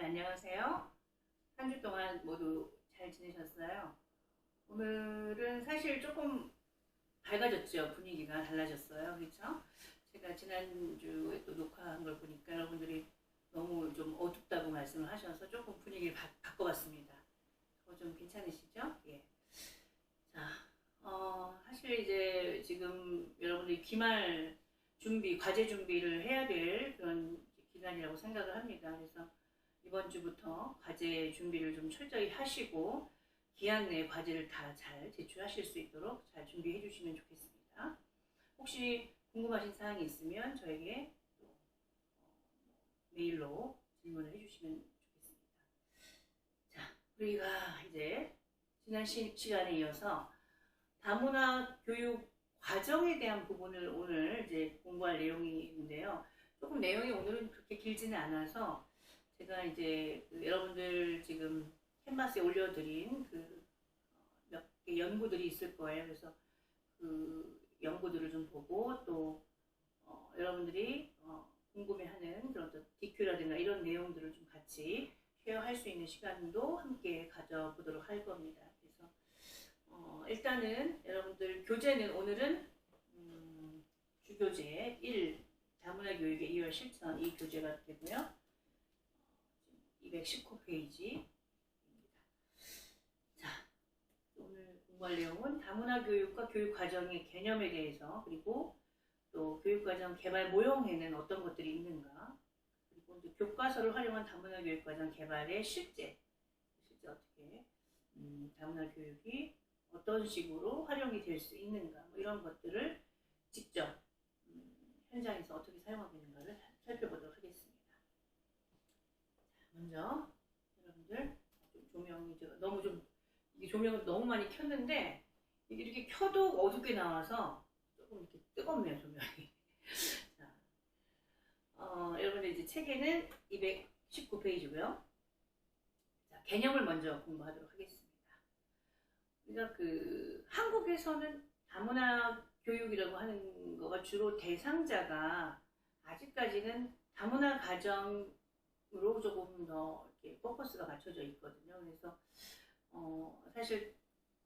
안녕하세요. 한 주 동안 모두 잘 지내셨어요? 오늘은 사실 조금 밝아졌죠. 분위기가 달라졌어요. 그렇죠? 제가 지난주에 또 녹화한 걸 보니까 여러분들이 너무 좀 어둡다고 말씀을 하셔서 조금 분위기를 바꿔봤습니다. 좀 괜찮으시죠? 예. 자, 사실 이제 지금 여러분들이 기말 준비, 과제 준비를 해야 될 그런 기간이라고 생각을 합니다. 그래서 이번 주부터 과제 준비를 좀 철저히 하시고 기한 내에 과제를 다 잘 제출하실 수 있도록 잘 준비해 주시면 좋겠습니다. 혹시 궁금하신 사항이 있으면 저에게 또 메일로 질문을 해 주시면 좋겠습니다. 자, 우리가 이제 지난 시간에 이어서 다문화 교육 과정에 대한 부분을 오늘 이제 공부할 내용인데요. 조금 내용이 오늘은 그렇게 길지는 않아서 제가 이제 여러분들 지금 캔버스에 올려드린 그 몇 개 연구들이 있을 거예요. 그래서 그 연구들을 좀 보고 또 여러분들이 궁금해하는 그런 DQ라든가 이런 내용들을 좀 같이 쉐어할 수 있는 시간도 함께 가져보도록 할 겁니다. 그래서 일단은 여러분들 교재는 오늘은 주교재 1 다문화 교육의 2월 실천 이 교재가 되고요. 219페이지입니다. 자, 오늘 공부할 내용은 다문화 교육과 교육 과정의 개념에 대해서 그리고 또 교육 과정 개발 모형에는 어떤 것들이 있는가 그리고 이제 교과서를 활용한 다문화 교육 과정 개발의 실제 어떻게 다문화 교육이 어떤 식으로 활용이 될 수 있는가 뭐 이런 것들을 직접 현장에서 어떻게 사용하고 있는가를 살펴보도록 하겠습니다. 먼저 여러분들 좀 조명이 너무 좀 이게 조명을 너무 많이 켰는데 이게 이렇게 켜도 어둡게 나와서 조금 이렇게 뜨겁네요 조명이. 자, 여러분들 이제 책에는 219페이지고요. 자, 개념을 먼저 공부하도록 하겠습니다. 우리가 그 한국에서는 다문화 교육이라고 하는 거가 주로 대상자가 아직까지는 다문화 가정 으로 조금 더 이렇게 포커스가 맞춰져 있거든요. 그래서 사실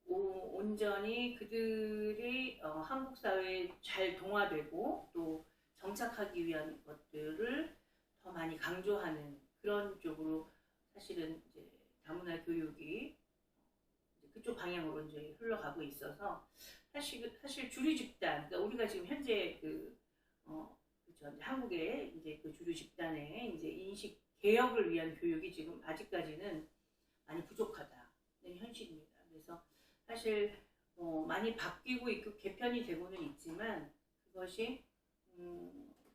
온전히 그들이 한국 사회에 잘 동화되고 또 정착하기 위한 것들을 더 많이 강조하는 그런 쪽으로 사실은 이제 다문화 교육이 이제 그쪽 방향으로 이제 흘러가고 있어서 사실 주류 집단, 그러니까 우리가 지금 현재 그렇죠. 한국의 이제 그 주류 집단의 이제 인식 개혁을 위한 교육이 지금 아직까지는 많이 부족하다는 현실입니다. 그래서 사실 많이 바뀌고 있고 개편이 되고는 있지만 그것이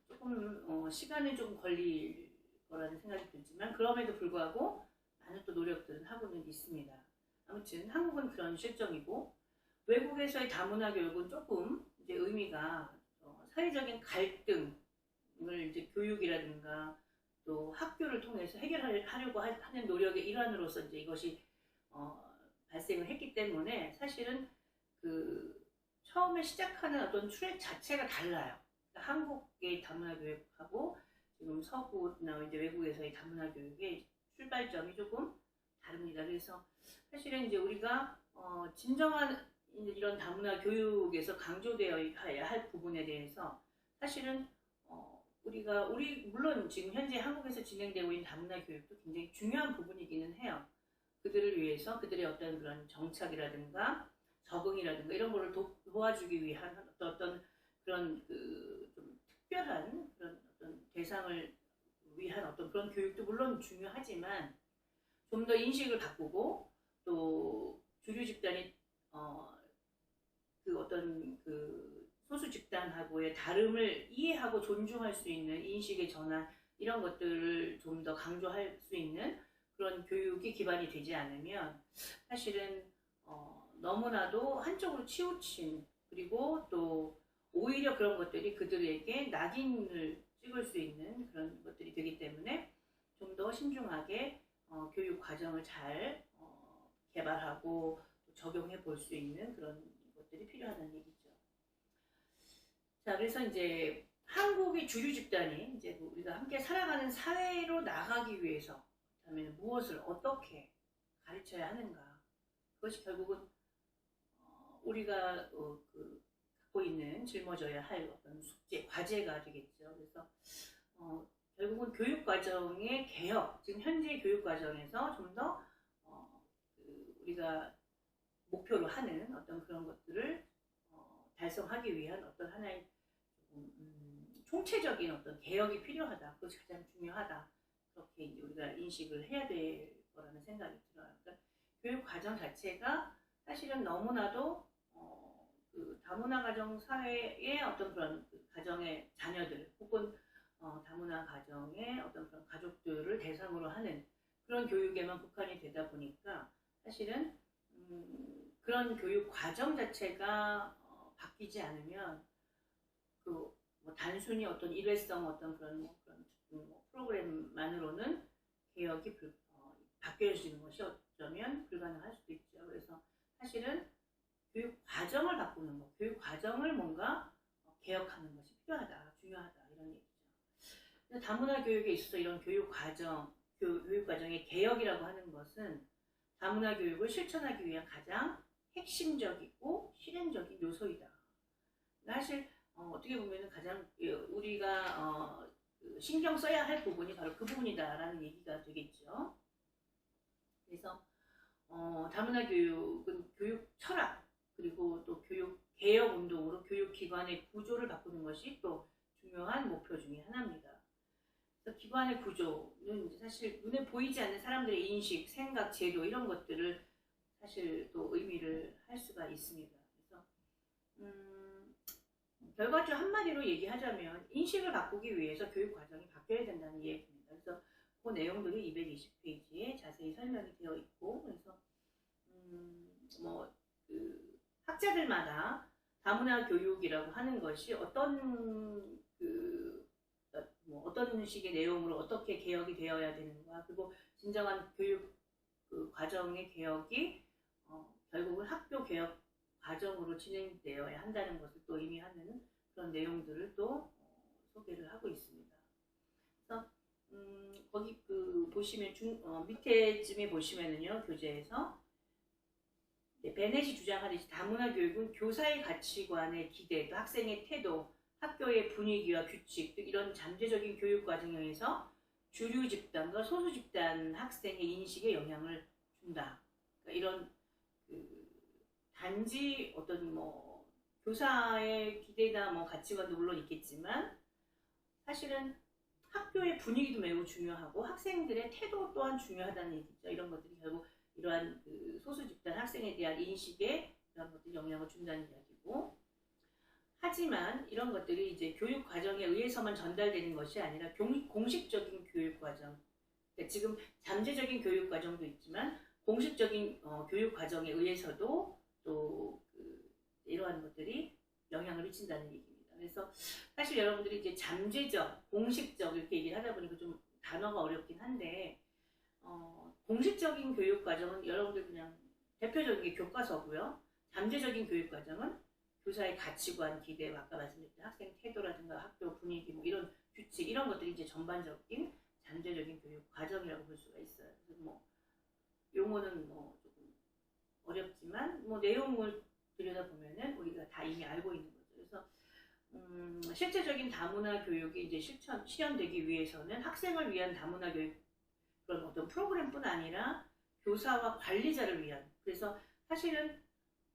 조금 시간이 좀 걸릴 거라는 생각이 들지만 그럼에도 불구하고 많은 또 노력들은 하고는 있습니다. 아무튼 한국은 그런 실정이고 외국에서의 다문화 교육은 조금 이제 의미가 사회적인 갈등을 이제 교육이라든가 또 학교를 통해서 해결하려고 하는 노력의 일환으로서 이제 이것이 발생을 했기 때문에 사실은 그 처음에 시작하는 어떤 트랙 자체가 달라요. 그러니까 한국의 다문화 교육하고 지금 서구나 이제 외국에서의 다문화 교육의 출발점이 조금 다릅니다. 그래서 사실은 이제 우리가 진정한 이런 다문화 교육에서 강조되어야 할 부분에 대해서 사실은 우리 물론 지금 현재 한국에서 진행되고 있는 다문화 교육도 굉장히 중요한 부분이기는 해요. 그들을 위해서 그들의 어떤 그런 정착이라든가 적응이라든가 이런 거를 도와주기 위한 어떤 그런 그 좀 특별한 그런 어떤 대상을 위한 어떤 그런 교육도 물론 중요하지만 좀 더 인식을 바꾸고 또 주류 집단이 그 어떤 그 소수 집단하고의 다름을 이해하고 존중할 수 있는 인식의 전환 이런 것들을 좀 더 강조할 수 있는 그런 교육이 기반이 되지 않으면 사실은 너무나도 한쪽으로 치우친 그리고 또 오히려 그런 것들이 그들에게 낙인을 찍을 수 있는 그런 것들이 되기 때문에 좀 더 신중하게 교육 과정을 잘 개발하고 적용해 볼 수 있는 그런 것들이 필요하다는 얘기죠. 자, 그래서 이제 한국의 주류 집단이 이제 우리가 함께 살아가는 사회로 나가기 위해서 그다음에 무엇을 어떻게 가르쳐야 하는가. 그것이 결국은 우리가 갖고 있는 짊어져야 할 어떤 숙제, 과제가 되겠죠. 그래서 결국은 교육과정의 개혁, 지금 현재 교육과정에서 좀 더 우리가 목표로 하는 어떤 그런 것들을 달성하기 위한 어떤 하나의 총체적인 어떤 개혁이 필요하다. 그것이 가장 중요하다. 그렇게 이제 우리가 인식을 해야 될 거라는 생각이 들어요. 그러니까 교육 과정 자체가 사실은 너무나도 그 다문화 가정 사회의 어떤 그런 그 가정의 자녀들 혹은 다문화 가정의 어떤 그런 가족들을 대상으로 하는 그런 교육에만 국한이 되다 보니까 사실은 그런 교육 과정 자체가 바뀌지 않으면 그 뭐 단순히 어떤 일회성 어떤 그런 프로그램만으로는 개혁이 바뀌어지는 것이 어쩌면 불가능할 수도 있죠. 그래서 사실은 교육 과정을 바꾸는 것, 교육 과정을 뭔가 개혁하는 것이 필요하다, 중요하다 이런 얘기죠. 다문화 교육에 있어서 이런 교육 과정의 개혁이라고 하는 것은 다문화 교육을 실천하기 위한 가장 핵심적이고 실행적인 요소이다. 사실 어떻게 보면 가장 우리가 신경 써야 할 부분이 바로 그 부분이다라는 얘기가 되겠죠. 그래서 다문화 교육은 교육 철학 그리고 또 교육 개혁 운동으로 교육기관의 구조를 바꾸는 것이 또 중요한 목표 중에 하나입니다. 그래서 기관의 구조는 사실 눈에 보이지 않는 사람들의 인식, 생각, 제도 이런 것들을 사실 또 의미를 할 수가 있습니다. 그래서 결과적으로 한마디로 얘기하자면 인식을 바꾸기 위해서 교육 과정이 바뀌어야 된다는 얘기입니다. 그래서 그 내용들이 220페이지에 자세히 설명이 되어 있고, 그래서 학자들마다 다문화 교육이라고 하는 것이 어떤 어떤 식의 내용으로 어떻게 개혁이 되어야 되는가, 그리고 진정한 교육 과정의 개혁이 결국은 학교 개혁 과정으로 진행되어야 한다는 것을 또 의미하는 그런 내용들을 또 소개를 하고 있습니다. 그래서 거기 보시면 밑에쯤에 보시면은요, 교재에서 베넷이 주장하듯이 다문화 교육은 교사의 가치관의 기대, 또 학생의 태도, 학교의 분위기와 규칙, 또 이런 잠재적인 교육 과정에 의해서 주류 집단과 소수 집단 학생의 인식에 영향을 준다. 그러니까 이런 단지 어떤 교사의 기대나 가치관도 물론 있겠지만 사실은 학교의 분위기도 매우 중요하고 학생들의 태도 또한 중요하다는 얘기죠. 이런 것들이 결국 이러한 소수 집단 학생에 대한 인식에 이런 것들이 영향을 준다는 이야기고, 하지만 이런 것들이 이제 교육 과정에 의해서만 전달되는 것이 아니라 공식적인 교육 과정, 그러니까 지금 잠재적인 교육 과정도 있지만 공식적인 교육 과정에 의해서도 또 이러한 것들이 영향을 미친다는 얘기입니다. 그래서 사실 여러분들이 이제 잠재적, 공식적 이렇게 얘기를 하다 보니까 좀 단어가 어렵긴 한데 공식적인 교육 과정은 여러분들 그냥 대표적인 게 교과서고요. 잠재적인 교육 과정은 교사의 가치관, 기대, 아까 말씀드렸던 학생 태도라든가 학교 분위기 이런 규칙 이런 것들이 이제 전반적인 잠재적인 교육 과정이라고 볼 수가 있어요. 그래서 용어는 조금 어렵지만 내용을 들여다보면은 우리가 다 이미 알고 있는 거죠. 그래서 실제적인 다문화 교육이 이제 실현되기 위해서는 학생을 위한 다문화 교육 그런 어떤 프로그램뿐 아니라 교사와 관리자를 위한, 그래서 사실은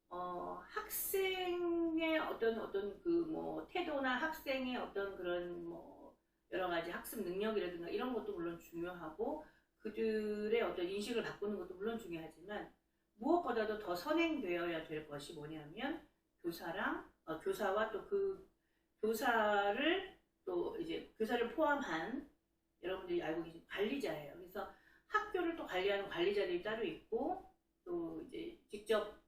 학생의 어떤 태도나 학생의 어떤 그런 여러 가지 학습 능력이라든가 이런 것도 물론 중요하고 그들의 어떤 인식을 바꾸는 것도 물론 중요하지만 무엇보다도 더 선행되어야 될 것이 뭐냐면 교사와 또 그 교사를 또 이제 교사를 포함한 여러분들이 알고 계신 관리자예요. 그래서 학교를 또 관리하는 관리자들이 따로 있고 또 이제 직접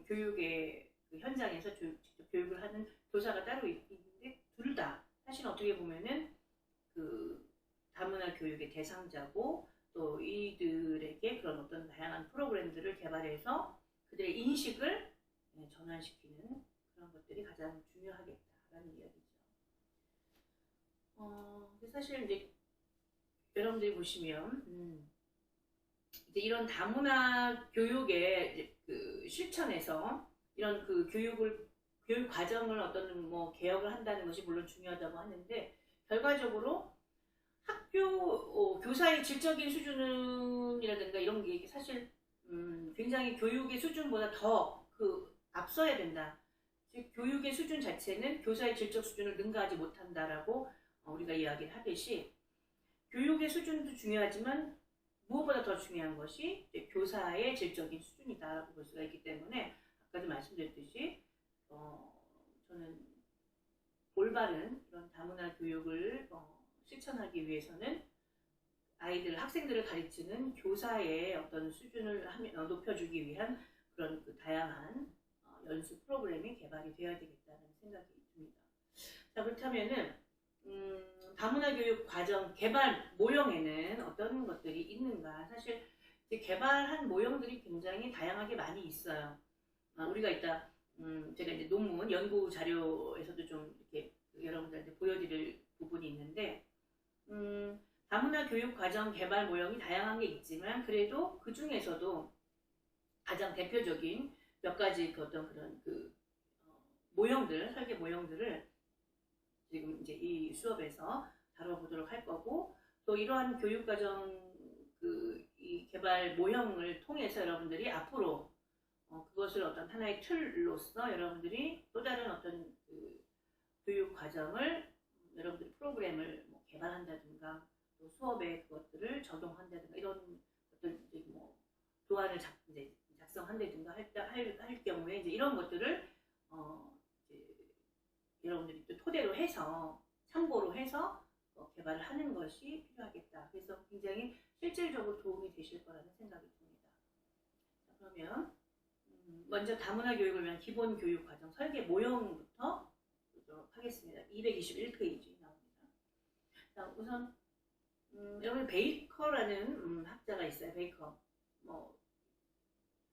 교육의 현장에서 직접 교육을 하는 교사가 따로 있는데 둘 다 사실 어떻게 보면은 다문화 교육의 대상자고 또 이들에게 그런 어떤 다양한 프로그램들을 개발해서 그들의 인식을 전환시키는 그런 것들이 가장 중요하겠다라는 이야기죠. 사실 이제 여러분들이 보시면 이제 이런 다문화 교육의 이제 그 실천에서 이런 그 교육 과정을 어떤 뭐 개혁을 한다는 것이 물론 중요하다고 하는데 결과적으로 학교 교사의 질적인 수준이라든가 이런 게 사실 굉장히 교육의 수준보다 더 앞서야 된다. 즉 교육의 수준 자체는 교사의 질적 수준을 능가하지 못한다라고 우리가 이야기를 하듯이 교육의 수준도 중요하지만 무엇보다 더 중요한 것이 교사의 질적인 수준이다라고 볼 수가 있기 때문에 아까도 말씀드렸듯이 저는 올바른 그런 다문화 교육을 실천하기 위해서는 학생들을 가르치는 교사의 어떤 수준을 높여주기 위한 그런 그 다양한 연수 프로그램이 개발이 되어야 되겠다는 생각이 듭니다. 자, 그렇다면은 다문화 교육 과정 개발 모형에는 어떤 것들이 있는가? 사실 개발한 모형들이 굉장히 다양하게 많이 있어요. 우리가 이따 제가 이제 논문 연구 자료에서도 좀 이렇게 여러분들한테 보여드릴 부분이 있는데 다문화 교육 과정 개발 모형이 다양한 게 있지만 그래도 그 중에서도 가장 대표적인 몇 가지 어떤 그런 설계 모형들을 지금 이제 이 수업에서 다뤄보도록 할 거고 또 이러한 교육 과정 이 개발 모형을 통해서 여러분들이 앞으로 그것을 어떤 하나의 틀로서 여러분들이 또 다른 어떤 교육 과정을 여러분들이 프로그램을 개발한다든가 또 수업에 그것들을 적용한다든가 이런 것들 이제 도안을 작성한다든가 할 경우에 이제 이런 것들을 이제 여러분들이 또 토대로 해서 참고로 해서 개발을 하는 것이 필요하겠다. 그래서 굉장히 실질적으로 도움이 되실 거라는 생각이 듭니다. 자, 그러면 먼저 다문화 교육을 위한 기본 교육 과정 설계 모형부터 보도록 하겠습니다. 221페이지 나옵니다. 자, 우선 여러분 베이커라는 학자가 있어요. 베이커.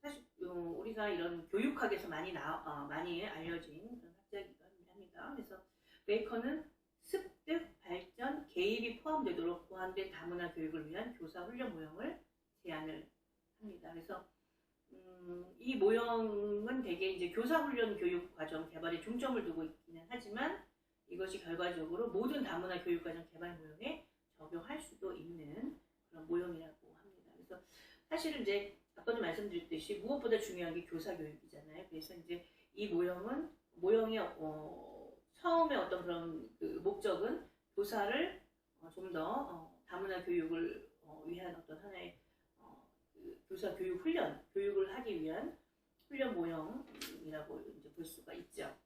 사실 우리가 이런 교육학에서 많이 알려진 그런 학자이기도 합니다. 그래서 베이커는 습득, 발전, 개입이 포함되도록 보완된 다문화 교육을 위한 교사 훈련 모형을 제안을 합니다. 그래서 이 모형은 대개 이제 교사 훈련 교육 과정 개발에 중점을 두고 있기는 하지만 이것이 결과적으로 모든 다문화 교육 과정 개발 모형에 적용할 수도 있는 그런 모형이라고 합니다. 그래서 사실은 이제 아까도 말씀드렸듯이 무엇보다 중요한 게 교사 교육이잖아요. 그래서 이제 이 모형의 처음에 어떤 그런 목적은 교사를 좀 더 다문화 교육을 위한 어떤 하나의 교사 교육을 하기 위한 훈련 모형이라고 이제 볼 수가 있죠.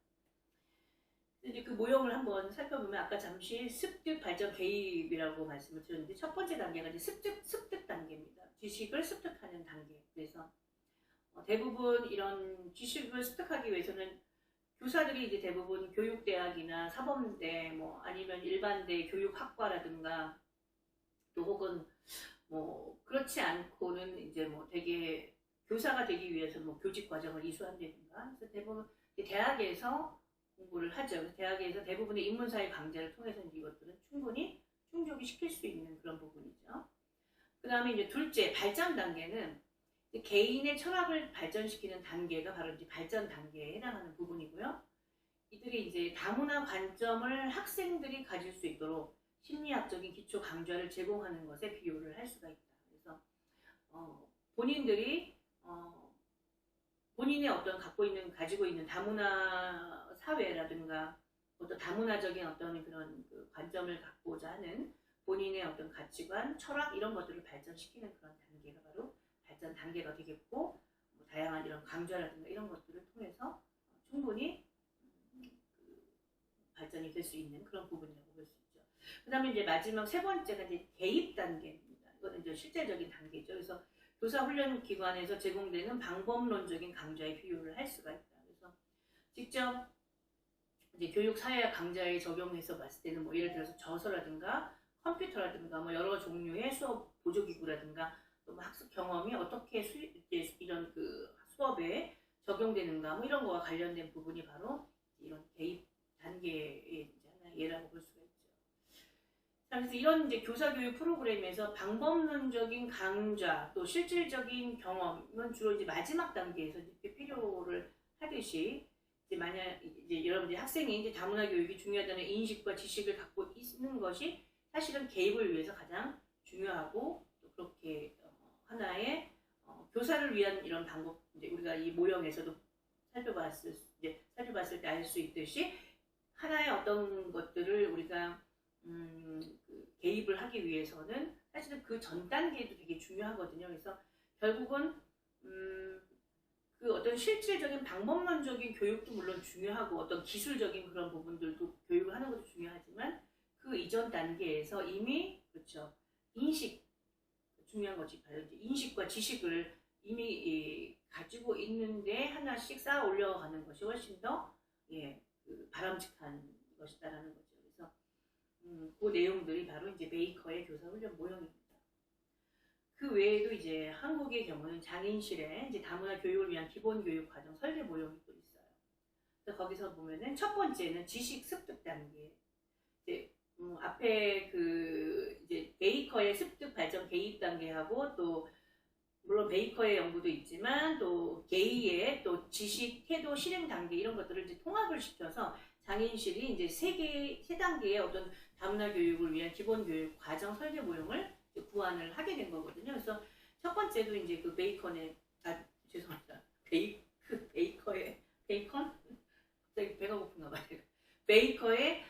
이제 그 모형을 한번 살펴보면 아까 잠시 습득, 발전, 개입이라고 말씀을 드렸는데 첫 번째 단계가 이제 습득 단계입니다. 지식을 습득하는 단계. 그래서 대부분 이런 지식을 습득하기 위해서는 교사들이 이제 대부분 교육대학이나 사범대 아니면 일반대 교육학과라든가 또 혹은 그렇지 않고는 이제 되게 교사가 되기 위해서 교직 과정을 이수한다든가 그래서 대부분 대학에서 공부를 하죠. 그래서 대학에서 대부분의 인문사회 강좌를 통해서 이것들은 충분히 충족이 시킬 수 있는 그런 부분이죠. 그 다음에 이제 둘째 발전 단계는 개인의 철학을 발전시키는 단계가 바로 이제 발전 단계에 해당하는 부분이고요. 이들이 이제 다문화 관점을 학생들이 가질 수 있도록 심리학적인 기초 강좌를 제공하는 것에 비유를 할 수가 있다. 그래서 본인들이 본인의 어떤 가지고 있는 다문화 사회라든가 어떤 다문화적인 어떤 그런 관점을 갖고자 하는 본인의 어떤 가치관, 철학 이런 것들을 발전시키는 그런 단계가 바로 발전 단계가 되겠고 다양한 이런 강좌라든가 이런 것들을 통해서 충분히 발전이 될 수 있는 그런 부분이라고 볼 수 있죠. 그 다음에 이제 마지막 세 번째가 이제 개입 단계입니다. 이거는 이제 실제적인 단계죠. 그래서 교사 훈련 기관에서 제공되는 방법론적인 강좌에 비유를 할 수가 있다. 그래서 직접 이제 교육 사회학 강좌에 적용해서 봤을 때는 예를 들어서 저서라든가 컴퓨터라든가 여러 종류의 수업 보조기구라든가 또 학습 경험이 어떻게 이런 수업에 적용되는가 이런 거와 관련된 부분이 바로 이런 개입 단계의 이제 하나의 예라고 볼 수가 있죠. 자, 그래서 이런 이제 교사교육 프로그램에서 방법론적인 강좌 또 실질적인 경험은 주로 이제 마지막 단계에서 이렇게 필요를 하듯이 이제 만약 이제 여러분들 학생이 이제 다문화 교육이 중요하다는 인식과 지식을 갖고 있는 것이 사실은 개입을 위해서 가장 중요하고 또 그렇게 하나의 교사를 위한 이런 방법 이제 우리가 이 모형에서도 살펴봤을 때 알 수 있듯이 하나의 어떤 것들을 우리가 그 개입을 하기 위해서는 사실은 그 전 단계도 되게 중요하거든요. 그래서 결국은 그 어떤 실질적인 방법론적인 교육도 물론 중요하고 어떤 기술적인 그런 부분들도 교육을 하는 것도 중요하지만 그 이전 단계에서 이미 그렇죠 인식 중요한 거지 바로 이제 인식과 지식을 이미 가지고 있는데 하나씩 쌓아 올려가는 것이 훨씬 더 그 바람직한 것이다라는 거죠. 그래서 그 내용들이 바로 이제 베이커의 교사 훈련 모형입니다. 그 외에도 이제 한국의 경우는 장인실에 이제 다문화 교육을 위한 기본 교육 과정 설계 모형이 또 있어요. 그래서 거기서 보면은 첫 번째는 지식 습득 단계. 이제 앞에 그 이제 베이커의 습득 발전 개입 단계하고 또 물론 베이커의 연구도 있지만 또 게이의 또 지식 태도 실행 단계 이런 것들을 이제 통합을 시켜서 장인실이 이제 세 단계의 어떤 다문화 교육을 위한 기본 교육 과정 설계 모형을 구안을 하게 된 거거든요. 그래서 첫 번째도 이제 그 죄송합니다. 베이커의 베이컨? 갑자기 배가 고픈가 봐요. 베이커의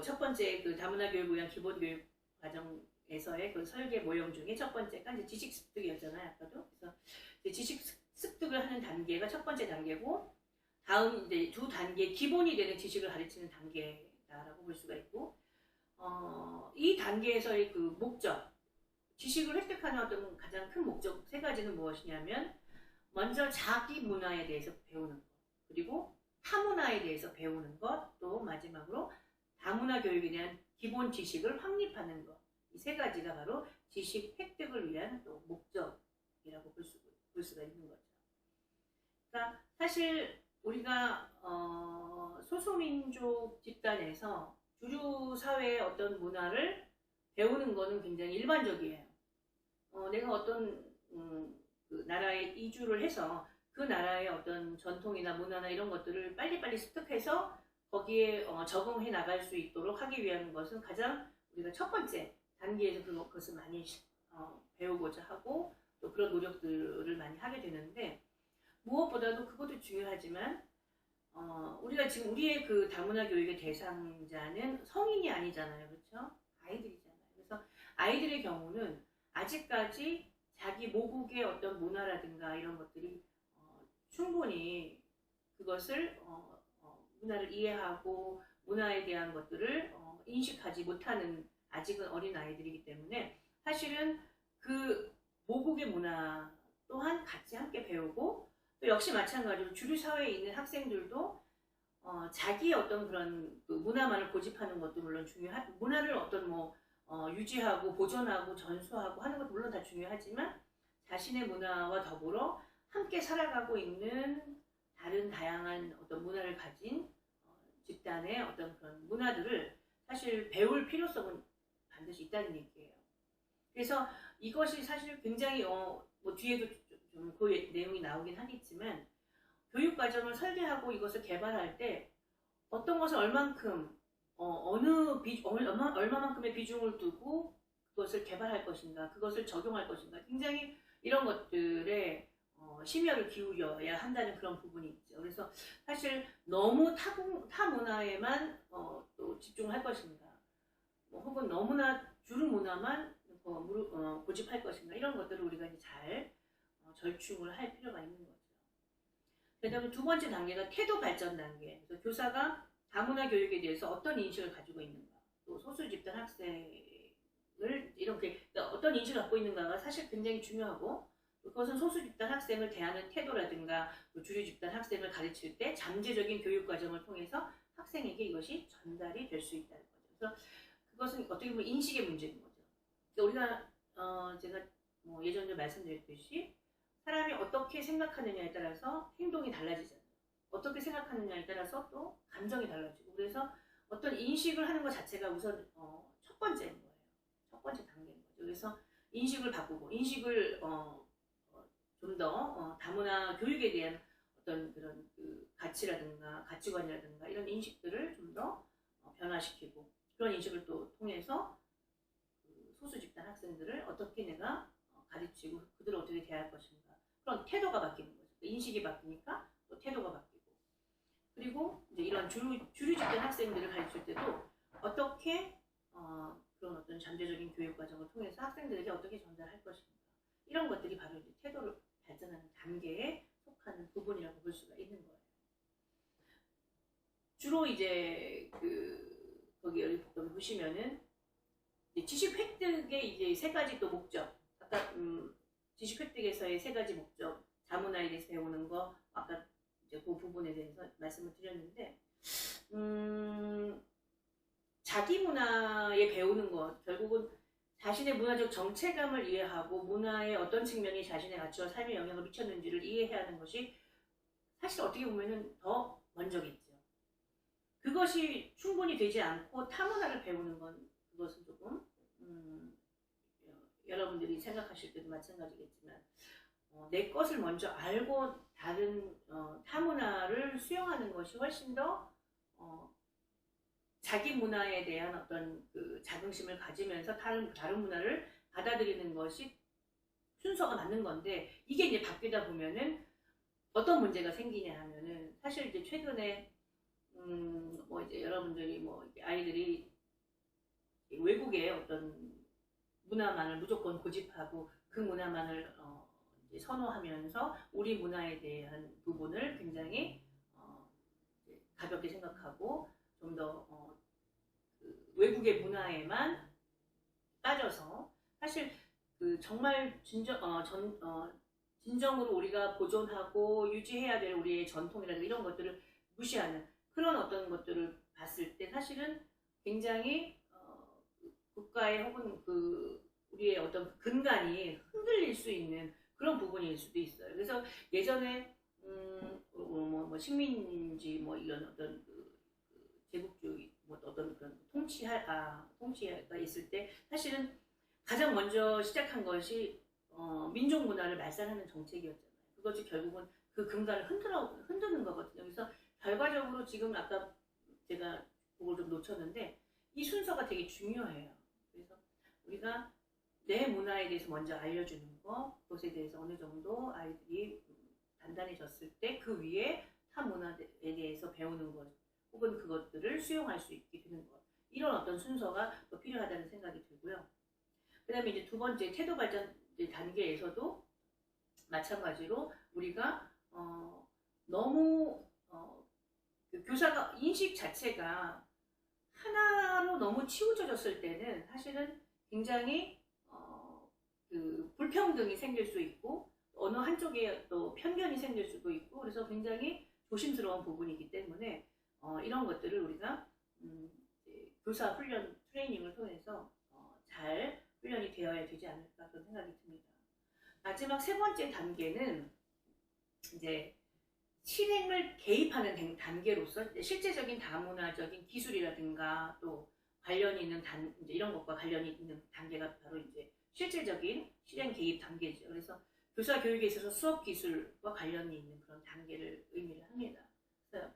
첫 번째 그 다문화 교육을 위한 기본 교육 과정에서의 그 설계 모형 중에 첫 번째가 이제 지식 습득이었잖아요. 아까도. 그래서 이제 지식 습득을 하는 단계가 첫 번째 단계고 다음 이제 두 단계 기본이 되는 지식을 가르치는 단계다라고 볼 수가 있고 이 단계에서의 그 목적, 지식을 획득하는 어떤 가장 큰 목적 세 가지는 무엇이냐면 먼저 자기 문화에 대해서 배우는 것, 그리고 타문화에 대해서 배우는 것, 또 마지막으로 다문화 교육에 대한 기본 지식을 확립하는 것. 이 세 가지가 바로 지식 획득을 위한 또 목적이라고 볼 수가 있는 거죠. 그러니까 사실 우리가 소수민족 집단에서 주류 사회의 어떤 문화를 배우는 것은 굉장히 일반적이에요. 내가 어떤 그 나라에 이주를 해서 그 나라의 어떤 전통이나 문화나 이런 것들을 빨리빨리 습득해서 거기에 적응해 나갈 수 있도록 하기 위한 것은 가장 우리가 첫 번째 단계에서 그것을 많이 배우고자 하고 또 그런 노력들을 많이 하게 되는데 무엇보다도 그것도 중요하지만 우리가 지금 우리의 그 다문화 교육의 대상자는 성인이 아니잖아요. 그렇죠? 아이들이잖아요. 그래서 아이들의 경우는 아직까지 자기 모국의 어떤 문화라든가 이런 것들이 충분히 그것을 문화를 이해하고 문화에 대한 것들을 인식하지 못하는 아직은 어린 아이들이기 때문에 사실은 그 모국의 문화 또한 같이 함께 배우고 또 역시 마찬가지로 주류 사회에 있는 학생들도 자기의 어떤 그런 그 문화만을 고집하는 것도 물론 중요한 문화를 어떤 유지하고 보존하고 전수하고 하는 것도 물론 다 중요하지만 자신의 문화와 더불어 함께 살아가고 있는 다른 다양한 어떤 문화를 가진 집단의 어떤 그런 문화들을 사실 배울 필요성은 반드시 있다는 얘기예요. 그래서 이것이 사실 굉장히 뒤에도 좀 그 내용이 나오긴 하겠지만 교육 과정을 설계하고 이것을 개발할 때 어떤 것을 얼만큼 얼마만큼의 비중을 두고 그것을 개발할 것인가, 그것을 적용할 것인가, 굉장히 이런 것들에 심혈을 기울여야 한다는 그런 부분이 있죠. 그래서 사실 너무 타 문화에만 또 집중할 것인가, 혹은 너무나 주류 문화만 고집할 것인가, 이런 것들을 우리가 이제 잘 절충을 할 필요가 있는 거죠. 그다음에 두 번째 단계가 태도 발전 단계. 그래서 교사가 다문화 교육에 대해서 어떤 인식을 가지고 있는가, 또 소수 집단 학생을 이렇게 그러니까 어떤 인식을 갖고 있는가가 사실 굉장히 중요하고 그것은 소수 집단 학생을 대하는 태도라든가 주류 집단 학생을 가르칠 때 잠재적인 교육 과정을 통해서 학생에게 이것이 전달이 될 수 있다는 거죠. 그래서 그것은 어떻게 보면 인식의 문제인 거죠. 그러니까 우리가 제가 예전에 말씀드렸듯이 사람이 어떻게 생각하느냐에 따라서 행동이 달라지잖아요. 어떻게 생각하느냐에 따라서 또 감정이 달라지고 그래서 어떤 인식을 하는 것 자체가 우선 번째인 거예요. 첫 번째 단계인 거죠. 그래서 인식을 바꾸고 인식을 좀 더 다문화 교육에 대한 어떤 그런 그 가치라든가 가치관이라든가 이런 인식들을 좀 더 변화시키고 그런 인식을 또 통해서 그 소수 집단 학생들을 어떻게 내가 가르치고 그들을 어떻게 대할 것인가 그런 태도가 바뀌는 거죠. 인식이 바뀌니까 또 태도가 바뀌고 그리고 이제 이런 주류 집단 학생들을 가르칠 때도 어떻게 그런 어떤 잠재적인 교육 과정을 통해서 학생들에게 어떻게 전달할 것인가 이런 것들이 바로 이제 태도를 발전하는 단계에 속하는 부분이라고 볼 수가 있는 거예요. 주로 이제 거기 여기 보시면은 지식 획득의 이제 세 가지 또 목적. 아까 지식 획득에서의 세 가지 목적. 다문화에 대해서 배우는 거. 아까 이제 그 부분에 대해서 말씀을 드렸는데, 자기 문화에 배우는 것. 결국은 자신의 문화적 정체감을 이해하고 문화의 어떤 측면이 자신의 가치와 삶에 영향을 미쳤는지를 이해해야 하는 것이 사실 어떻게 보면은 더 먼저겠죠. 그것이 충분히 되지 않고 타문화를 배우는 건 그것은 조금 여러분들이 생각하실 때도 마찬가지겠지만 내 것을 먼저 알고 다른 타문화를 수용하는 것이 훨씬 더 자기 문화에 대한 어떤 그 자긍심을 가지면서 다른 문화를 받아들이는 것이 순서가 맞는 건데 이게 이제 바뀌다 보면은 어떤 문제가 생기냐 하면은 사실 이제 최근에 뭐 이제 여러분들이 뭐 아이들이 외국의 어떤 문화만을 무조건 고집하고 그 문화만을 이제 선호하면서 우리 문화에 대한 부분을 굉장히 이제 가볍게 생각하고 좀 더 그 외국의 문화에만 빠져서 사실 그 정말 진정으로 우리가 보존하고 유지해야 될 우리의 전통이라든가 이런 것들을 무시하는 그런 어떤 것들을 봤을 때 사실은 굉장히 국가의 혹은 그 우리의 어떤 근간이 흔들릴 수 있는 그런 부분일 수도 있어요. 그래서 예전에 뭐 식민지 뭐 이런 어떤 그 제국주의 뭐 어떤 그런 통치가 있을 때 사실은 가장 먼저 시작한 것이 민족 문화를 말살하는 정책이었잖아요. 그것이 결국은 그 근간을 흔드는 거거든요. 그래서 결과적으로 지금 아까 제가 그걸 좀 놓쳤는데 이 순서가 되게 중요해요. 그래서 우리가 내 문화에 대해서 먼저 알려주는 거, 그것에 대해서 어느 정도 아이들이 단단해졌을 때 그 위에 타 문화에 대해서 배우는 것, 혹은 그것들을 수용할 수 있게 되는 것. 이런 어떤 순서가 더 필요하다는 생각이 들고요. 그 다음에 이제 두 번째 태도 발전 단계에서도 마찬가지로 우리가 너무 그 교사가 인식 자체가 하나로 너무 치우쳐졌을 때는 사실은 굉장히 그 불평등이 생길 수 있고 어느 한쪽에 또 편견이 생길 수도 있고 그래서 굉장히 조심스러운 부분이기 때문에 이런 것들을 우리가 교사 훈련 트레이닝을 통해서 잘 훈련이 되어야 되지 않을까 그런 생각이 듭니다. 마지막 세 번째 단계는 이제 실행을 개입하는 단계로서 실제적인 다문화적인 기술이라든가 또 관련이 있는 이제 이런 것과 관련이 있는 단계가 바로 이제 실제적인 실행 개입 단계죠. 그래서 교사 교육에 있어서 수업 기술과 관련이 있는 그런 단계를 의미를 합니다. 그래서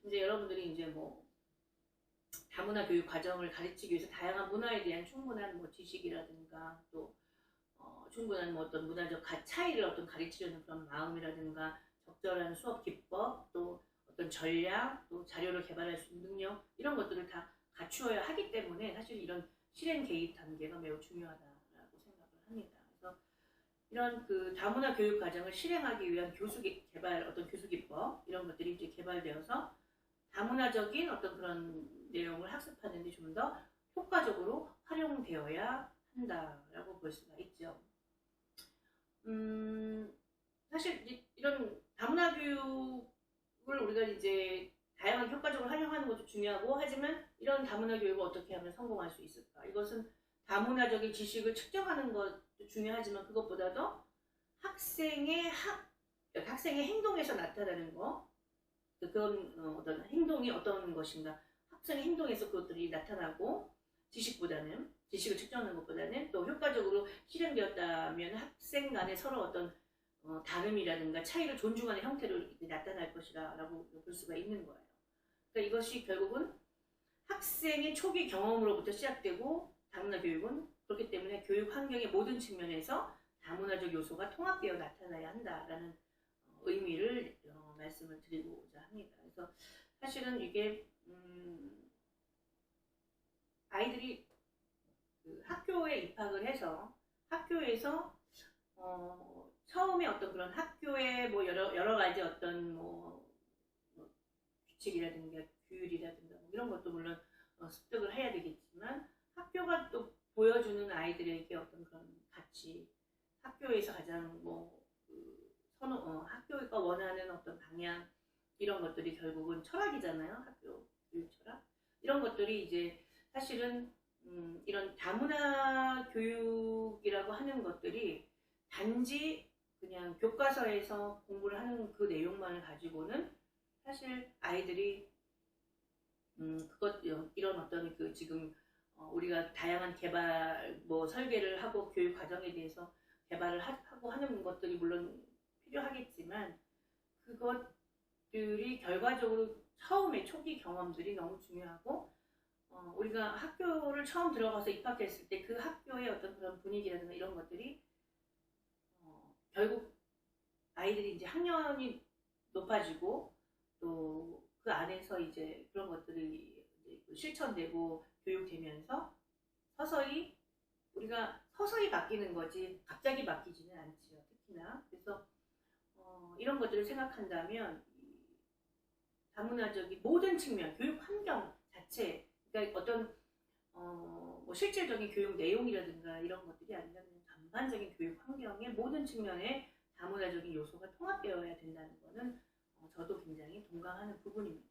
이제 여러분들이 이제 뭐 다문화 교육 과정을 가르치기 위해서 다양한 문화에 대한 충분한 뭐 지식이라든가 또 충분한 뭐 어떤 문화적 차이를 어떤 가르치려는 그런 마음이라든가 적절한 수업 기법 또 어떤 전략 또 자료를 개발할 수 있는 능력 이런 것들을 다 갖추어야 하기 때문에 사실 이런 실행 개입 단계가 매우 중요하다라고 생각을 합니다. 그래서 이런 그 다문화 교육 과정을 실행하기 위한 어떤 교수 기법 이런 것들이 이제 개발되어서 다문화적인 어떤 그런 내용을 학습하는 데 좀 더 효과적으로 활용되어야 한다라고 볼 수가 있죠. 사실 이제 이런 다문화 교육을 우리가 이제 다양한 효과적으로 활용하는 것도 중요하고 하지만 이런 다문화 교육을 어떻게 하면 성공할 수 있을까? 이것은 다문화적인 지식을 측정하는 것도 중요하지만 그것보다도 학생의 행동에서 나타나는 거 그런 어떤 행동이 어떤 것인가 학생의 행동에서 그것들이 나타나고 지식을 측정하는 것보다는 또 효과적으로 실행되었다면 학생 간에 서로 어떤 다름이라든가 차이를 존중하는 형태로 나타날 것이라고 볼 수가 있는 거예요. 그러니까 이것이 결국은 학생의 초기 경험으로부터 시작되고 다문화 교육은 그렇기 때문에 교육 환경의 모든 측면에서 다문화적 요소가 통합되어 나타나야 한다라는 의미를 말씀을 드리고자 합니다. 그래서 사실은 이게 아이들이 그 학교에 입학을 해서 학교에서 처음에 어떤 그런 학교의 뭐 여러 가지 어떤 뭐 규칙이라든가 규율이라든가 뭐 이런 것도 물론 습득을 해야 되겠지만 학교가 또 보여주는 아이들에게 어떤 그런 가치, 학교에서 가장 학교가 원하는 어떤 방향 이런 것들이 결국은 철학이잖아요. 학교 교육 철학 이런 것들이 이제 사실은 이런 다문화 교육이라고 하는 것들이 단지 그냥 교과서에서 공부를 하는 그 내용만을 가지고는 사실 아이들이 이런 어떤 그 지금 우리가 다양한 개발 설계를 하고 교육 과정에 대해서 개발을 하고 하는 것들이 물론 필요하겠지만 그것들이 결과적으로 처음에 초기 경험들이 너무 중요하고 우리가 학교를 처음 들어가서 입학했을 때 그 학교의 어떤 그런 분위기라든가 이런 것들이 결국 아이들이 이제 학년이 높아지고 또 그 안에서 이제 그런 것들이 이제 실천되고 교육되면서 우리가 서서히 바뀌는 거지 갑자기 바뀌지는 않지요. 특히나 그래서 이런 것들을 생각한다면 다문화적인 모든 측면, 교육 환경 자체, 그러니까 어떤 실질적인 교육 내용이라든가 이런 것들이 아니라 그냥 전반적인 교육 환경의 모든 측면에 다문화적인 요소가 통합되어야 된다는 것은 저도 굉장히 동감하는 부분입니다.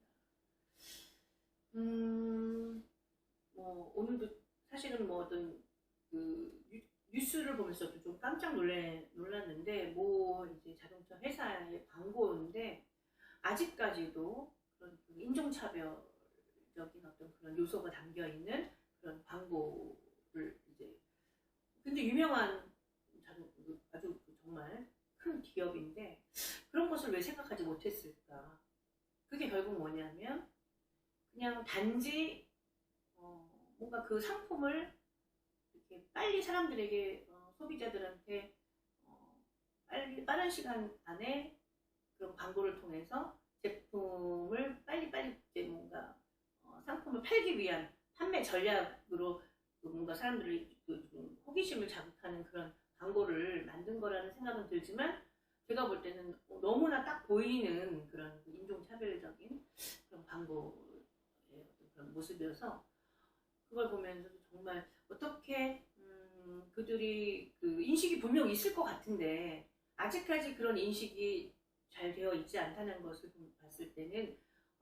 오늘도 사실은 어떤 그 뉴스를 보면서도 좀 깜짝 놀랐는데 이제 자동차 회사의 광고인데 아직까지도 그런 인종차별적인 어떤 그런 요소가 담겨 있는 그런 광고를 이제 근데 유명한 아주 정말 큰 기업인데 그런 것을 왜 생각하지 못했을까? 그게 결국 뭐냐면 그냥 단지 뭔가 그 상품을 이렇게 빨리 사람들에게 소비자들한테 빠른 시간 안에 그런 광고를 통해서 제품을 빨리빨리 이제 뭔가 상품을 팔기 위한 판매 전략으로 뭔가 사람들의 호기심을 자극하는 그런 광고를 만든 거라는 생각은 들지만 제가 볼 때는 너무나 딱 보이는 그런 인종차별적인 그런 광고의 그런 모습이어서 그걸 보면서 정말 어떻게 그들이 그 인식이 분명 있을 것 같은데 아직까지 그런 인식이 잘 되어 있지 않다는 것을 봤을 때는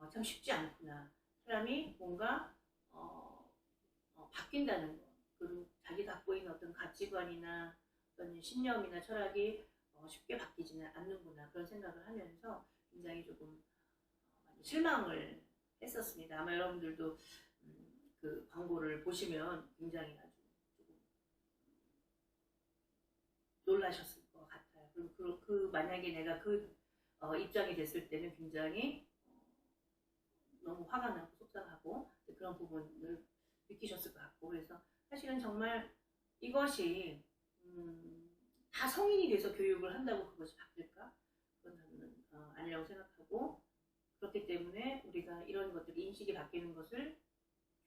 참 쉽지 않구나. 사람이 뭔가 바뀐다는 것, 그리고 자기가 갖고 있는 어떤 가치관이나 어떤 신념이나 철학이 쉽게 바뀌지는 않는구나 그런 생각을 하면서 굉장히 조금 많이 실망을 했었습니다. 아마 여러분들도 그 광고를 보시면 굉장히 아주 조금 놀라셨을 것 같아요. 그리고 만약에 내가 입장이 됐을 때는 굉장히 너무 화가 나고 속상하고 그런 부분을 느끼셨을 것 같고 그래서 사실은 정말 이것이 다 성인이 돼서 교육을 한다고 그것이 바뀔까? 그건 저는 아니라고 생각하고 그렇기 때문에 우리가 이런 것들이 인식이 바뀌는 것을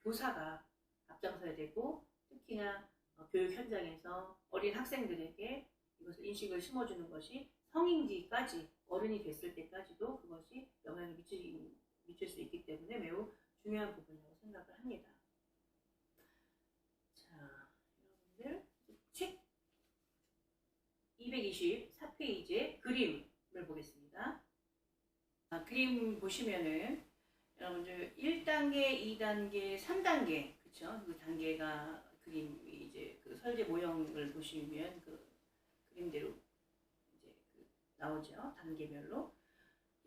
교사가 앞장서야 되고 특히나 교육 현장에서 어린 학생들에게 이것을 인식을 심어주는 것이 성인기까지 어른이 됐을 때까지도 그것이 영향을 미칠 수 있기 때문에 매우 중요한 부분이라고 생각을 합니다. 자, 여러분들 책 224페이지의 그림을 보겠습니다. 그림 보시면은 여러분들 1단계, 2단계, 3단계 그쵸? 그 단계가 그림이 이제 그 설계 모형을 보시면 그 그림대로 이제 나오죠. 단계별로.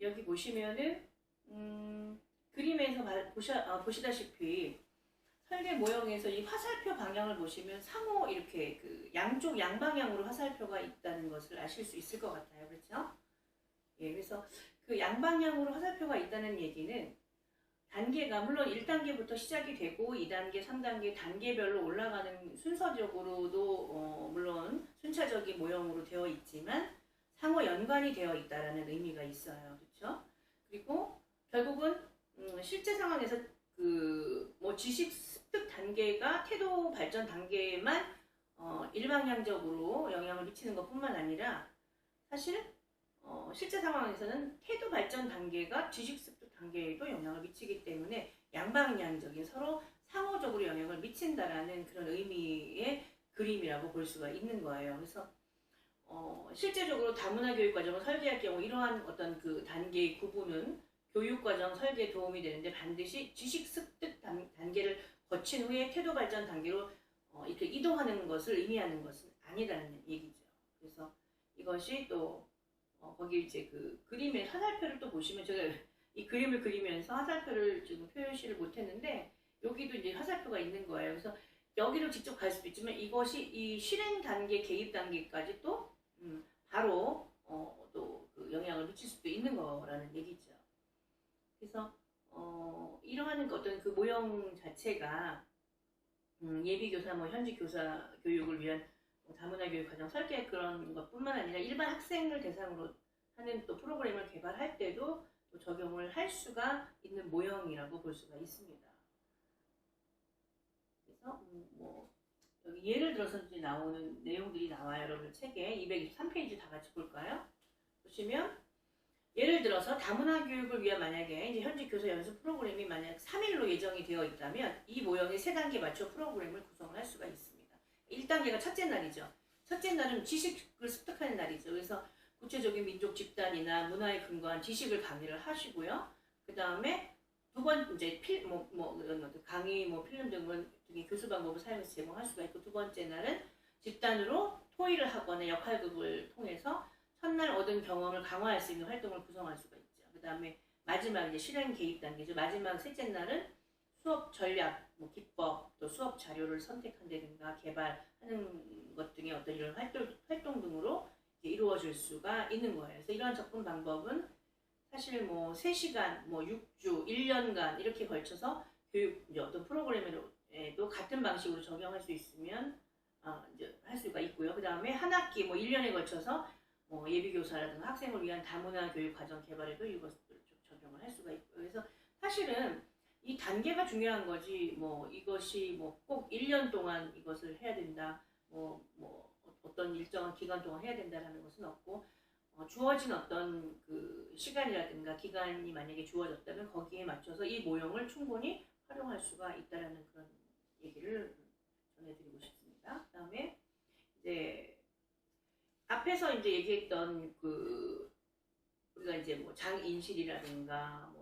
여기 보시면은 그림에서 보시다시피 설계 모형에서 이 화살표 방향을 보시면 상호 이렇게 그 양쪽 양방향으로 화살표가 있다는 것을 아실 수 있을 것 같아요. 그렇죠? 예, 그래서 그 양방향으로 화살표가 있다는 얘기는 단계가 물론 1단계부터 시작이 되고 2단계, 3단계 단계별로 올라가는 순서적으로도 물론 순차적인 모형으로 되어 있지만 상호 연관이 되어 있다라는 의미가 있어요. 그렇죠? 그리고 결국은 실제 상황에서 뭐 지식 습득 단계가 태도 발전 단계에만 일방향적으로 영향을 미치는 것뿐만 아니라 사실 실제 상황에서는 태도 발전 단계가 지식 습득 단계에도 영향을 미치기 때문에 양방향적인 서로 상호적으로 영향을 미친다라는 그런 의미의 그림이라고 볼 수가 있는 거예요. 그래서 실제적으로 다문화 교육 과정을 설계할 경우 이러한 어떤 그 단계의 구분은 교육과정 설계에 도움이 되는데 반드시 지식 습득 단계를 거친 후에 태도 발전 단계로 이렇게 이동하는 것을 의미하는 것은 아니라는 얘기죠. 그래서 이것이 또 거기 이제 그 그림의 화살표를 또 보시면 제가 이 그림을 그리면서 화살표를 지금 표시를 못했는데 여기도 이제 화살표가 있는 거예요. 그래서 여기로 직접 갈 수도 있지만 이것이 이 실행 단계, 개입 단계까지 또 바로 또 그 영향을 미칠 수도 있는 거라는 얘기죠. 그래서 이러한 어떤 그 모형 자체가 예비교사, 뭐 현지 교사 교육을 위한 다문화 교육 과정 설계 그런 것뿐만 아니라 일반 학생을 대상으로 하는 또 프로그램을 개발할 때도 또 적용을 할 수가 있는 모형이라고 볼 수가 있습니다. 그래서 뭐 여기 예를 들어서 이제 나오는 내용들이 나와요. 여러분 책에 223페이지 다 같이 볼까요? 보시면 예를 들어서 다문화 교육을 위한 만약에 이제 현지 교사 연수 프로그램이 만약 3일로 예정이 되어 있다면 이 모형의 3단계 맞춰 프로그램을 구성을 할 수가 있습니다. 1단계가 첫째 날이죠. 첫째 날은 지식을 습득하는 날이죠. 그래서 구체적인 민족 집단이나 문화에 근거한 지식을 강의를 하시고요. 그 다음에 두 번 이제 강의, 필름 등의 교수 방법을 사용해서 제공할 수가 있고 두 번째 날은 집단으로 토의를 하거나 역할극을 통해서 첫날 얻은 경험을 강화할 수 있는 활동을 구성할 수가 있죠. 그 다음에 마지막 이제 실행 개입 단계죠. 마지막 셋째 날은 수업 전략, 기법, 또 수업 자료를 선택한다든가 개발하는 것 등의 어떤 이런 활동 등으로 이루어질 수가 있는 거예요. 그래서 이러한 접근 방법은 사실 3시간, 6주, 1년간 이렇게 걸쳐서 교육 어떤 프로그램에도 같은 방식으로 적용할 수 있으면 이제 할 수가 있고요. 그 다음에 한 학기 1년에 걸쳐서 예비교사라든가 학생을 위한 다문화 교육 과정 개발에도 이것을 적용을 할 수가 있고요. 그래서 사실은 이 단계가 중요한 거지 이것이 꼭 1년 동안 이것을 해야 된다 어떤 일정한 기간 동안 해야 된다라는 것은 없고 주어진 어떤 그 시간이라든가 기간이 만약에 주어졌다면 거기에 맞춰서 이 모형을 충분히 활용할 수가 있다라는 그런 얘기를 전해드리고 싶습니다. 그 다음에 이제 앞에서 이제 얘기했던 그 우리가 이제 장인실이라든가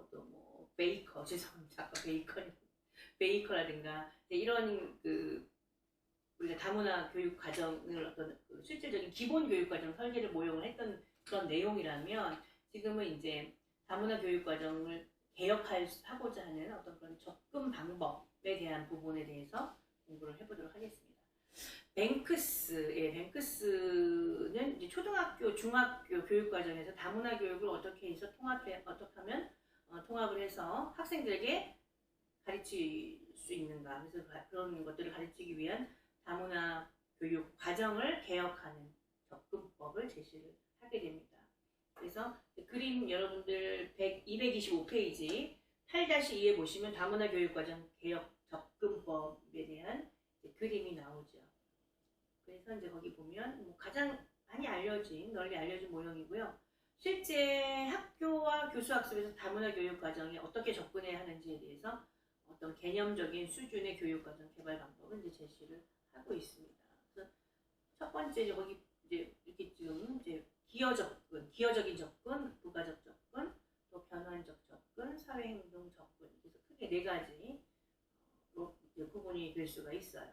베이커 죄송합니다. 아까 베이커라든가 이런 그 우리가 다문화 교육 과정을 어떤 그 실질적인 기본 교육 과정 설계를 모형을 했던 그런 내용이라면 지금은 이제 다문화 교육 과정을 개혁하고자 하는 어떤 그런 접근 방법에 대한 부분에 대해서 공부를 해보도록 하겠습니다. 뱅크스는 이제 초등학교, 중학교 교육 과정에서 다문화 교육을 어떻게 해서 어떻게 하면 통합을 해서 학생들에게 가르칠 수 있는가. 그래서 그런 것들을 가르치기 위한 다문화 교육 과정을 개혁하는 접근법을 제시를 하게 됩니다. 그래서 그림 여러분들 225페이지 8-2에 보시면 다문화 교육 과정 개혁 접근법에 대한 그림이 나오죠. 그래서 이제 거기 보면 가장 널리 알려진 모형이고요. 실제 학교와 교수 학습에서 다문화 교육 과정에 어떻게 접근해야 하는지에 대해서 어떤 개념적인 수준의 교육 과정 개발 방법을 이제 제시를 하고 있습니다. 그래서 첫 번째 거기 이제 이렇게 지금 이제 기여적인 접근, 부가적 접근, 또 변환적 접근, 사회행동 접근 그래서 크게 4가지로 구분이 될 수가 있어요.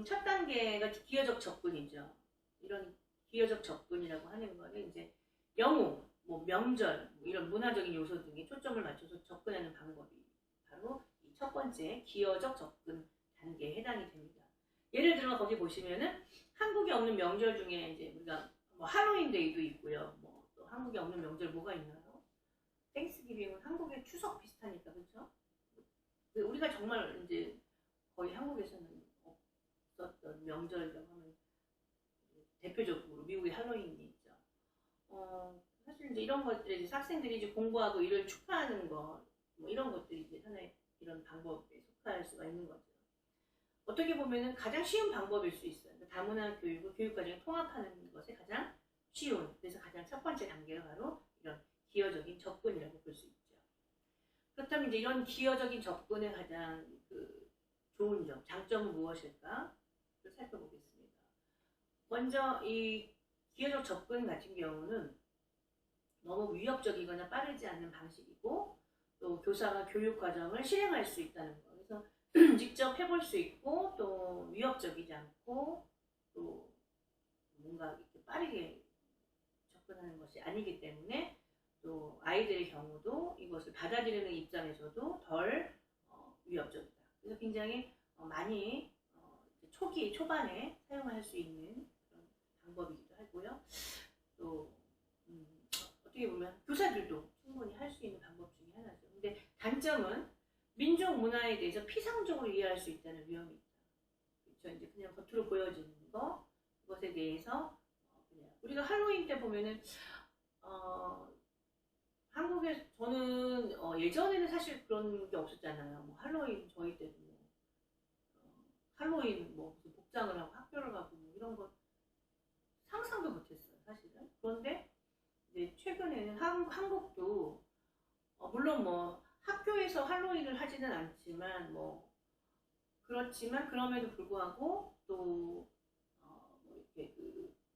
첫 단계가 기여적 접근이죠. 이런 기여적 접근이라고 하는 거는 이제 영우, 명절 이런 문화적인 요소 등에 초점을 맞춰서 접근하는 방법이 바로 이 첫 번째 기여적 접근 단계에 해당이 됩니다. 예를 들어 거기 보시면은 한국에 없는 명절 중에 이제 우리가 뭐 할로윈데이도 있고요. 뭐 또 한국에 없는 명절 뭐가 있나요? 땡스기빙은 한국의 추석 비슷하니까 그렇죠? 우리가 정말 이제 거의 한국에서는 없었던 명절이라고 하면 대표적으로 미국의 할로윈이 있죠. 사실 이제 이런 것들이 학생들이 이제 공부하고 이를 축하하는 거, 뭐 이런 것들이 이제 하나의 이런 방법에 속할 수가 있는 거죠. 어떻게 보면은 가장 쉬운 방법일 수 있어요. 다문화 교육을 교육과정에 통합하는 것에 가장 쉬운, 그래서 가장 첫 번째 단계가 바로 이런 기여적인 접근이라고 볼 수 있죠. 그렇다면 이제 이런 기여적인 접근의 가장 좋은 점, 장점은 무엇일까? 살펴보겠습니다. 먼저 이 기여적 접근 같은 경우는 너무 위협적이거나 빠르지 않는 방식이고 또 교사가 교육 과정을 실행할 수 있다는 거. 그래서 직접 해볼 수 있고 또 위협적이지 않고 또 뭔가 이렇게 빠르게 접근하는 것이 아니기 때문에 또 아이들의 경우도 이것을 받아들이는 입장에서도 덜 위협적이다. 그래서 굉장히 많이 초반에 사용할 수 있는 그런 방법이기도 하고요. 또 어떻게 보면 교사들도 충분히 할 수 있는 방법 중에 하나죠. 근데 단점은 민족 문화에 대해서 피상적으로 이해할 수 있다는 위험이 있다. 그렇죠? 이제 그냥 겉으로 보여지는 거, 그것에 대해서 그냥 우리가 할로윈 때 보면은 한국에 저는 예전에는 사실 그런 게 없었잖아요. 뭐 할로윈 저희 때도 뭐, 할로윈 뭐 무슨 복장을 하고 학교를 가고 뭐 이런 거 상상도 못했어요, 사실은. 그런데 이제 최근에는 한국도 물론 뭐 학교에서 할로윈을 하지는 않지만 뭐 그렇지만 그럼에도 불구하고 또 뭐 이렇게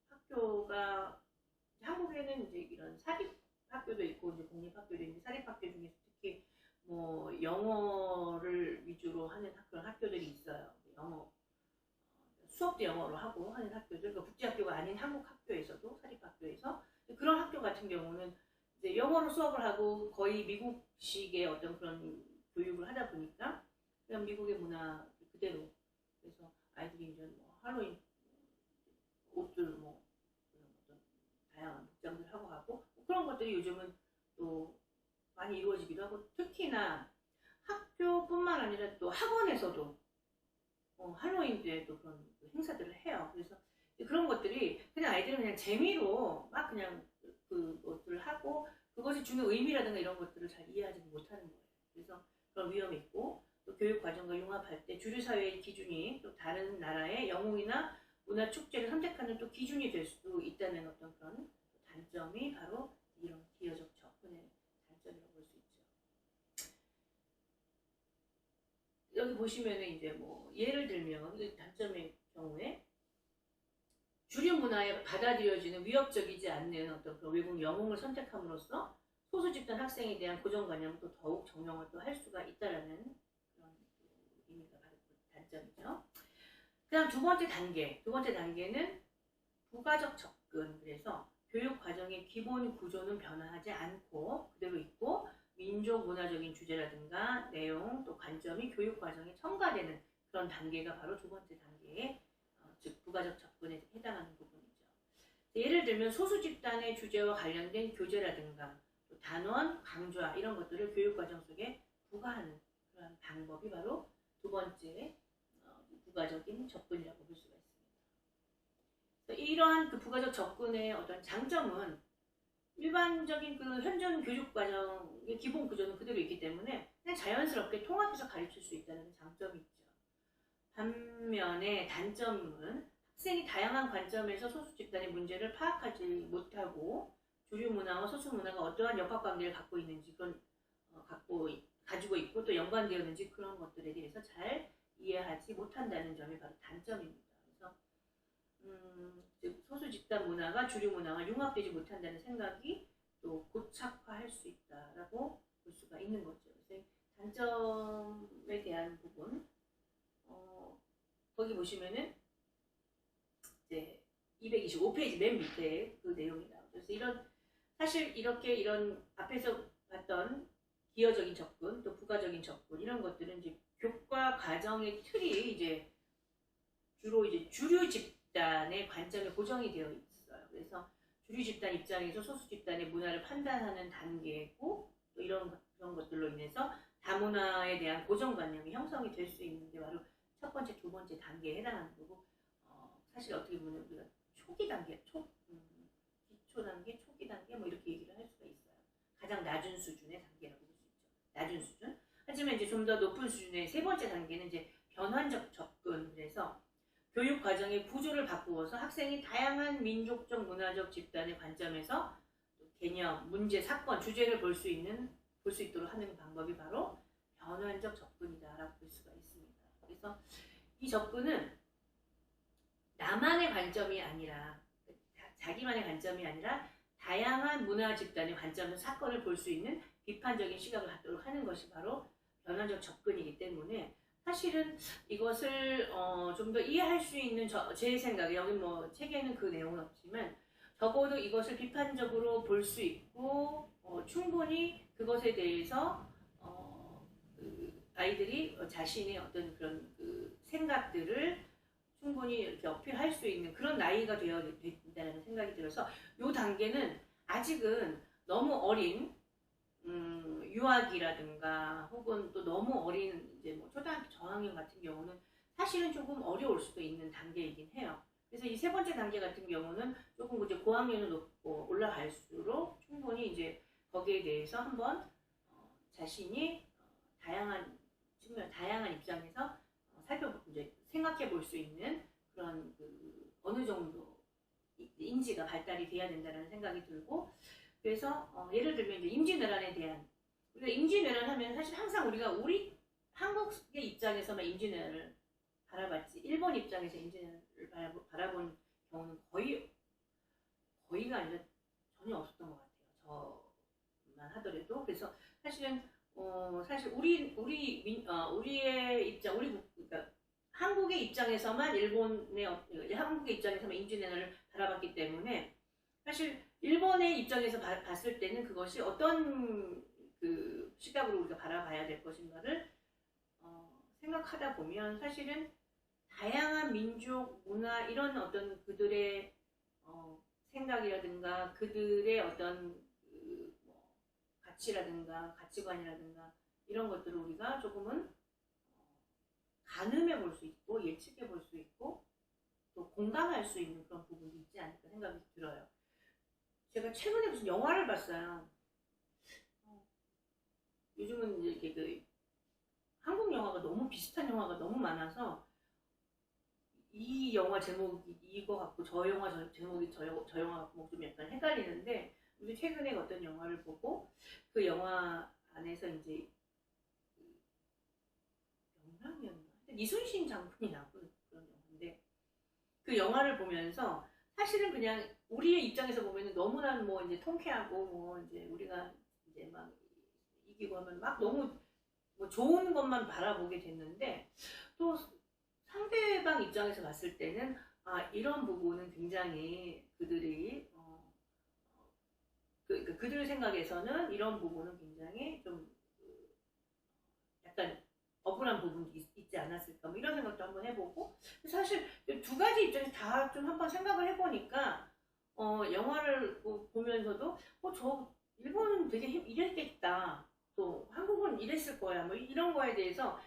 학교가 한국에는 이제 이런 사립 학교도 있고 이제 공립 학교도 있는데 사립 학교 중에서 특히 뭐 영어를 위주로 하는 학교들이 있어요. 영어 수업도 영어로 하고 하는 학교들, 그러니까 국제학교가 아닌 한국 학교에서도 사립 학교에서 그런 학교 같은 경우는 이제 영어로 수업을 하고 거의 미국식의 어떤 그런 교육을 하다 보니까 그냥 미국의 문화 그대로 그래서 아이들이 이제 뭐 할로윈 옷들 뭐 그런 어떤 다양한 복장들 하고 가고 그런 것들이 요즘은 또 많이 이루어지기도 하고 특히나 학교뿐만 아니라 또 학원에서도 할로윈 때 또 그런 행사들을 해요. 그래서 그런 것들이 그냥 아이들은 그냥 재미로 막 그냥 그것들을 하고 그것이 주는 의미라든가 이런 것들을 잘 이해하지 못하는 거예요. 그래서 그런 위험이 있고 또 교육 과정과 융합할 때 주류 사회의 기준이 또 다른 나라의 영웅이나 문화 축제를 선택하는 또 기준이 될 수도 있다는 어떤 그런 단점이 바로 이런 기여적 접근의 단점이라고 볼 수 있죠. 여기 보시면은 이제 뭐 예를 들면 단점의 경우에 주류 문화에 받아들여지는 위협적이지 않는 어떤 그런 외국 영웅을 선택함으로써 소수 집단 학생에 대한 고정관념을 또 더욱 정형을 또 할 수가 있다라는 그런 의미가 바로 단점이죠. 그다음 두 번째 단계는 부가적 접근. 그래서 교육 과정의 기본 구조는 변화하지 않고 그대로 있고 민족 문화적인 주제라든가 내용 또 관점이 교육 과정에 첨가되는 그런 단계가 바로 두 번째 단계의 즉 부가적 접근에 해당하는 부분이죠. 예를 들면 소수 집단의 주제와 관련된 교재라든가 또 단원, 강좌 이런 것들을 교육 과정 속에 부과하는 그런 방법이 바로 두 번째 부가적인 접근이라고 볼 수가 있습니다. 이러한 부가적 접근의 어떤 장점은 일반적인 현존 교육 과정의 기본 구조는 그대로 있기 때문에 그냥 자연스럽게 통합해서 가르칠 수 있다는 장점이 있죠. 반면에 단점은 학생이 다양한 관점에서 소수 집단의 문제를 파악하지 못하고 주류 문화와 소수 문화가 어떠한 역학관계를 갖고 있는지 그런 가지고 있고 또 연관되었는지 그런 것들에 대해서 잘 이해하지 못한다는 점이 바로 단점입니다. 그래서 즉 소수 집단 문화가 주류 문화와 융합되지 못한다는 생각이 또 고착화할 수 있다라고 볼 수가 있는 거죠. 그래서 단점에 대한 부분 거기 보시면은 이제 225페이지 맨 밑에 그 내용이 나오죠. 그래서 사실 이런 앞에서 봤던 기여적인 접근, 또 부가적인 접근 이런 것들은 이제 교과 과정의 틀이 이제 주로 이제 주류 집단의 관점에 고정이 되어 있어요. 그래서 주류 집단 입장에서 소수 집단의 문화를 판단하는 단계고 또 그런 것들로 인해서 다문화에 대한 고정관념이 형성이 될 수 있는 게 바로 첫 번째, 두 번째 단계에 해당하는 거고 사실 어떻게 보면 우리가 초기 단계, 기초 단계, 초기 단계 뭐 이렇게 얘기를 할 수가 있어요. 가장 낮은 수준의 단계라고 볼 수 있죠. 낮은 수준. 하지만 이제 좀 더 높은 수준의 세 번째 단계는 이제 변환적 접근. 그래서 교육 과정의 구조를 바꾸어서 학생이 다양한 민족적, 문화적 집단의 관점에서 개념, 문제, 사건, 주제를 볼 수 있도록 하는 방법이 바로 변환적 접근이다라고 볼 수가 있습니다. 그래서 이 접근은 나만의 관점이 아니라 자기만의 관점이 아니라 다양한 문화 집단의 관점에서 사건을 볼 수 있는 비판적인 시각을 갖도록 하는 것이 바로 변환적 접근이기 때문에 사실은 이것을 좀 더 이해할 수 있는 제 생각에 여기 뭐 책에는 그 내용은 없지만 적어도 이것을 비판적으로 볼 수 있고 충분히 그것에 대해서 아이들이 자신의 어떤 그런 그 생각들을 충분히 이렇게 어필할 수 있는 그런 나이가 되어야 된다는 생각이 들어서 이 단계는 아직은 너무 어린 유아기라든가 혹은 또 너무 어린 이제 뭐 초등학교 저학년 같은 경우는 사실은 조금 어려울 수도 있는 단계이긴 해요. 그래서 이 세 번째 단계 같은 경우는 조금 이제 고학년을 높고 올라갈수록 충분히 이제 거기에 대해서 한번 자신이 다양한 측면, 다양한 입장에서 이제 생각해 볼 수 있는 그런 그 어느 정도 인지가 발달이 돼야 된다는 생각이 들고 그래서 예를 들면 이제 임진왜란에 대한 우리가 임진왜란 하면 사실 항상 우리 한국의 입장에서만 임진왜란을 바라봤지 일본 입장에서 임진왜란을 바라본 경우는 거의가 아니라 전혀 없었던 것 같아요. 저만 하더라도 그래서 사실은 사실 우리의 입장 그러니까 한국의 입장에서만 한국의 입장에서만 임진왜란을 바라봤기 때문에 사실 일본의 입장에서 봤을 때는 그것이 어떤 그 시각으로 우리가 바라봐야 될 것인가를 생각하다 보면 사실은 다양한 민족, 문화 이런 어떤 그들의 생각이라든가 그들의 어떤 뭐 가치라든가 가치관이라든가 이런 것들을 우리가 조금은 가늠해 볼 수 있고 예측해 볼 수 있고 또 공감할 수 있는 그런 부분도 있지 않을까 생각이 들어요. 제가 최근에 무슨 영화를 봤어요. 요즘은 이렇게 그 한국 영화가 너무 비슷한 영화가 너무 많아서 이 영화 제목이 이거 같고 저 영화 제목이 저 영화 같고 좀 약간 헷갈리는데 우리 최근에 어떤 영화를 보고 그 영화 안에서 이제 명랑이었나? 이순신 장군이 나온 그런 영화인데 그 영화를 보면서 사실은 그냥 우리의 입장에서 보면은 너무나 뭐 이제 통쾌하고 뭐 이제 우리가 이제 막 이기고 하면 막 너무 뭐 좋은 것만 바라보게 됐는데 또 상대방 입장에서 봤을 때는 이런 부분은 굉장히 그들이 그들 생각에서는 이런 부분은 굉장히 좀 약간 억울한 부분도 있지 않았을까 뭐 이런 생각도 한번 해보고 사실 두 가지 입장에서 다 좀 한번 생각을 해보니까 영화를 보면서도 저 일본은 되게 이랬겠다 또 한국은 이랬을 거야 뭐 이런 거에 대해서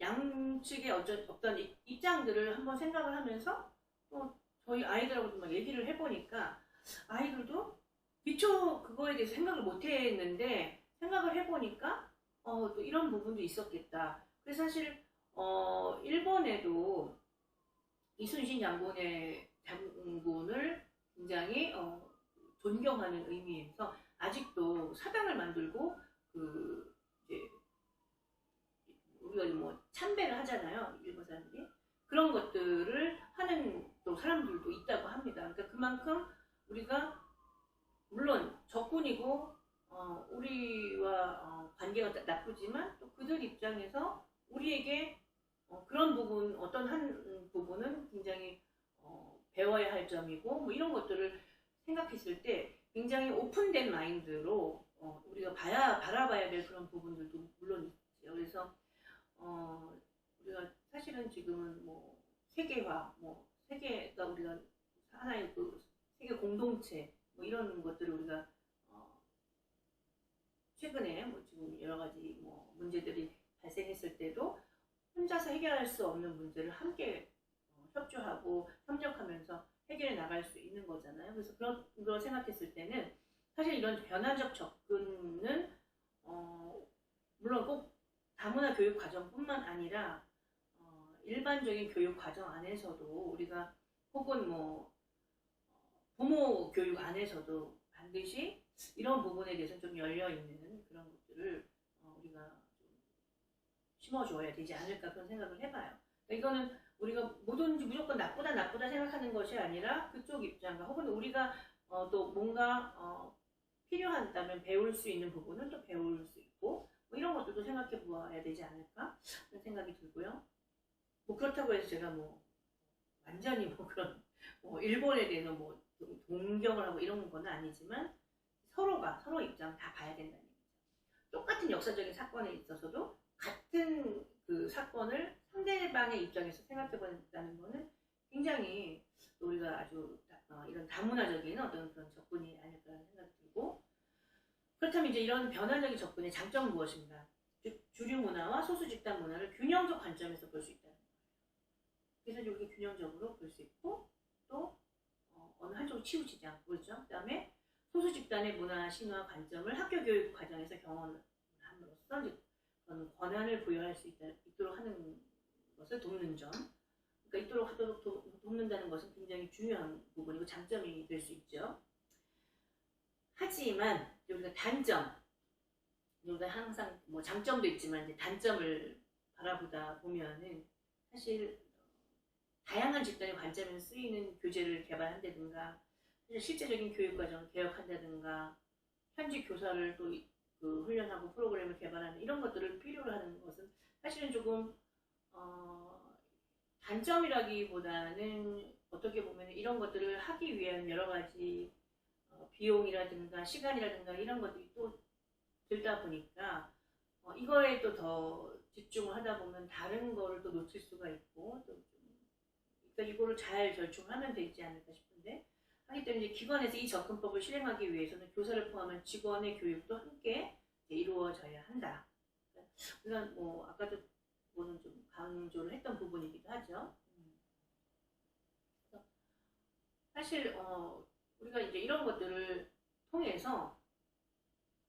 양측의 어떤 입장들을 한번 생각을 하면서 또 저희 아이들하고도 막 얘기를 해보니까 아이들도 미처 그거에 대해서 생각을 못 했는데 생각을 해보니까 또 이런 부분도 있었겠다. 그래서 사실 일본에도 이순신 장군을 굉장히 존경하는 의미에서 아직도 사당을 만들고 이제 우리가 뭐 참배를 하잖아요. 일본 사람들이 그런 것들을 하는 또 사람들도 있다고 합니다. 그러니까 그만큼 우리가 물론 적군이고 우리와 관계가 나쁘지만 또 그들 입장에서 우리에게 그런 부분 어떤 한 부분은 굉장히 배워야 할 점이고 뭐 이런 것들을 생각했을 때 굉장히 오픈된 마인드로 우리가 바라봐야 될 그런 부분들도 물론 있죠. 그래서 우리가 사실은 지금은 뭐 세계화, 뭐 세계가 우리가 하나의 그 세계 공동체 뭐 이런 것들을 우리가 최근에 뭐 지금 여러 가지 뭐 문제들이 발생했을 때도 혼자서 해결할 수 없는 문제를 함께 협조하고 협력하면서 해결해 나갈 수 있는 거잖아요. 그래서 그런 걸 생각했을 때는 사실 이런 변화적 접근은 물론 꼭 다문화 교육 과정뿐만 아니라 일반적인 교육 과정 안에서도 우리가 혹은 뭐 부모 교육 안에서도 반드시 이런 부분에 대해서 좀 열려 있는 그런 것들을 우리가 좀 심어줘야 되지 않을까 그런 생각을 해봐요. 그러니까 이거는 우리가 뭐든지 무조건 나쁘다 생각하는 것이 아니라 그쪽 입장과 혹은 우리가 또 뭔가 필요하다면 배울 수 있는 부분은 또 배울 수 있고 뭐 이런 것들도 생각해 보아야 되지 않을까 그런 생각이 들고요. 뭐 그렇다고 해서 제가 뭐 완전히 뭐 그런 뭐 일본에 대해서 뭐 동경을 하고 이런 건 아니지만 서로 입장 다 봐야 된다는 얘기죠. 똑같은 역사적인 사건에 있어서도 같은 그 사건을 상대방의 입장에서 생각해 본다는 거는 굉장히 우리가 아주 이런 다문화적인 어떤 그런 접근이 아닐까라는 생각이 들고, 그렇다면 이제 이런 변화적인 접근의 장점은 무엇인가? 주류 문화와 소수 집단 문화를 균형적 관점에서 볼 수 있다는 거예요. 그래서 이렇게 균형적으로 볼 수 있고 또 어느 한쪽으로 치우치지 않고 그렇죠. 그다음에 소수 집단의 문화 신화 관점을 학교 교육 과정에서 경험함으로써 그런 권한을 부여할 수 있도록 하는 것을 돕는 점. 그러니까 있도록 하도록 돕는다는 것은 굉장히 중요한 부분이고 장점이 될 수 있죠. 하지만 우리가 단점, 우리가 항상 뭐 장점도 있지만 이제 단점을 바라보다 보면은 사실 다양한 집단의 관점에서 쓰이는 교재를 개발한다든가 실제적인 교육과정을 개혁한다든가 현지 교사를 또 그 훈련하고 프로그램을 개발하는 이런 것들을 필요로 하는 것은 사실은 조금 단점이라기보다는 어떻게 보면 이런 것들을 하기 위한 여러 가지 비용이라든가 시간이라든가 이런 것들이 또 들다 보니까 이거에 또 더 집중을 하다 보면 다른 거를 또 놓칠 수가 있고 또 그러니까 이거를 잘 절충하면 되지 않을까 싶은데 하기 때문에 기관에서 이 접근법을 실행하기 위해서는 교사를 포함한 직원의 교육도 함께 이루어져야 한다. 그러니까 뭐 아까도 그거는 좀 강조를 했던 부분이기도 하죠. 사실 우리가 이제 이런 것들을 통해서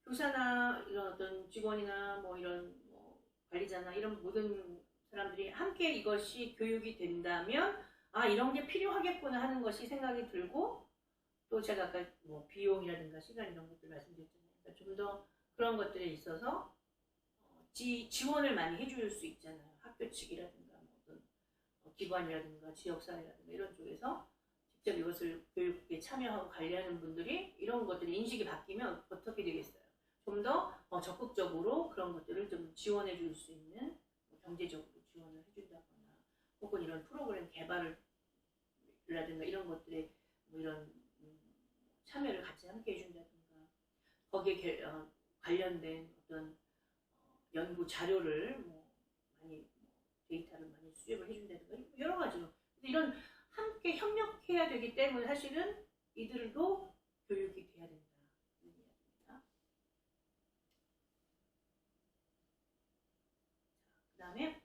교사나 이런 어떤 직원이나 뭐 이런 뭐 관리자나 이런 모든 사람들이 함께 이것이 교육이 된다면 이런 게 필요하겠구나 하는 것이 생각이 들고 또 제가 아까 뭐 비용이라든가 시간 이런 것들 말씀드렸잖아요. 그러니까 좀 더 그런 것들에 있어서 지원을 많이 해줄 수 있잖아요. 학교 측이라든가 뭐 어떤 기관이라든가 지역사회라든가 이런 쪽에서 직접 이것을 교육에 참여하고 관리하는 분들이 이런 것들이 인식이 바뀌면 어떻게 되겠어요? 좀 더 적극적으로 그런 것들을 좀 지원해 줄 수 있는 경제적으로 지원을 해준다거나 혹은 이런 프로그램 개발을 라든가 이런 것들에 뭐 이런 참여를 같이 함께 해준다든가 거기에 관련된 어떤 연구 자료를 뭐 많이 데이터를 많이 수집을 해준다든가 여러 가지로 이런 함께 협력해야 되기 때문에 사실은 이들도 교육이 돼야 된다. 그 다음에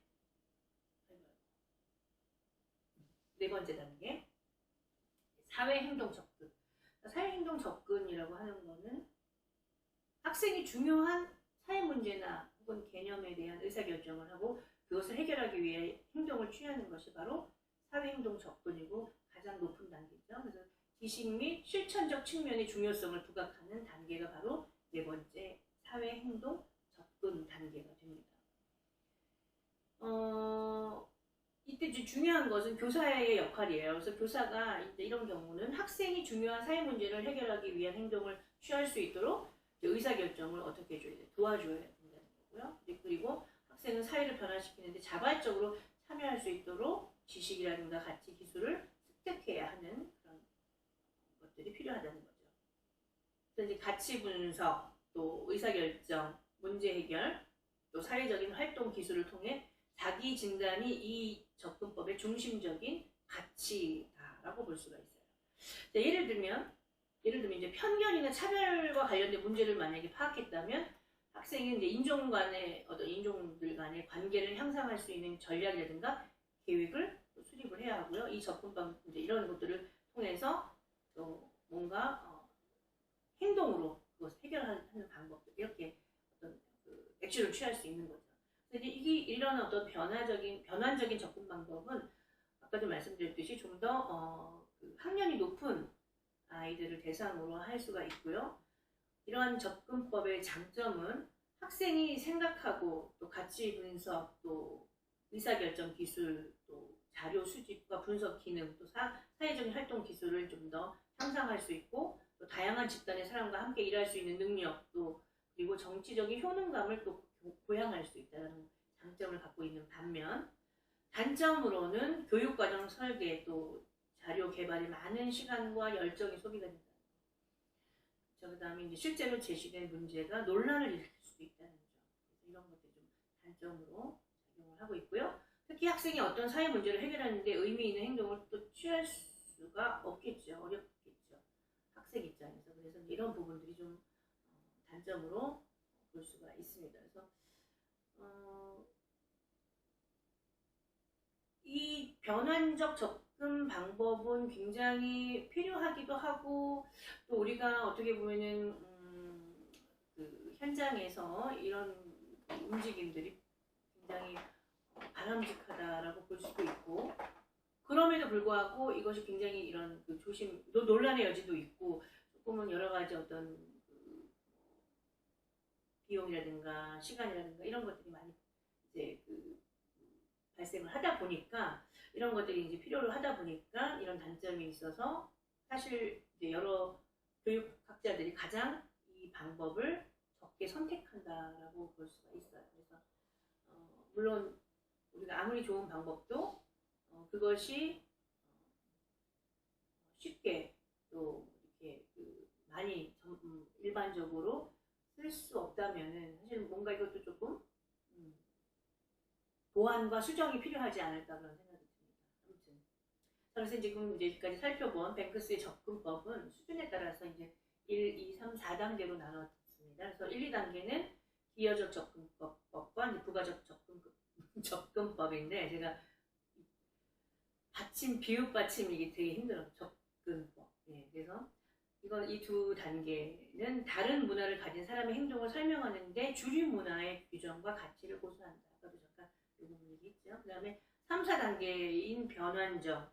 네 번째 단계 사회행동 접근. 사회행동 접근이라고 하는 거는 학생이 중요한 사회 문제나 혹은 개념에 대한 의사결정을 하고 그것을 해결하기 위해 행동을 취하는 것이 바로 사회행동 접근이고 가장 높은 단계죠. 그래서 지식 및 실천적 측면의 중요성을 부각하는 단계가 바로 네 번째 사회행동 접근 단계가 됩니다. 이때 이제 중요한 것은 교사의 역할이에요. 그래서 교사가 이제 이런 경우는 학생이 중요한 사회 문제를 해결하기 위한 행동을 취할 수 있도록 의사결정을 어떻게 해줘야 돼? 도와줘야 된다는 거고요. 그리고 학생은 사회를 변화시키는데 자발적으로 참여할 수 있도록 지식이라든가 가치, 기술을 습득해야 하는 그런 것들이 필요하다는 거죠. 그래서 이제 가치 분석, 또 의사결정, 문제 해결, 또 사회적인 활동 기술을 통해 자기 진단이 이 접근법의 중심적인 가치다라고 볼 수가 있어요. 자, 예를 들면 이제 편견이나 차별과 관련된 문제를 만약에 파악했다면 학생은 이제 인종 간의 어떤 인종들 간의 관계를 향상할 수 있는 전략이라든가 계획을 수립을 해야 하고요. 이 접근법 이제 이런 것들을 통해서 또 뭔가 행동으로 그것을 해결하는 방법들 이렇게 어떤 그 액션을 취할 수 있는 거죠. 그래서 이게 이런 어떤 변환적인 접근 방법은 아까도 말씀드렸듯이 좀 더 그 학년이 높은 아이들을 대상으로 할 수가 있고요. 이러한 접근법의 장점은 학생이 생각하고 또 가치 분석, 또 의사결정 기술, 또 자료 수집과 분석 기능, 또 사회적인 활동 기술을 좀 더 향상할 수 있고, 또 다양한 집단의 사람과 함께 일할 수 있는 능력, 또 그리고 정치적인 효능감을 또 보양할 수 있다는 장점을 갖고 있는 반면, 단점으로는 교육과정 설계, 또 자료 개발에 많은 시간과 열정이 소비가 된다. 그 다음에 이제 실제로 제시된 문제가 논란을 일으킬 수도 있다는 점. 그래서 이런 것들 좀 단점으로 작용을 하고 있고요. 특히 학생이 어떤 사회 문제를 해결하는데 의미 있는 행동을 또 취할 수가 없겠죠. 어렵겠죠. 학생 입장에서. 그래서 이런 부분들이 좀 단점으로 볼 수가 있습니다. 그래서 이 변환적 접근 방법은 굉장히 필요하기도 하고, 또 우리가 어떻게 보면은 그 현장에서 이런 움직임들이 굉장히 바람직하다라고 볼 수도 있고, 그럼에도 불구하고 이것이 굉장히 이런 그 논란의 여지도 있고, 조금은 여러 가지 어떤 그 비용이라든가 시간이라든가 이런 것들이 많이 이제 그 발생을 하다 보니까, 이런 것들이 이제 필요로 하다 보니까 이런 단점이 있어서 사실 이제 여러 교육학자들이 가장 이 방법을 적게 선택한다라고 볼 수가 있어요. 그래서 물론 우리가 아무리 좋은 방법도 그것이 쉽게 또 이렇게 많이 일반적으로 쓸 수 없다면은 사실 뭔가 이것도 조금 보완과 수정이 필요하지 않을까 그런 생각이 듭니다. 아무튼 그래서 지금 이제까지 살펴본 뱅크스의 접근법은 수준에 따라서 이제 1, 2, 3, 4단계로 나눴습니다. 그래서 1, 2단계는 기여적 접근법과 부가적 접근법인데, 제가 비읍 받침 이게 되게 힘들어요. 접근법. 네, 그래서 이 두 단계는 다른 문화를 가진 사람의 행동을 설명하는데 주류 문화의 규정과 가치를 고수한다. 아까도 잠깐 이 부분 얘기했죠. 그 다음에 3, 4단계인 변환적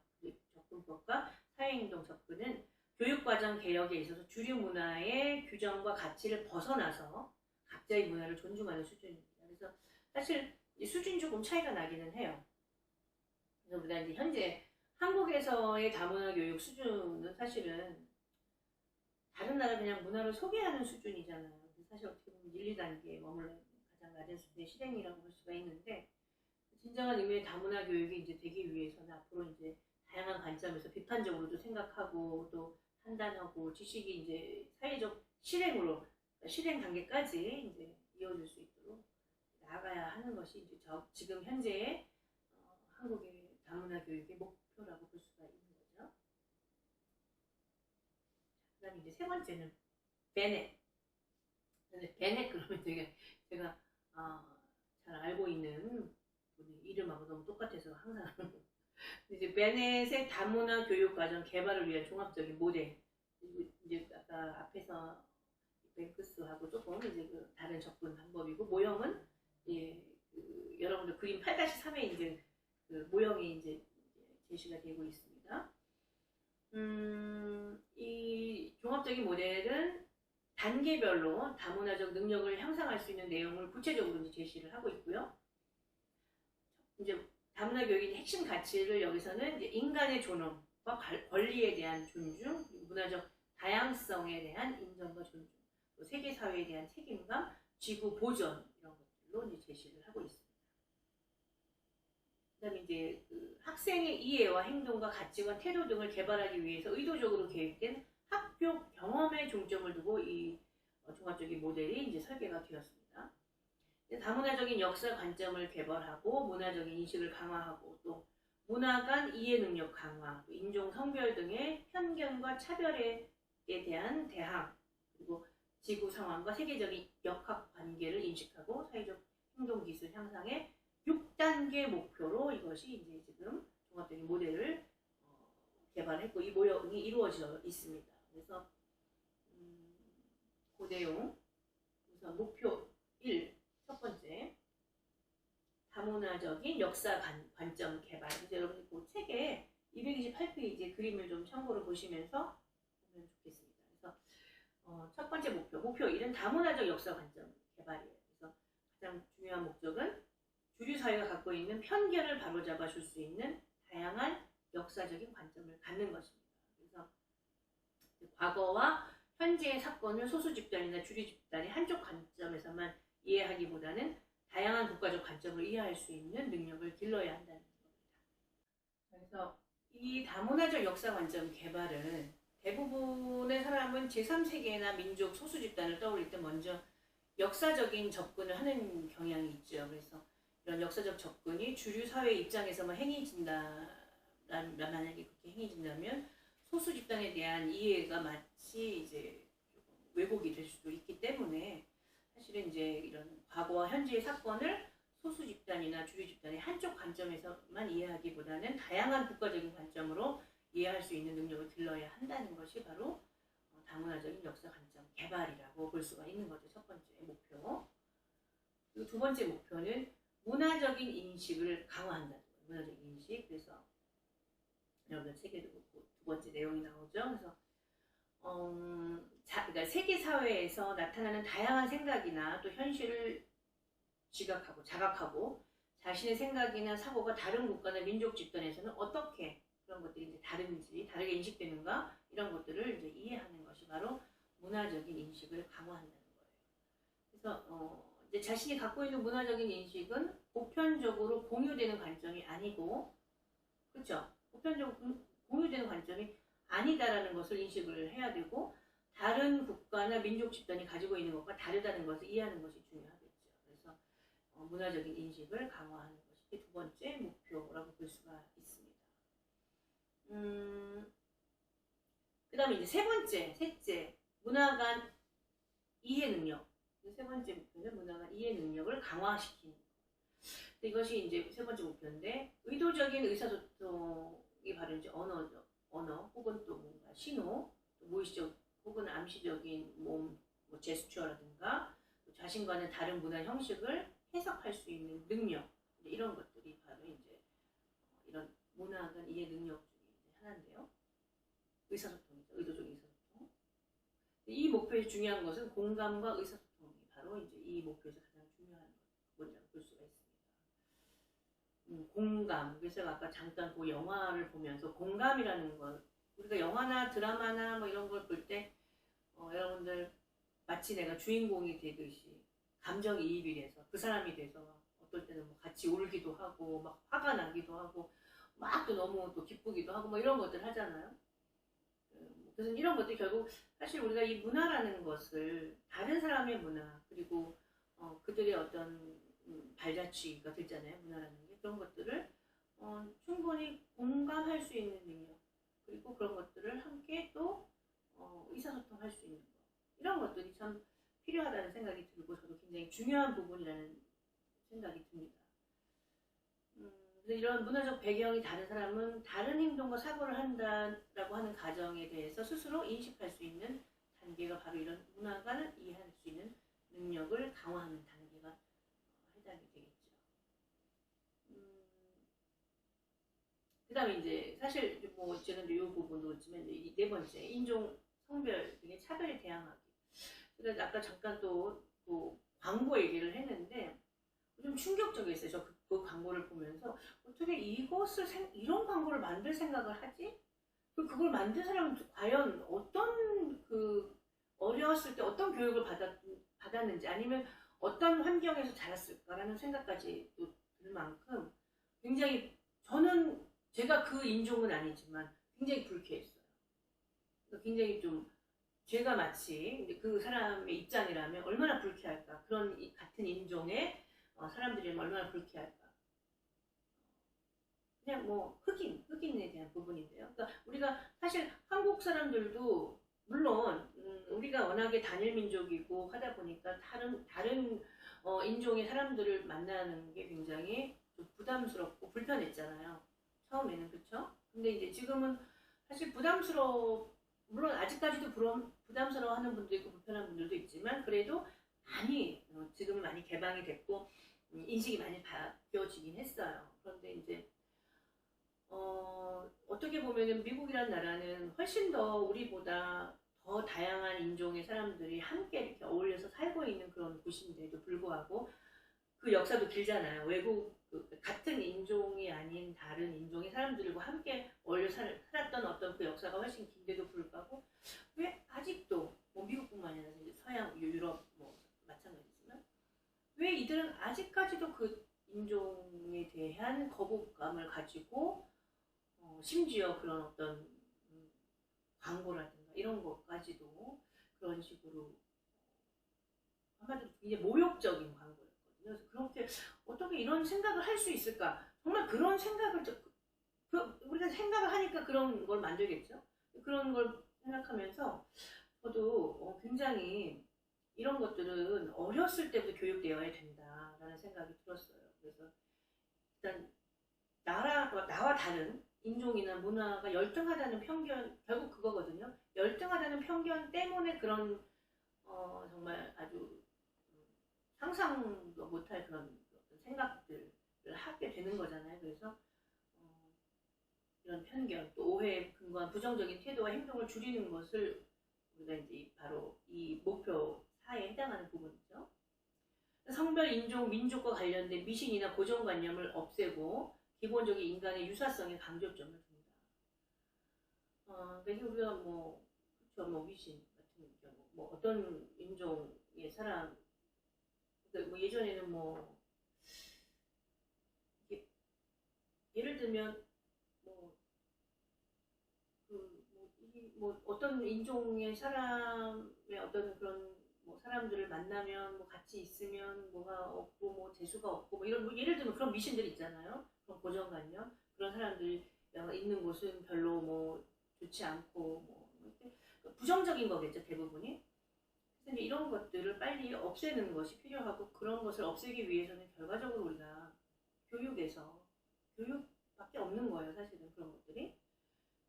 접근법과 사회행동 접근은 교육과정 개혁에 있어서 주류 문화의 규정과 가치를 벗어나서 각자의 문화를 존중하는 수준입니다. 그래서 사실 이 수준이 조금 차이가 나기는 해요. 그래서 그다음 이제 현재 한국에서의 다문화 교육 수준은 사실은 다른 나라 그냥 문화를 소개하는 수준이잖아요. 사실 어떻게 보면 1, 2단계에 머물러 있는 가장 낮은 수준의 실행이라고 볼 수가 있는데, 진정한 의미의 다문화 교육이 이제 되기 위해서는 앞으로 이제 다양한 관점에서 비판적으로도 생각하고 또 판단하고 지식이 이제 사회적 실행으로 실행 단계까지 이제 이어질 수 있도록 나아가야 하는 것이 이제 지금 현재의 한국의 다문화 교육의 목표라고 볼 수가 있는 거죠. 그다음에 이제 세 번째는 베넷. 베넷 그러면 제가 잘 알고 있는 분의 이름하고 너무 똑같아서 항상 이제 베넷의 다문화 교육 과정 개발을 위한 종합적인 모델. 이제 아까 앞에서 뱅크스하고 조금 이제 다른 접근 방법이고, 모형은 여러분들 그림 8-3에 이제 모형이 이제 제시가 되고 있습니다. 이 종합적인 모델은 단계별로 다문화적 능력을 향상할 수 있는 내용을 구체적으로 이제 제시를 하고 있고요. 이제 다문화 교육의 핵심 가치를 여기서는 이제 인간의 존엄과 권리에 대한 존중, 문화적 다양성에 대한 인정과 존중, 또 세계 사회에 대한 책임감, 지구 보전 이런 것들로 이제 제시를 하고 있습니다. 그다음에 이제 학생의 이해와 행동과 가치관, 태도 등을 개발하기 위해서 의도적으로 계획된 학교 경험에 중점을 두고 이 종합적인 모델이 이제 설계가 되었습니다. 다문화적인 역사 관점을 개발하고 문화적인 인식을 강화하고 또 문화 간 이해 능력 강화, 또 인종, 성별 등의 편견과 차별에 대한 대항, 그리고 지구 상황과 세계적인 역학 관계를 인식하고 사회적 행동 기술 향상의 6단계 목표로 이것이 이제 지금 종합적인 모델을 개발했고 이 모형이 이루어져 있습니다. 그래서 그 내용 우선 목표 1, 첫 번째 다문화적인 역사 관점 개발. 그래서 여러분 그 책에 228페이지 그림을 좀 참고로 보시면서 보면 좋겠습니다. 그래서 첫 번째 목표 1은 다문화적 역사 관점 개발이에요. 그래서 가장 중요한 목적은 주류 사회가 갖고 있는 편견을 바로잡아 줄 수 있는 다양한 역사적인 관점을 갖는 것입니다. 그래서 과거와 현재의 사건을 소수 집단이나 주류 집단의 한쪽 관점에서만 이해하기보다는 다양한 국가적 관점을 이해할 수 있는 능력을 길러야 한다는 겁니다. 그래서 이 다문화적 역사 관점 개발은 대부분의 사람은 제3세계나 민족 소수 집단을 떠올릴 때 먼저 역사적인 접근을 하는 경향이 있죠. 그래서 이런 역사적 접근이 주류 사회 입장에서만 만약에 그렇게 행해진다면 소수 집단에 대한 이해가 마치 이제 왜곡이 될 수도 있기 때문에 사실은 이제 이런 과거와 현재의 사건을 소수 집단이나 주류 집단의 한쪽 관점에서만 이해하기보다는 다양한 국가적인 관점으로 이해할 수 있는 능력을 길러야 한다는 것이 바로 다문화적인 역사 관점 개발이라고 볼 수가 있는 거죠. 첫 번째 목표. 그리고 두 번째 목표는 문화적인 인식을 강화한다는 거예요. 문화적인 인식. 그래서 여러분 책에도 두 번째 내용이 나오죠. 그래서 그러니까 세계 사회에서 나타나는 다양한 생각이나 또 현실을 지각하고 자각하고 자신의 생각이나 사고가 다른 국가나 민족 집단에서는 어떻게 그런 것들이 이제 다른지 다르게 인식되는가 이런 것들을 이제 이해하는 것이 바로 문화적인 인식을 강화한다는 거예요. 그래서 이제 자신이 갖고 있는 문화적인 인식은 보편적으로 공유되는 관점이 아니고, 그렇죠? 보편적으로 공유되는 관점이 아니다라는 것을 인식을 해야 되고, 다른 국가나 민족 집단이 가지고 있는 것과 다르다는 것을 이해하는 것이 중요하겠죠. 그래서 문화적인 인식을 강화하는 것이 두 번째 목표라고 볼 수가 있습니다. 그 다음에 이제 셋째, 문화 간 이해 능력. 세 번째 목표는 문화 간 이해 능력을 강화시키는 것. 이것이 이제 세 번째 목표인데, 의도적인 의사소통이 바로 이제 언어 혹은 또 뭔가 신호, 또 무의식적 혹은 암시적인 몸, 제스처라든가 자신과는 다른 문화 형식을 해석할 수 있는 능력, 이런 것들이 바로 이제 이런 문화 간 이해 능력 중에 이제 하나인데요. 의사소통이죠. 의도적인 의사소통. 이 목표에서 중요한 것은 공감과 의사소통이 바로 이제 이 목표에서 가장 중요한 것이라고 볼 수가 있습니다. 공감. 그래서 아까 잠깐 그 영화를 보면서 공감이라는 것, 우리가 영화나 드라마나 뭐 이런 걸 볼 때 여러분들 마치 내가 주인공이 되듯이 감정이입이 돼서 그 사람이 돼서 어떨 때는 뭐 같이 울기도 하고 막 화가 나기도 하고 막 또 너무 또 기쁘기도 하고 뭐 이런 것들 하잖아요. 그래서 이런 것들이 결국 사실 우리가 이 문화라는 것을 다른 사람의 문화 그리고 그들의 어떤 발자취가 들잖아요. 문화라는 게 그런 것들을 충분히 공감할 수 있는 능력 그리고 그런 것들을 함께 또 의사소통할 수 있는 것 이런 것들이 참 필요하다는 생각이 들고 저도 굉장히 중요한 부분이라는 생각이 듭니다. 이런 문화적 배경이 다른 사람은 다른 행동과 사고를 한다라고 하는 가정에 대해서 스스로 인식할 수 있는 단계가 바로 이런 문화관을 이해할 수 있는 능력을 강화하는 단계가 해당이 되겠죠. 그 다음에 이제 사실 뭐 저는 이 부분도 있지만 이 네 번째 인종, 성별 등의 차별에 대항하기. 그래서 아까 잠깐 또 광고 얘기를 했는데 좀 충격적이었어요. 저 그 광고를 보면서 어떻게 이런 광고를 만들 생각을 하지? 그걸 만든 사람은 과연 어떤 어려웠을 때 어떤 교육을 받았는지 아니면 어떤 환경에서 자랐을까라는 생각까지 들 만큼 굉장히 제가 그 인종은 아니지만 굉장히 불쾌했어요. 굉장히 좀 제가 마치 이제 그 사람의 입장이라면 얼마나 불쾌할까. 그런 같은 인종의 사람들이면 얼마나 불쾌할까. 그냥 뭐 흑인에 대한 부분인데요. 그러니까 우리가 사실 한국 사람들도 물론 우리가 워낙에 단일 민족이고 하다 보니까 다른 인종의 사람들을 만나는 게 굉장히 좀 부담스럽고 불편했잖아요. 처음에는 그렇죠? 근데 이제 지금은 사실 물론 아직까지도 부담스러워하는 분도 있고 불편한 분들도 있지만 그래도 많이 지금은 많이 개방이 됐고 인식이 많이 바뀌어지긴 했어요. 그런데 이제 어떻게 보면은 미국이라는 나라는 훨씬 더 우리보다 더 다양한 인종의 사람들이 함께 이렇게 어울려서 살고 있는 그런 곳인데도 불구하고 그 역사도 길잖아요. 같은 인종이 아닌 다른 인종의 사람들과 함께 어울려 살았던 어떤 그 역사가 훨씬 긴데도 불구하고 왜 아직도 뭐 미국뿐만 아니라 서양, 유럽 뭐 마찬가지지만 왜 이들은 아직까지도 그 인종에 대한 거부감을 가지고 심지어 그런 어떤 광고라든가 이런 것까지도 그런 식으로 한마디로 이제 모욕적인 광고였거든요. 그래서 그렇게 어떻게 이런 생각을 할 수 있을까? 정말 그런 생각을 우리가 생각을 하니까 그런 걸 만들겠죠. 그런 걸 생각하면서 저도 굉장히 이런 것들은 어렸을 때부터 교육되어야 된다라는 생각이 들었어요. 그래서 일단 나와 다른 인종이나 문화가 열등하다는 편견, 결국 그거거든요. 열등하다는 편견 때문에 그런 정말 아주 상상도 못할 그런 생각들을 하게 되는 거잖아요. 그래서 이런 편견, 또 오해에 근거한 부정적인 태도와 행동을 줄이는 것을 우리가 이제 바로 이 목표 4에 해당하는 부분이죠. 성별, 인종, 민족과 관련된 미신이나 고정관념을 없애고 기본적인 인간의 유사성에 강조점을 둔다. 그래서 우리가 그렇죠, 미신 같은 경우, 어떤 인종의 사람, 예전에는 예를 들면 어떤 인종의 사람의 어떤 그런 사람들을 만나면 같이 있으면 뭐가 없고 재수가 없고 이런 예를 들면 그런 미신들 있잖아요. 그런 고정관념 그런 사람들이 있는 곳은 별로 좋지 않고 부정적인 거겠죠 대부분이. 근데 이런 것들을 빨리 없애는 것이 필요하고 그런 것을 없애기 위해서는 결과적으로 우리가 교육밖에 없는 거예요 사실은 그런 것들이.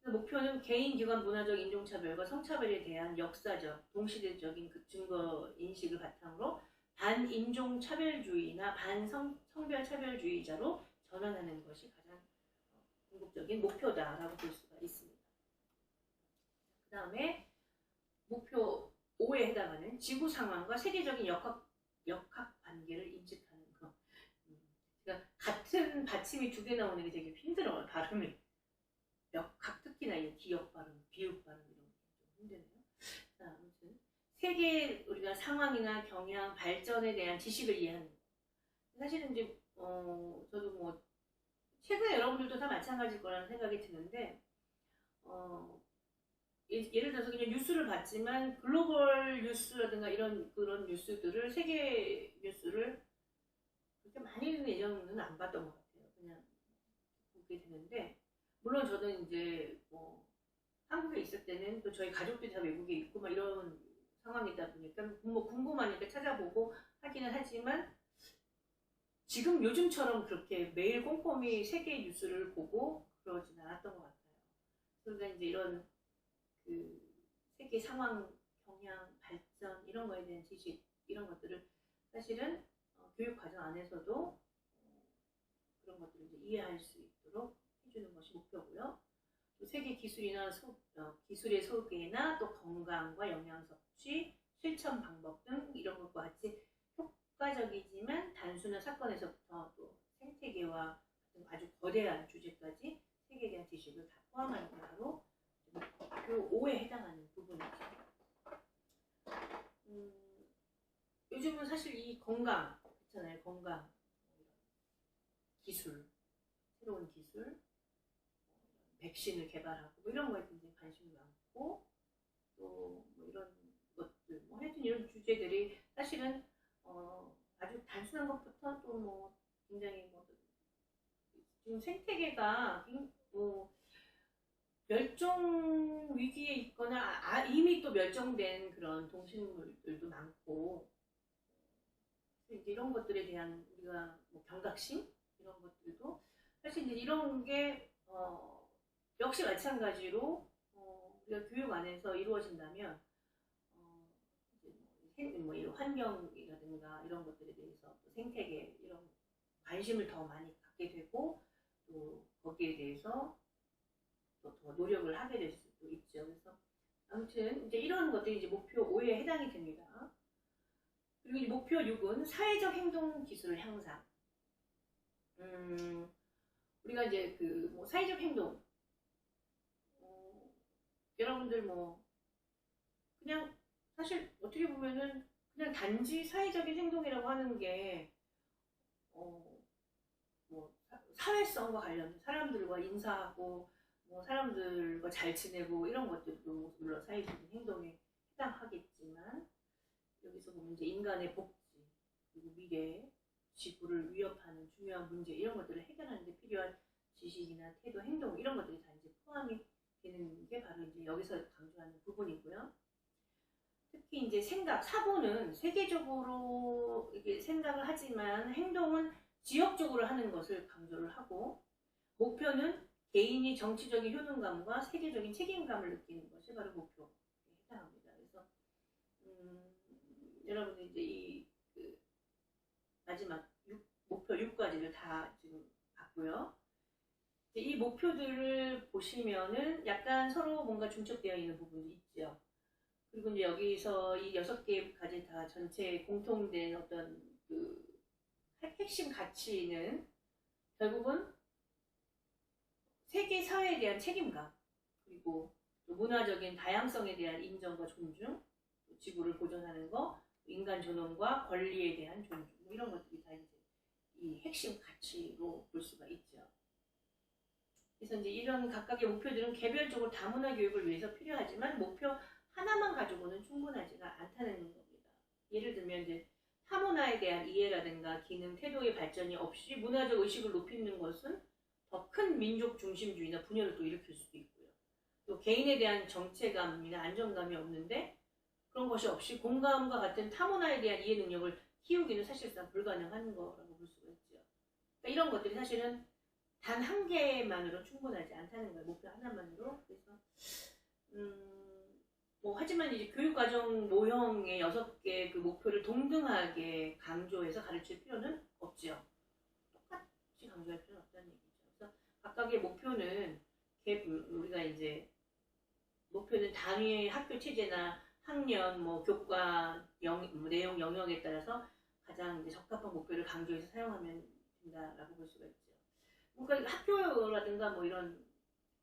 목표는 개인, 기관, 문화적, 인종차별과 성차별에 대한 역사적, 동시대적인 그 증거 인식을 바탕으로 반인종차별주의나 반성별차별주의자로 전환하는 것이 가장 궁극적인 목표다라고 볼 수가 있습니다. 그 다음에 목표 5에 해당하는 지구 상황과 세계적인 역학관계를 인식하는 것. 그러니까 같은 받침이 2개 나오는 게 되게 힘들어요. 발음이. 특히나 이 기역 발음, 비읍 발음 이런 게 좀 힘드네요. 자, 아무튼 세계 우리가 상황이나 경향, 발전에 대한 지식을 이해하는 거. 사실은 이제 저도 최근에 여러분들도 다 마찬가지일 거라는 생각이 드는데 예를 들어서 그냥 뉴스를 봤지만 글로벌 뉴스라든가 그런 뉴스들을 세계 뉴스를 그렇게 많이는 예전에는 안 봤던 것 같아요. 그냥 보게 되는데 물론 저는 이제 한국에 있을 때는 또 저희 가족들이 다 외국에 있고 이런 상황이다 보니까 궁금하니까 찾아보고 하기는 하지만 지금 요즘처럼 그렇게 매일 꼼꼼히 세계 뉴스를 보고 그러진 않았던 것 같아요. 그러니까 이제 이런 그 세계 상황, 경향, 발전 이런 거에 대한 지식 이런 것들을 사실은 교육 과정 안에서도 그런 것들을 이제 이해할 수 있도록 해주는 것이 목표고요. 또 세계 기술이나 기술의 소개나 또 건강과 영양 섭취, 실천 방법 등 이런 것과 같이 효과적이지만 단순한 사건에서부터 또 생태계와 같은 아주 거대한 주제까지 세계에 대한 지식을 다 포함하는 게 바로 그 5에 해당하는 부분이죠. 요즘은 사실 이 건강 있잖아요. 건강 기술, 새로운 기술, 백신을 개발하고 이런 거에 굉장히 관심이 많고 또 이런 이런 주제들이 사실은 아주 단순한 것부터 또 뭐 굉장히 뭐 지금 생태계가 멸종 위기에 있거나 이미 또 멸종된 그런 동식물들도 많고, 이제 이런 것들에 대한 우리가 뭐 경각심 이런 것들도 사실 이제 이런 게 역시 마찬가지로 우리가 교육 안에서 이루어진다면 이제 뭐 이런 환경이라든가 이런 것들에 대해서 또 생태계 이런 관심을 더 많이 갖게 되고 또 거기에 대해서 또 더 노력을 하게 될 수도 있죠. 그래서 아무튼 이제 이런 것들이 이제 목표 5에 해당이 됩니다. 그리고 이제 목표 6은 사회적 행동 기술 향상. 우리가 이제 그 뭐 사회적 행동, 여러분들 뭐 그냥 사실 어떻게 보면은 그냥 단지 사회적인 행동이라고 하는 게 뭐 사회성과 관련된 사람들과 인사하고 뭐 사람들과 잘 지내고 이런 것들도 물론 사회적인 행동에 해당하겠지만, 여기서 보면 이제 인간의 복지 그리고 미래, 지구를 위협하는 중요한 문제 이런 것들을 해결하는 데 필요한 지식이나 태도, 행동 이런 것들이 다 이제 포함이 되는 게 바로 이제 여기서 강조하는 부분이고요. 특히 이제 생각, 사고는 세계적으로 이게 생각을 하지만 행동은 지역적으로 하는 것을 강조를 하고, 목표는 개인이 정치적인 효능감과 세계적인 책임감을 느끼는 것이 바로 목표에 해당합니다. 그래서 여러분들 이제 그 마지막 목표 6가지를 다 지금 봤고요. 이 목표들을 보시면은 약간 서로 뭔가 중첩되어 있는 부분이 있죠. 그리고 이제 여기서 이 6개까지 다 전체에 공통된 어떤 그 핵심 가치는 결국은 세계 사회에 대한 책임감, 그리고 또 문화적인 다양성에 대한 인정과 존중, 또 지구를 보존하는 거, 인간 존엄과 권리에 대한 존중, 뭐 이런 것들이 다 이제 이 핵심 가치로 볼 수가 있죠. 그래서 이제 이런 각각의 목표들은 개별적으로 다문화 교육을 위해서 필요하지만 목표 하나만 가지고는 충분하지가 않다는 겁니다. 예를 들면 이제 타문화에 대한 이해라든가 기능, 태도의 발전이 없이 문화적 의식을 높이는 것은 더 큰 민족 중심주의나 분열을 또 일으킬 수도 있고요. 또 개인에 대한 정체감이나 안정감이 없는데 그런 것이 없이 공감과 같은 타문화에 대한 이해 능력을 키우기는 사실상 불가능한 거라고 볼 수가 있죠. 그러니까 이런 것들이 사실은 단 한 개만으로 충분하지 않다는 거예요. 목표 하나만으로. 그래서 뭐 하지만 이제 교육과정 모형의 6개 그 목표를 동등하게 강조해서 가르칠 필요는 없죠. 똑같이 강조할 필요는 없다는 얘기죠. 그래서 각각의 목표는 우리가 이제 목표는 단위의 학교 체제나 학년, 뭐 교과 내용 영역에 따라서 가장 이제 적합한 목표를 강조해서 사용하면 된다라고 볼 수가 있죠. 그러니까 학교라든가 뭐 이런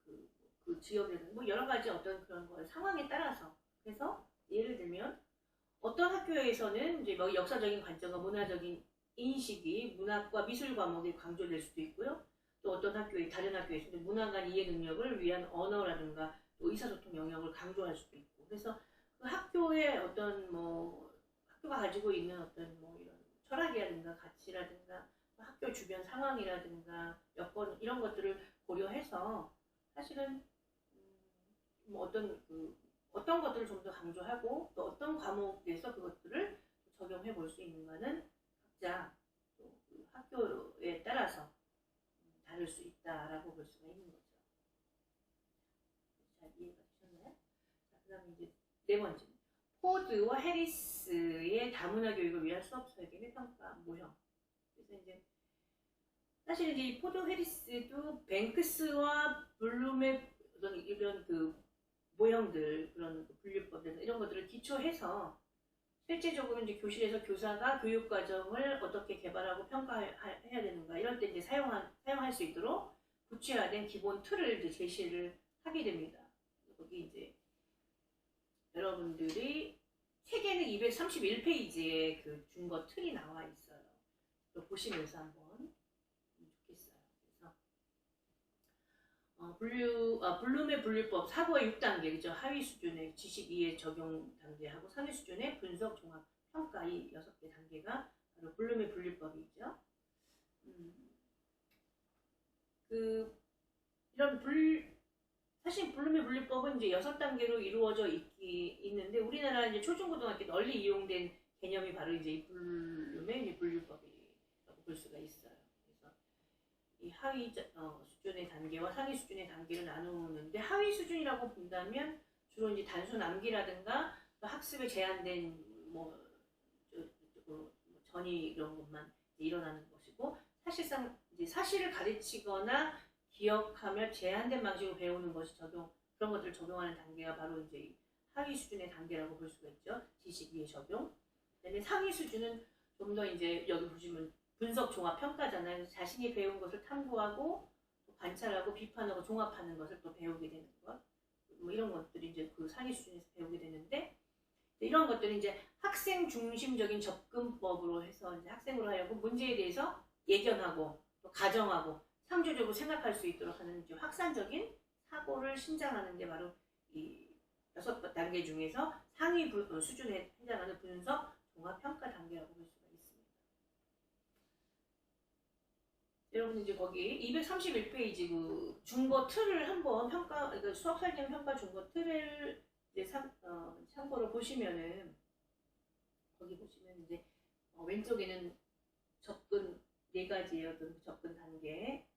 그 지역에는 뭐 여러 가지 어떤 그런 거 상황에 따라서, 그래서 예를 들면 어떤 학교에서는 이제 뭐 역사적인 관점과 문화적인 인식이 문학과 미술 과목에 강조될 수도 있고요. 또 어떤 다른 학교에서는 문화 간 이해 능력을 위한 언어라든가 또 의사소통 영역을 강조할 수도 있고, 그래서 그 학교의 어떤 뭐 학교가 가지고 있는 어떤 뭐 이런 철학이라든가 가치라든가 학교 주변 상황이라든가 여건 이런 것들을 고려해서 사실은 뭐 어떤 것들을 좀 더 강조하고 또 어떤 과목에서 그것들을 적용해 볼 수 있는가는 각자 또그 학교에 따라서 다를 수 있다라고 볼 수가 있는 거죠. 잘 이해가 되셨나요? 자, 그다음에 이제 네 번째, 포드와 해리스의 다문화 교육을 위한 수업 설계 평가 모형. 그래서 이제 사실 이제 이 포드 해리스도 뱅크스와 블룸의 어떤 이런 그 모형들, 그런 분류법들 이런 것들을 기초해서 실제적으로 이제 교실에서 교사가 교육 과정을 어떻게 개발하고 평가해야 되는가 이럴 때 이제 사용할 수 있도록 구체화된 기본 틀을 이제 제시를 하게 됩니다. 거기 이제 여러분들이 책에는 231페이지에 그 준거 틀이 나와 있어요. 보시면서 한번 좋겠어요. 그래서 블룸의 분류법 사고의 6단계, 그죠? 하위 수준의 지식 이해 적용 단계하고 상위 수준의 분석 종합 평가 이 6개 단계가 바로 블룸의 분류법이죠. 사실 블룸의 분류법은 이제 6단계로 이루어져 있는데 우리나라 이제 초중고등학교 널리 이용된 개념이 바로 이제 이 블룸의 이제 분류법이라고 볼 수가 있어요. 그래서 이 하위 수준의 단계와 상위 수준의 단계를 나누는데 하위 수준이라고 본다면 주로 이제 단순 암기라든가 학습에 제한된 전이 이런 것만 일어나는 것이고 사실상 이제 사실을 가르치거나 기억하며 제한된 방식으로 배우는 것이 그런 것들을 적용하는 단계가 바로 이제 하위 수준의 단계라고 볼 수가 있죠. 지식 이해 적용. 그다음에 상위 수준은 좀 더 이제 여기 보시면 분석 종합 평가잖아요. 자신이 배운 것을 탐구하고 관찰하고 비판하고 종합하는 것을 또 배우게 되는 것. 뭐 이런 것들이 이제 그 상위 수준에서 배우게 되는데 이런 것들이 이제 학생 중심적인 접근법으로 해서 이제 학생으로 하여금 문제에 대해서 예견하고 또 가정하고 창조적으로 생각할 수 있도록 하는 이제 확산적인 사고를 신장하는 게 바로 이 6단계 중에서 상위 수준에 해당하는 분석 종합 평가 단계라고 볼 수가 있습니다. 여러분 이제 거기 231페이지 그 중거 틀을 한번 그러니까 수학 설계 평가 중거 틀을 이제 참고로 보시면은 거기 보시면 이제 왼쪽에는 접근 4가지의 어떤 접근 단계.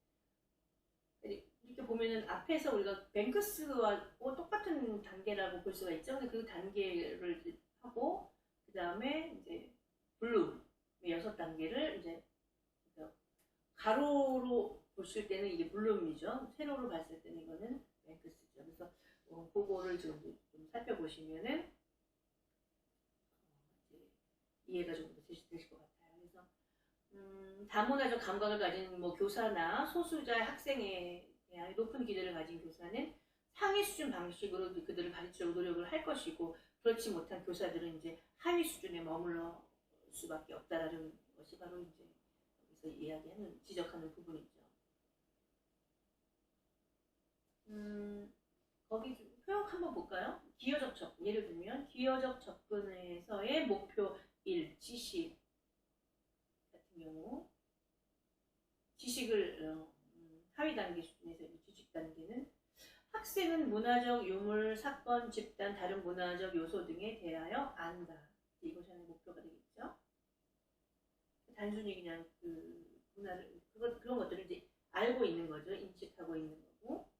이렇게 보면은 앞에서 우리가 뱅크스와 똑같은 단계라고 볼 수가 있죠. 근데 그 단계를 하고 그 다음에 이제 블룸의 6단계를 이제 가로로 보실 때는 이게 블룸이죠. 세로로 봤을 때는 이거는 뱅크스죠. 그래서 그거를 좀 살펴보시면은 이해가 좀 되실 것 같아요. 그래서 다문화적 감각을 가진 교사나 소수자의 학생에 대한 높은 기대를 가진 교사는 상위 수준 방식으로 그들을 가르치려고 노력을 할 것이고 그렇지 못한 교사들은 이제 하위 수준에 머물러 수밖에 없다라는 것이 바로 이제 여기서 지적하는 부분이죠. 거기 표현 한번 볼까요? 기여적 접근, 예를 들면 기여적 접근에서의 목표 1, 지식 같은 경우 지식을 하위 단계 수준에서 지식 단계는 학생은 문화적 유물, 사건, 집단, 다른 문화적 요소 등에 대하여 안다. 이것이 하나의 목표가 되겠죠. 단순히 그냥 그 문화를 그런 것들을 이제 알고 있는 거죠. 인식하고 있는 거고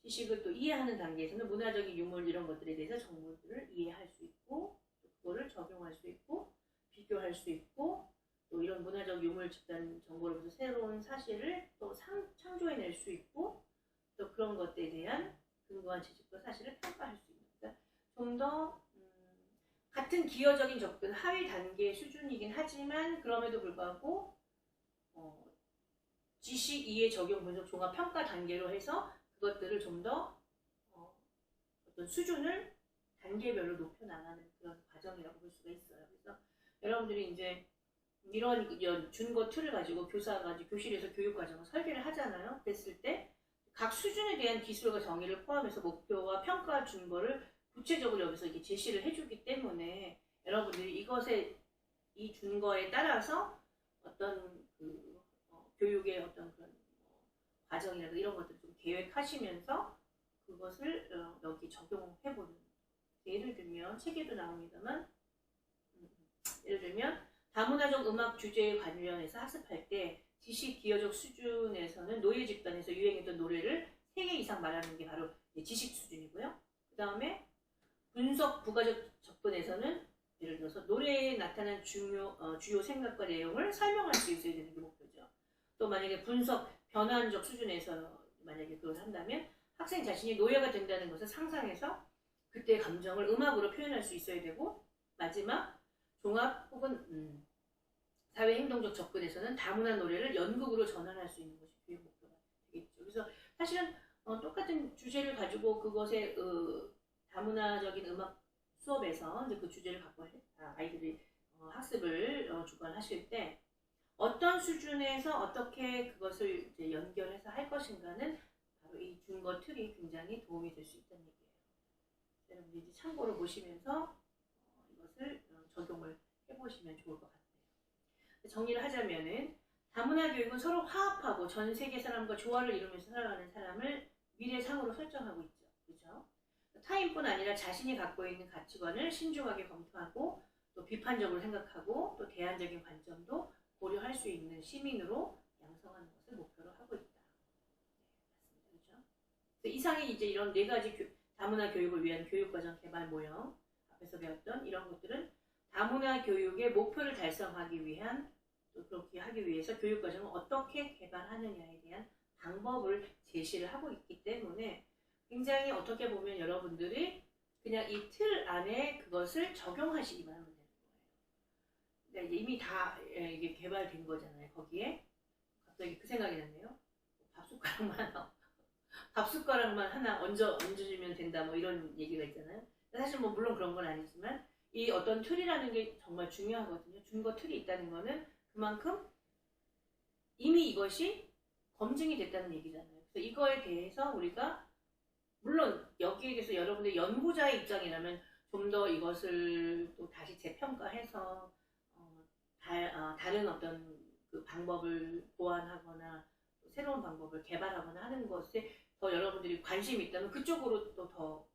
지식을 또 이해하는 단계에서는 문화적인 유물 이런 것들에 대해서 정보들을 이해할 수 있고 또 그거를 적용할 수 있고 비교할 수 있고 또 이런 문화적 유물 집단 정보로부터 새로운 사실을 또 창조해낼 수 있고 또 그런 것들에 대한 근거한 지식과 사실을 평가할 수 있는 그러니까 좀 더 같은 기여적인 접근 하위 단계 수준이긴 하지만 그럼에도 불구하고 지식 이해 적용 분석 종합 평가 단계로 해서 그것들을 좀 더 어떤 수준을 단계별로 높여 나가는 그런 과정이라고 볼 수가 있어요. 그래서 여러분들이 이제 이런 준거 틀을 가지고 교사가 교실에서 교육 과정을 설계를 하잖아요. 그랬을 때 각 수준에 대한 기술과 정의를 포함해서 목표와 평가 준거를 구체적으로 여기서 이렇게 제시를 해주기 때문에 여러분들이 이 준거에 따라서 어떤 교육의 어떤 그런 과정이라든가 이런 것들 좀 계획하시면서 그것을 여기 적용해보는. 예를 들면 책에도 나옵니다만 예를 들면 다문화적 음악 주제에 관련해서 학습할 때 지식 기여적 수준에서는 노예 집단에서 유행했던 노래를 3개 이상 말하는 게 바로 지식 수준이고요. 그 다음에 분석 부가적 접근에서는 예를 들어서 노래에 나타난 주요 생각과 내용을 설명할 수 있어야 되는 게 목표죠. 또 만약에 분석 변환적 수준에서 만약에 그걸 한다면 학생 자신이 노예가 된다는 것을 상상해서 그때의 감정을 음악으로 표현할 수 있어야 되고 마지막 종합 혹은 사회행동적 접근에서는 다문화 노래를 연극으로 전환할 수 있는 것이 교육 목표가 되겠죠. 그래서 사실은 똑같은 주제를 가지고 그것의 다문화적인 음악 수업에서 이제 그 주제를 갖고 아이들이 학습을 주관하실 때 어떤 수준에서 어떻게 그것을 이제 연결해서 할 것인가는 바로 이 준거 틀이 굉장히 도움이 될 수 있다는 얘기예요. 여러분들 이제 참고로 보시면서 이것을 적용을 해보시면 좋을 것 같아요. 정리를 하자면은 다문화 교육은 서로 화합하고 전 세계 사람과 조화를 이루면서 살아가는 사람을 미래상으로 설정하고 있죠. 그렇죠? 타인뿐 아니라 자신이 갖고 있는 가치관을 신중하게 검토하고 또 비판적으로 생각하고 또 대안적인 관점도 고려할 수 있는 시민으로 양성하는 것을 목표로 하고 있다. 네, 맞습니다. 그렇죠? 이상의 이제 이런 네 가지 다문화 교육을 위한 교육과정 개발 모형 앞에서 배웠던 이런 것들은 다문화 교육의 목표를 달성하기 위한 또 그렇게 하기 위해서 교육과정을 어떻게 개발하느냐에 대한 방법을 제시를 하고 있기 때문에 굉장히 어떻게 보면 여러분들이 그냥 이 틀 안에 그것을 적용하시기만 하면 되는 거예요. 그러니까 이미 다 이게 개발된 거잖아요. 거기에 갑자기 그 생각이 났네요. 밥숟가락만 하나 얹어주면 된다 뭐 이런 얘기가 있잖아요. 사실 뭐 물론 그런 건 아니지만 이 어떤 틀이라는 게 정말 중요하거든요. 준거 틀이 있다는 거는 그만큼 이미 이것이 검증이 됐다는 얘기잖아요. 그래서 이거에 대해서 우리가 물론 여기에 대해서 여러분들 연구자의 입장이라면 좀 더 이것을 또 다시 재평가해서 다른 어떤 그 방법을 보완하거나 또 새로운 방법을 개발하거나 하는 것에 더 여러분들이 관심이 있다면 그쪽으로 또 더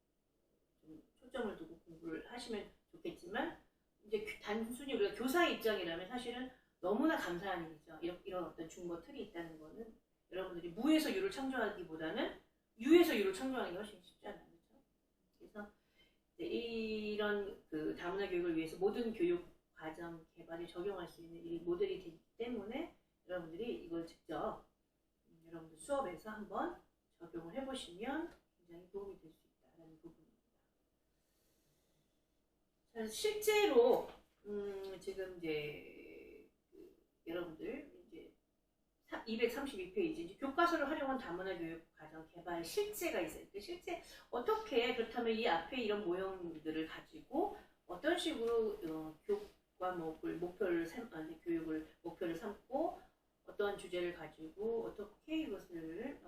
초점을 두고 공부를 하시면 좋겠지만 이제 단순히 우리가 교사 입장이라면 사실은 너무나 감사한 일이죠. 이런 어떤 준거 틀이 있다는 거는 여러분들이 무에서 유를 창조하기보다는 유에서 유를 창조하는 게 훨씬 쉽잖아요. 그렇죠? 그래서 이런 그 다문화 교육을 위해서 모든 교육 과정 개발에 적용할 수 있는 이 모델이 되기 때문에 여러분들이 이걸 직접 여러분들 수업에서 한번 적용을 해보시면 굉장히 도움이 될 수 있다는 부분입니다. 자, 실제로 지금 이제 여러분들 이제 232페이지 이제 교과서를 활용한 다문화 교육 과정 개발 실제가 있어요. 실제 어떻게 그렇다면 이 앞에 이런 모형들을 가지고 어떤 식으로 교과목을 교육을 목표를 삼고 어떠한 주제를 가지고 어떻게 이것을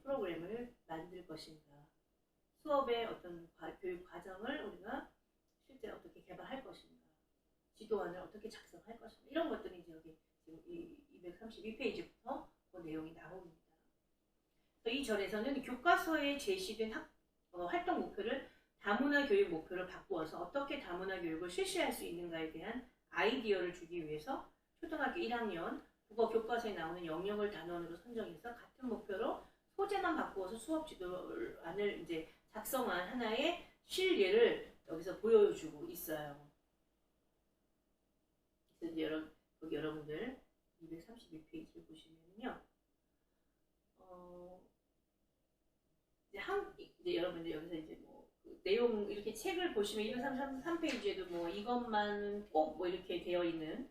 프로그램을 만들 것인가, 수업의 어떤 교육 과정을 우리가 실제 어떻게 개발할 것인가, 지도안을 어떻게 작성할 것인가, 이런 것들이 이제 여기 지금 이 232페이지부터 그 내용이 나옵니다. 이 절에서는 교과서에 제시된 활동 목표를 다문화 교육 목표로 바꾸어서 어떻게 다문화 교육을 실시할 수 있는가에 대한 아이디어를 주기 위해서 초등학교 1학년 국어 교과서에 나오는 영역을 단원으로 선정해서 같은 목표로 소재만 바꾸어서 수업 지도안을 이제 작성한 하나의 실예를 여기서 보여주고 있어요. 그래서 이제 여기 여러분들 232페이지를 보시면요. 이제 여러분들 여기서 이제 뭐 그 내용 이렇게 책을 보시면 233페이지에도 뭐 이것만 꼭 뭐 이렇게 되어 있는,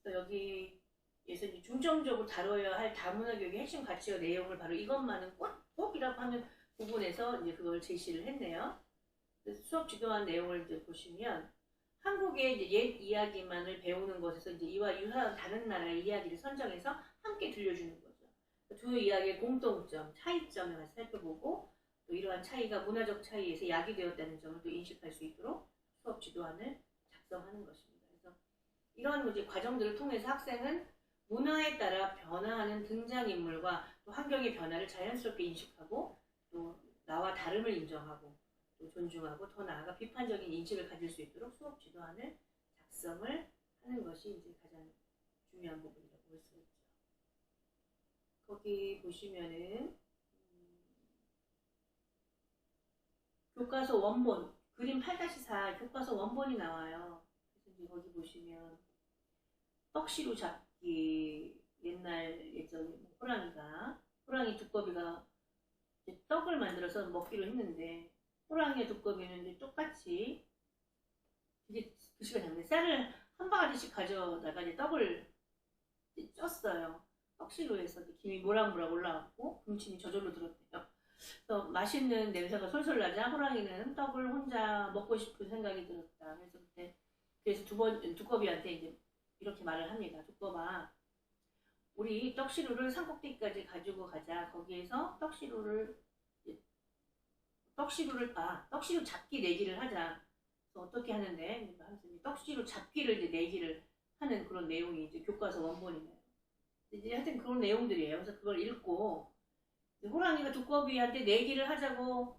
그래서 여기에서 이제 중점적으로 다뤄야 할 다문화 교육의 핵심 가치와 내용을 바로 이것만은 꼭이라고 하는 부분에서 이제 그걸 제시를 했네요. 그래서 수업 지도한 내용을 이제 보시면 한국의 이제 옛 이야기만을 배우는 것에서 이제 이와 유사한 다른 나라의 이야기를 선정해서 함께 들려주는 거죠. 두 이야기의 공통점, 차이점을 살펴보고 또 이러한 차이가 문화적 차이에서 야기되었다는 점을 또 인식할 수 있도록 수업 지도안을 작성하는 것입니다. 그래서 이런 이제 과정들을 통해서 학생은 문화에 따라 변화하는 등장인물과 또 환경의 변화를 자연스럽게 인식하고 또 나와 다름을 인정하고 또 존중하고 더 나아가 비판적인 인식을 가질 수 있도록 수업 지도안을 작성을 하는 것이 이제 가장 중요한 부분이라고 볼 수 있죠. 거기 보시면은 교과서 원본 그림 8-4 교과서 원본이 나와요. 그래서 이제 거기 보시면 떡시루 잡기, 옛날 예전에 호랑이 두꺼비가 이제 떡을 만들어서 먹기로 했는데 호랑이의 두꺼비는 이제 똑같이 이게 글씨가 작네. 쌀을 한 바가지씩 가져다가 이제 떡을 이제 쪘어요. 떡시루에서 김이 모락모락 올라왔고 군침이 저절로 들었대요. 그래서 맛있는 냄새가 솔솔 나자 호랑이는 떡을 혼자 먹고 싶은 생각이 들었다. 그래서 두꺼비한테 이제 이렇게 말을 합니다. 두꺼봐, 우리 떡시루를 산꼭대기까지 가지고 가자. 거기에서 떡시루 잡기 내기를 하자. 그래서 어떻게 하는데, 떡시루 잡기를 이제 내기를 하는 그런 내용이 이제 교과서 원본이네요. 이제 하여튼 그런 내용들이에요. 그래서 그걸 읽고, 호랑이가 두꺼비한테 내기를 하자고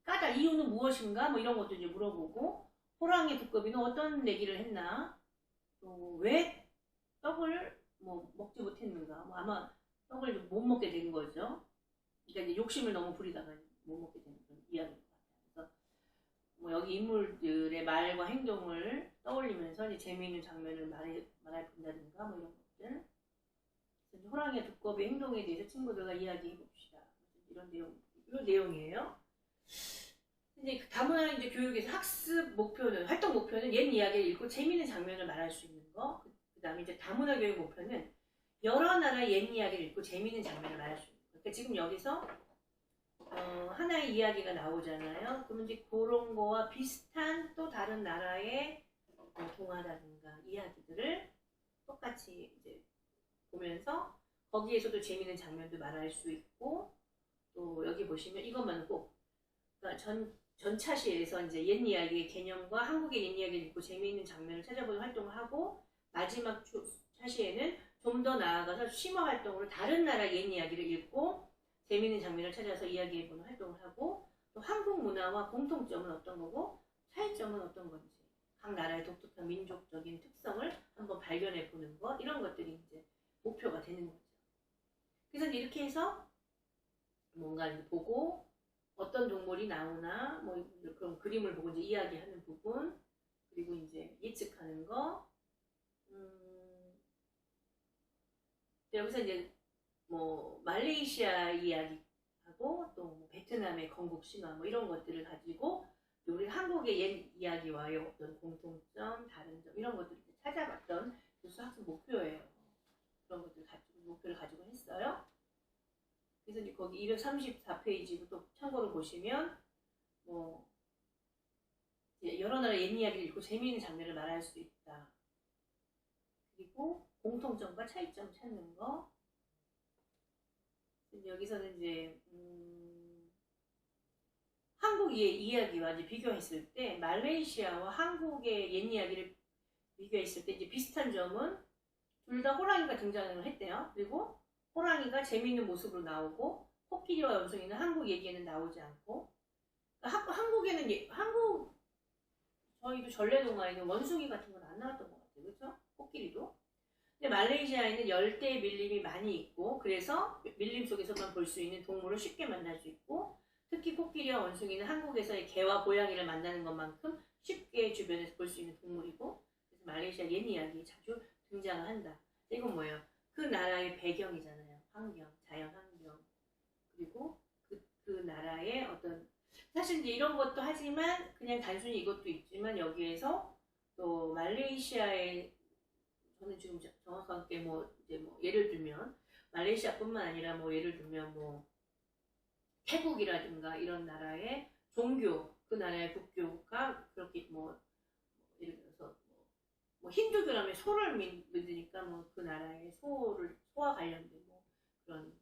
까다 이유는 무엇인가? 뭐 이런 것도 이제 물어보고, 호랑이 두꺼비는 어떤 내기를 했나? 또 왜 떡을 뭐 먹지 못했는가? 뭐 아마 떡을 못 먹게 된 거죠. 그러니까 이제 욕심을 너무 부리다가 못 먹게 되는 그런 이야기인 것 같아요. 그래서 뭐 여기 인물들의 말과 행동을 떠올리면서 이제 재미있는 장면을 말해본다든가 뭐 이런 것들. 그래서 호랑이와 두꺼비 행동에 대해서 친구들과 이야기해 봅시다. 이런 내용이에요. 이제 다문화 이제 교육에서 학습 목표는, 활동 목표는 옛 이야기를 읽고 재미있는 장면을 말할 수 있는 거. 그 다음에 이제 다문화 교육 목표는 여러 나라의 옛 이야기를 읽고 재미있는 장면을 말할 수 있는 거. 그러니까 지금 여기서 하나의 이야기가 나오잖아요. 그러면 이제 그런 거와 비슷한 또 다른 나라의 동화라든가 이야기들을 똑같이 이제 보면서 거기에서도 재미있는 장면도 말할 수 있고, 또 여기 보시면 이것만 꼭, 그러니까 전차시에서 이제 옛 이야기의 개념과 한국의 옛 이야기를 읽고 재미있는 장면을 찾아보는 활동을 하고, 마지막 차시에는 좀 더 나아가서 심화 활동으로 다른 나라 옛 이야기를 읽고 재미있는 장면을 찾아서 이야기해보는 활동을 하고, 또 한국 문화와 공통점은 어떤 거고 차이점은 어떤 건지, 각 나라의 독특한 민족적인 특성을 한번 발견해보는 것, 이런 것들이 이제 목표가 되는 거죠. 그래서 이렇게 해서 뭔가 이제 보고 어떤 동물이 나오나 뭐 그런 그림을 보고 이제 이야기하는 부분, 그리고 이제 예측하는 거. 여기서 이제 뭐 말레이시아 이야기하고 또 베트남의 건국 신화 뭐 이런 것들을 가지고 우리 한국의 옛 이야기와의 어떤 공통점, 다른 점, 이런 것들을 찾아봤던 교수 학습 목표예요. 그런 것들 목표를 가지고 했어요. 그래서 이제 거기 234페이지도 또 참고로 보시면 뭐 여러 나라 옛 이야기를 읽고 재미있는 장면을 말할 수 있다. 그리고 공통점과 차이점 찾는 거. 여기서는 이제 한국의 이야기와 이제 비교했을 때 말레이시아와 한국의 옛 이야기를 비교했을 때 이제 비슷한 점은 둘 다 호랑이가 등장을 했대요. 그리고 호랑이가 재미있는 모습으로 나오고 코끼리와 원숭이는 한국 얘기에는 나오지 않고, 한국에는 저희도 전래동화에는 원숭이 같은 건 안 나왔던 것 같아요. 그렇죠? 코끼리도. 근데 말레이시아에는 열대 밀림이 많이 있고, 그래서 밀림 속에서만 볼 수 있는 동물을 쉽게 만날 수 있고, 특히 코끼리와 원숭이는 한국에서의 개와 고양이를 만나는 것만큼 쉽게 주변에서 볼 수 있는 동물이고, 그래서 말레이시아 옛 이야기에 자주 등장을 한다. 이건 뭐예요? 그 나라의 배경이잖아요. 환경, 자연 환경. 그리고 그 나라의 어떤, 사실 이제 이런 것도 하지만 그냥 단순히 이것도 있지만, 여기에서 또 말레이시아의, 저는 지금 정확하게 이제 예를 들면 말레이시아뿐만 아니라 예를 들면 태국이라든가 이런 나라의 종교, 그 나라의 국교가 그렇게 예를 들어서 힌두교라면 소를 믿으니까 그 나라의 소와 관련된 그런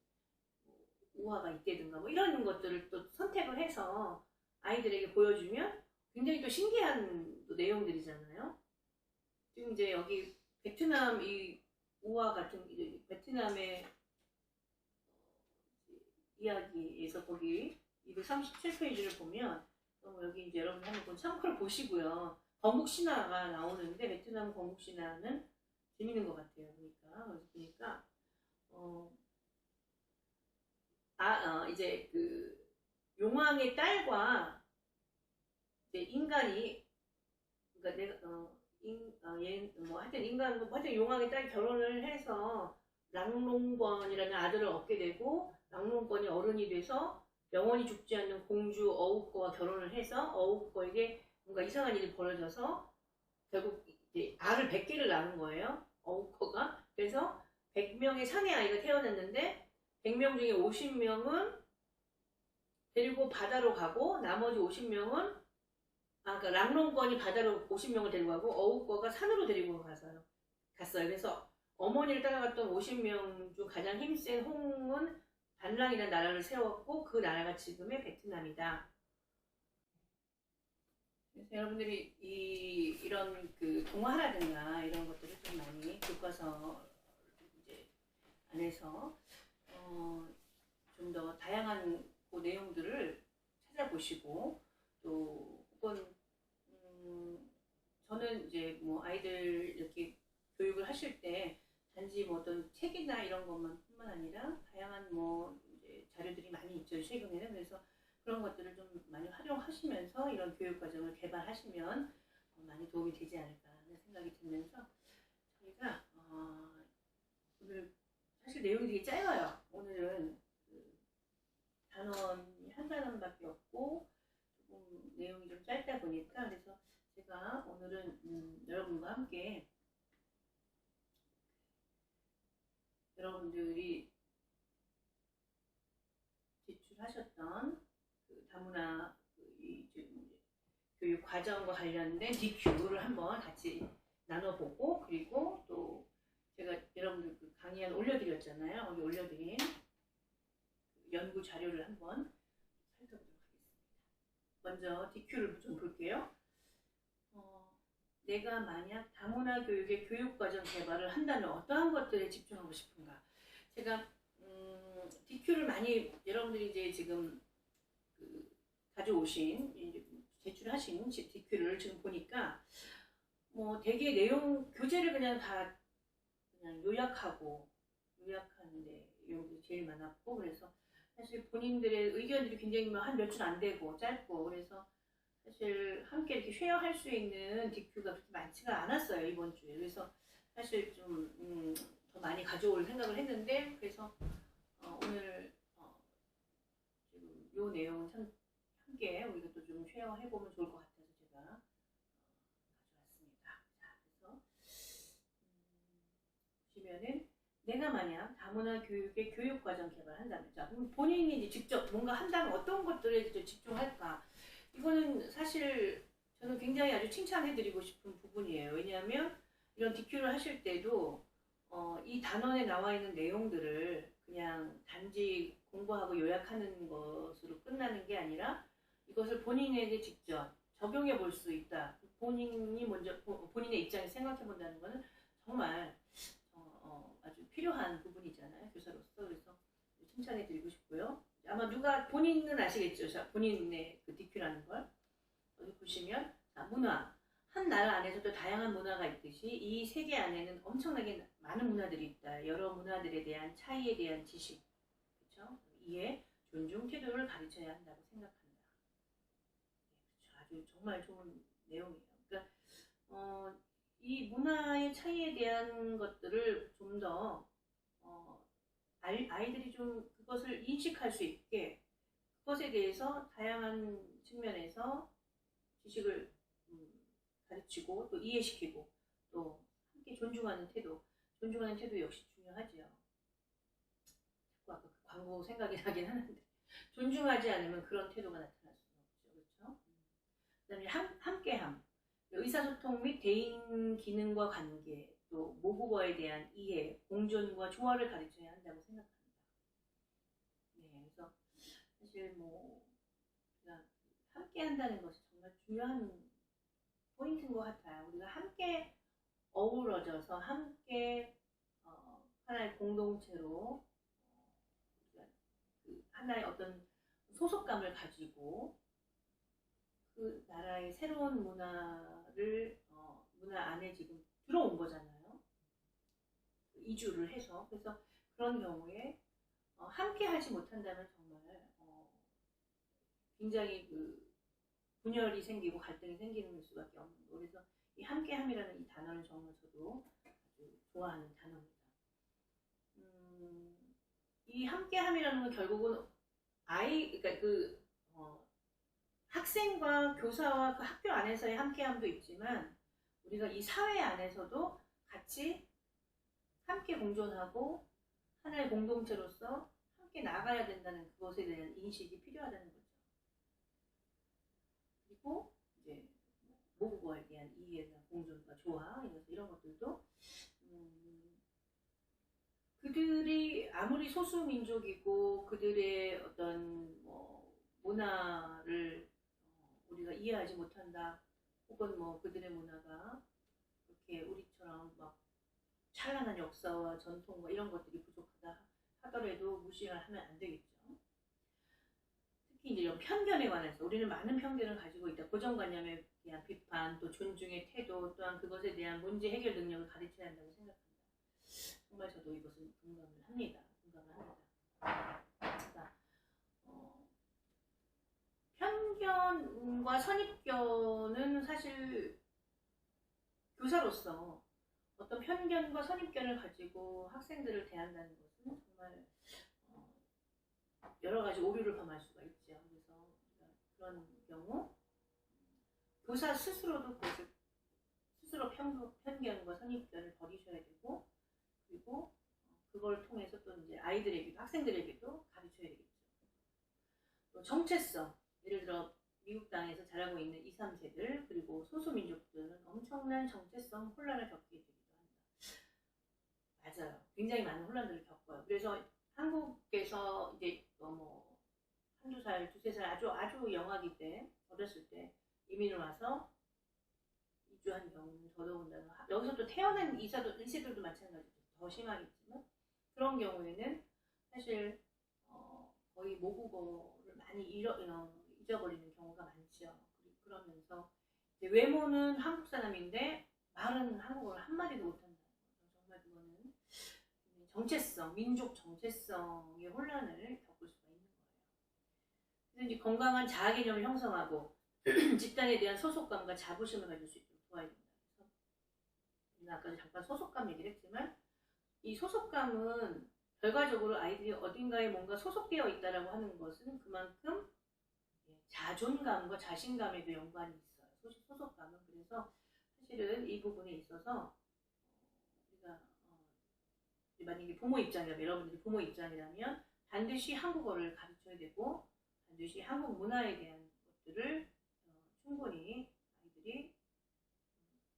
우화가 있다든가 이런 것들을 또 선택을 해서 아이들에게 보여주면 굉장히 또 신기한 또 내용들이잖아요. 지금 이제 여기 베트남 이 우화 같은 베트남의 이야기에서 거기 237페이지를 보면 여기 이제 여러분 한번 참고를 보시고요. 건국 신화가 나오는데 베트남 건국 신화는 재밌는 것 같아요. 그래서 보니까 이제 그 용왕의 딸과 이제 인간이, 그러니까 하여튼 하여튼 용왕의 딸이 결혼을 해서 랑롱권이라는 아들을 얻게 되고, 랑롱권이 어른이 돼서 영원히 죽지 않는 공주 어우꺼와 결혼을 해서 어우꺼에게 뭔가 이상한 일이 벌어져서 결국 이제 알을 100개를 낳은 거예요. 어우꺼가. 그래서 100명의 사내 아이가 태어났는데 100명 중에 50명은 데리고 바다로 가고, 나머지 50명은 그러니까 랑롱권이 바다로 50명을 데리고 가고 어우꺼가 산으로 데리고 갔어요. 그래서 어머니를 따라갔던 50명 중 가장 힘센 홍은 반랑이라는 나라를 세웠고 그 나라가 지금의 베트남이다. 그래서 여러분들이 이런 그 동화라든가 이런 것들을 좀 많이 교과서 이제 안에서 좀 더 다양한 그 내용들을 찾아보시고 또 혹은 저는 이제 뭐 아이들 이렇게 교육을 하실 때 단지 뭐 어떤 책이나 이런 것만 뿐만 아니라 다양한 뭐 이제 자료들이 많이 있죠 최근에는. 그래서 그런 것들을 좀 많이 활용하시면서 이런 교육 과정을 개발하시면 많이 도움이 되지 않을까 하는 생각이 들면서 저희가 오늘 사실 내용이 되게 짧아요. 오늘은 그 단원이 한 단원밖에 없고 조금 내용이 좀 짧다 보니까 그래서 제가 오늘은 여러분과 함께 여러분들이 제출하셨던 그 다문화 교육 과정과 관련된 DQ를 한번 같이 나눠보고 그리고 또 제가 여러분들 그 강의안 올려드렸잖아요. 거기 올려드린 연구 자료를 한번 살펴보도록 하겠습니다. 먼저 DQ를 좀 볼게요. 내가 만약 다문화 교육의 교육과정 개발을 한다면 어떠한 것들에 집중하고 싶은가? 제가 DQ를 많이 여러분들이 이제 지금 그 가져오신 이제 제출하신 DQ를 지금 보니까 뭐 되게 내용 교재를 그냥 다 그냥 요약하는데 내용이 제일 많았고 그래서 사실 본인들의 의견들이 굉장히 한 몇 줄 안 되고 짧고 그래서 사실 함께 이렇게 쉐어할 수 있는 DQ가 그렇게 많지가 않았어요 이번 주에. 그래서 사실 좀 더 많이 가져올 생각을 했는데 그래서 오늘 지금 요 내용 함께 우리가 또 좀 쉐어해 보면 좋을 것 같아서 제가 가져왔습니다. 자, 그래서 보시면은 내가 만약 다문화 교육의 교육과정 개발한다면 자, 그럼 본인이 이제 직접 뭔가 한다면 어떤 것들에 이제 집중할까? 이거는 사실 저는 굉장히 아주 칭찬해드리고 싶은 부분이에요. 왜냐하면 이런 DQ를 하실 때도 이 단원에 나와 있는 내용들을 그냥 단지 공부하고 요약하는 것으로 끝나는 게 아니라 이것을 본인에게 직접 적용해 볼 수 있다. 본인이 먼저 본인의 입장에서 생각해 본다는 것은 정말 아주 필요한 부분이잖아요. 교사로서. 그래서 칭찬해 드리고 싶고요. 아마 누가 본인은 아시겠죠. 자, 본인의 그 DQ라는 걸. 여기 보시면 자, 문화. 한 나라 안에서도 다양한 문화가 있듯이 이 세계 안에는 엄청나게 많은 문화들이 있다. 여러 문화들에 대한 차이에 대한 지식, 그렇죠? 이해, 존중, 태도를 가르쳐야 한다고 생각한다. 네, 그렇죠. 아주 정말 좋은 내용이에요. 그러니까 이 문화의 차이에 대한 것들을 좀 더 아이들이 좀 그것을 인식할 수 있게 그것에 대해서 다양한 측면에서 지식을 가르치고 또 이해시키고 또 함께 존중하는 태도 역시 중요하죠. 자꾸 아까 그 광고 생각이 나긴 하는데 존중하지 않으면 그런 태도가 나타날 수는 없죠. 그렇죠? 그다음에 함께함, 의사소통 및 대인 기능과 관계, 또 모국어에 대한 이해, 공존과 조화를 가르쳐야 한다고 생각합니다. 네, 그래서 사실 뭐 함께 한다는 것이 정말 중요한 포인트인 것 같아요. 우리가 함께 어우러져서 함께 하나의 공동체로 그 하나의 어떤 소속감을 가지고 그 나라의 새로운 문화를 문화 안에 지금 들어온 거잖아요. 이주를 해서 그래서 그런 경우에 함께 하지 못한다면 정말 굉장히 그 분열이 생기고 갈등이 생기는 수밖에 없는 거. 그래서 이 함께함이라는 이 단어는 정말 저도 아주 좋아하는 단어입니다. 이 함께함이라는 건 결국은 그러니까 그 학생과 교사와 그 학교 안에서의 함께함도 있지만 우리가 이 사회 안에서도 같이 함께 공존하고 하나의 공동체로서 함께 나가야 된다는 그것에 대한 인식이 필요하다는 거죠. 그리고 이제 모국어에 대한 이해나 공존과 조화 이런 것들도 그들이 아무리 소수민족이고 그들의 어떤 뭐 문화를 우리가 이해하지 못한다, 혹은 뭐 그들의 문화가 그렇게 우리처럼 막 찬란한 역사와 전통과 이런 것들이 부족하다 하더라도 무시를 하면 안 되겠죠. 특히 이제 이런 편견에 관해서 우리는 많은 편견을 가지고 있다. 고정관념에 대한 비판, 또 존중의 태도, 또한 그것에 대한 문제 해결 능력을 가르쳐야 한다고 생각합니다. 정말 저도 이것은 공감을 합니다. 그러니까, 편견과 선입견은 사실 교사로서 어떤 편견과 선입견을 가지고 학생들을 대한다는 것은 정말 여러 가지 오류를 범할 수가 있죠. 그래서 그런 경우 교사 스스로도 스스로 편견과 선입견을 버리셔야 되고, 그리고 그걸 통해서 또 이제 아이들에게도, 학생들에게도 가르쳐야 되겠죠. 또 정체성, 예를 들어 미국 땅에서 자라고 있는 2, 3세들, 그리고 소수민족들은 엄청난 정체성 혼란을 겪게 되기도 합니다. 맞아요. 굉장히 많은 혼란들을 겪어요. 그래서 한국에서 이제 뭐 한두 살, 두세 살 아주 영아기 때, 어렸을 때 이민을 와서 이주한 경우는 더더군다나, 여기서 또 태어난 이세들도 마찬가지죠. 더 심하겠지만 그런 경우에는 사실 거의 모국어를 많이 잊어버리는 경우가 많죠. 그러면서 이제 외모는 한국 사람인데 말은 한국어를 한마디도 못한다는 거죠. 정말 그거는 정체성, 민족 정체성의 혼란을 겪을 수가 있는 거예요. 그래서 이제 건강한 자아 개념을 형성하고 집단에 대한 소속감과 자부심을 가질 수 있도록 도와야 된다. 그래서 아까 잠깐 소속감 얘기를 했지만, 이 소속감은 결과적으로 아이들이 어딘가에 뭔가 소속되어 있다라고 하는 것은 그만큼 자존감과 자신감에도 연관이 있어요. 소속감은. 그래서 사실은 이 부분에 있어서 우리가 만약에 부모 입장이라면, 여러분들이 부모 입장이라면 반드시 한국어를 가르쳐야 되고, 반드시 한국 문화에 대한 것들을 충분히 아이들이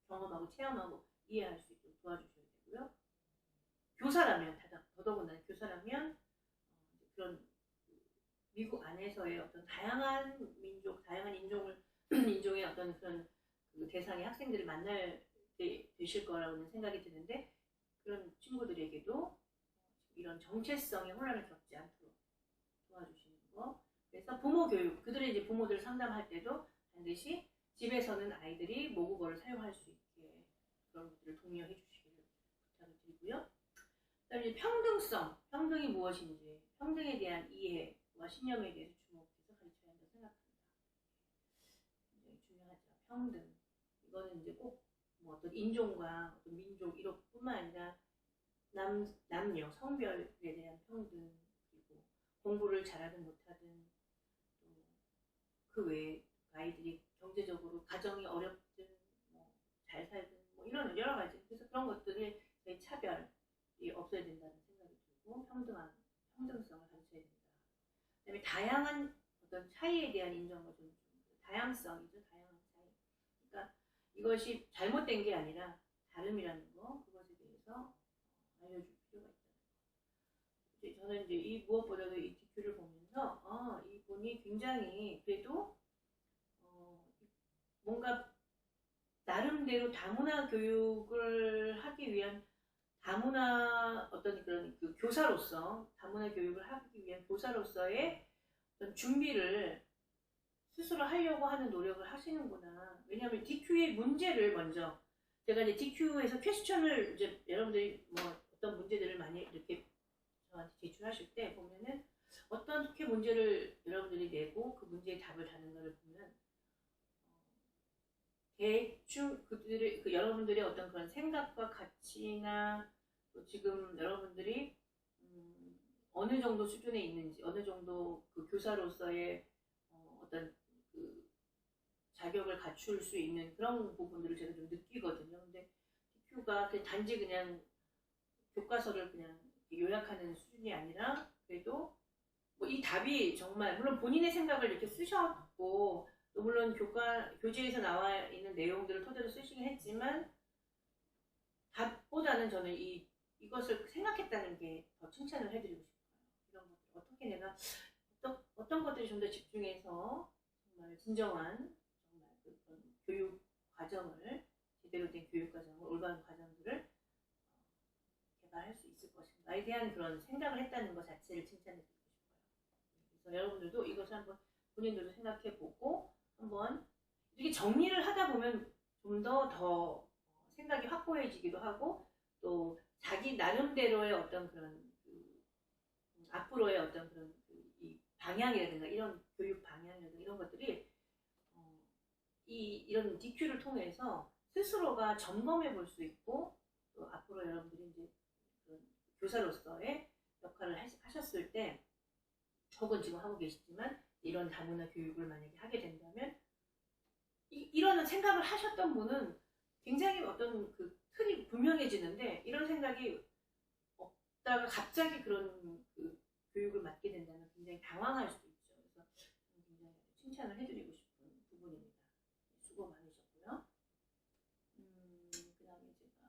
경험하고 체험하고 이해할 수 있도록 도와주셔야 되고요. 교사라면, 더더군다나 교사라면 그런 미국 안에서의 어떤 다양한 민족, 다양한 인종의 어떤 그런 그 대상의 학생들을 만날 때 되실 거라고는 생각이 드는데, 그런 친구들에게도 이런 정체성의 혼란을 겪지 않도록 도와주시는 거. 그래서 부모 교육, 그들의 이제 부모들 상담할 때도 반드시 집에서는 아이들이 모국어를 사용할 수 있게 그런 것들을 독려해 주시기를 부탁을 드리고요. 그다음에 평등성, 평등이 무엇인지, 평등에 대한 이해와 신념에 대해서 주목해서 가르쳐야 한다고 생각합니다. 굉장히 중요하죠. 평등. 이거는 이제 꼭 뭐 어떤 인종과 어떤 민족 이것뿐만 아니라 남녀, 성별에 대한 평등, 그리고 공부를 잘하든 못하든, 또 그 외에 아이들이 경제적으로 가정이 어렵든 뭐 잘 살든 뭐 이런 여러 가지, 그래서 그런 것들을 저희 차별이 없어야 된다는 생각이 들고, 평등성을 가르쳐야 된다. 그다음에 다양한 어떤 차이에 대한 인정과 존중, 다양성이죠. 다양한 차이. 그러니까 이것이 잘못된 게 아니라 다름이라는 거, 그것에 대해서 알려줄 필요가 있다는 거. 저는 이제 이 무엇보다도 이 DQ를 보면서 이분이 굉장히 그래도 뭔가 나름대로 다문화 교육을 하기 위한 어떤 그런 그 교사로서, 다문화 교육을 하기 위한 교사로서의 어떤 준비를 스스로 하려고 하는 노력을 하시는구나. 왜냐하면 DQ의 문제를 먼저, 제가 이제 DQ에서 퀘스천을 이제 여러분들이 뭐 어떤 문제들을 많이 이렇게 저한테 제출하실 때 보면은 어떻게 문제를 여러분들이 내고 그 문제의 답을 다는 것을 보면 대충 여러분들의 어떤 그런 생각과 가치나 또 지금 여러분들이 어느 정도 수준에 있는지, 어느 정도 그 교사로서의 어떤 그 자격을 갖출 수 있는 그런 부분들을 제가 좀 느끼거든요. 근데 DQ가 단지 그냥 교과서를 그냥 요약하는 수준이 아니라, 그래도 뭐 이 답이 정말, 물론 본인의 생각을 이렇게 쓰셨고, 또 물론 교재에서 나와 있는 내용들을 토대로 쓰시긴 했지만, 답보다는 저는 이 이것을 생각했다는 게 더 칭찬을 해드리고 싶어요. 이런 것들 어떻게 내가 어떤 것들이 좀 더 집중해서 정말 진정한 정말 그런 교육 과정을 제대로 된 교육 과정을 올바른 과정들을 개발할 수 있을 것인가에 대한 그런 생각을 했다는 것 자체를 칭찬해드리고 싶어요. 그래서 여러분들도 이것을 한번 본인들도 생각해보고 한번 이렇게 정리를 하다 보면 좀 더 생각이 확고해지기도 하고 또 자기 나름대로의 어떤 그런 앞으로의 어떤 그런 이 방향이라든가 이런 교육 방향이라든가 이런 것들이 이런 DQ를 통해서 스스로가 점검해 볼 수 있고 또 앞으로 여러분들이 이제 교사로서의 역할을 하셨을 때 혹은 지금 하고 계시지만 이런 다문화 교육을 만약에 하게 된다면 이런 생각을 하셨던 분은 굉장히 어떤 그 틀이 분명해지는데 이런 생각이 없다가 갑자기 그런 그 교육을 맡게 된다면 굉장히 당황할 수도 있죠. 그래서 굉장히 칭찬을 해드리고 싶은 부분입니다. 수고 많으셨고요. 그 다음에 제가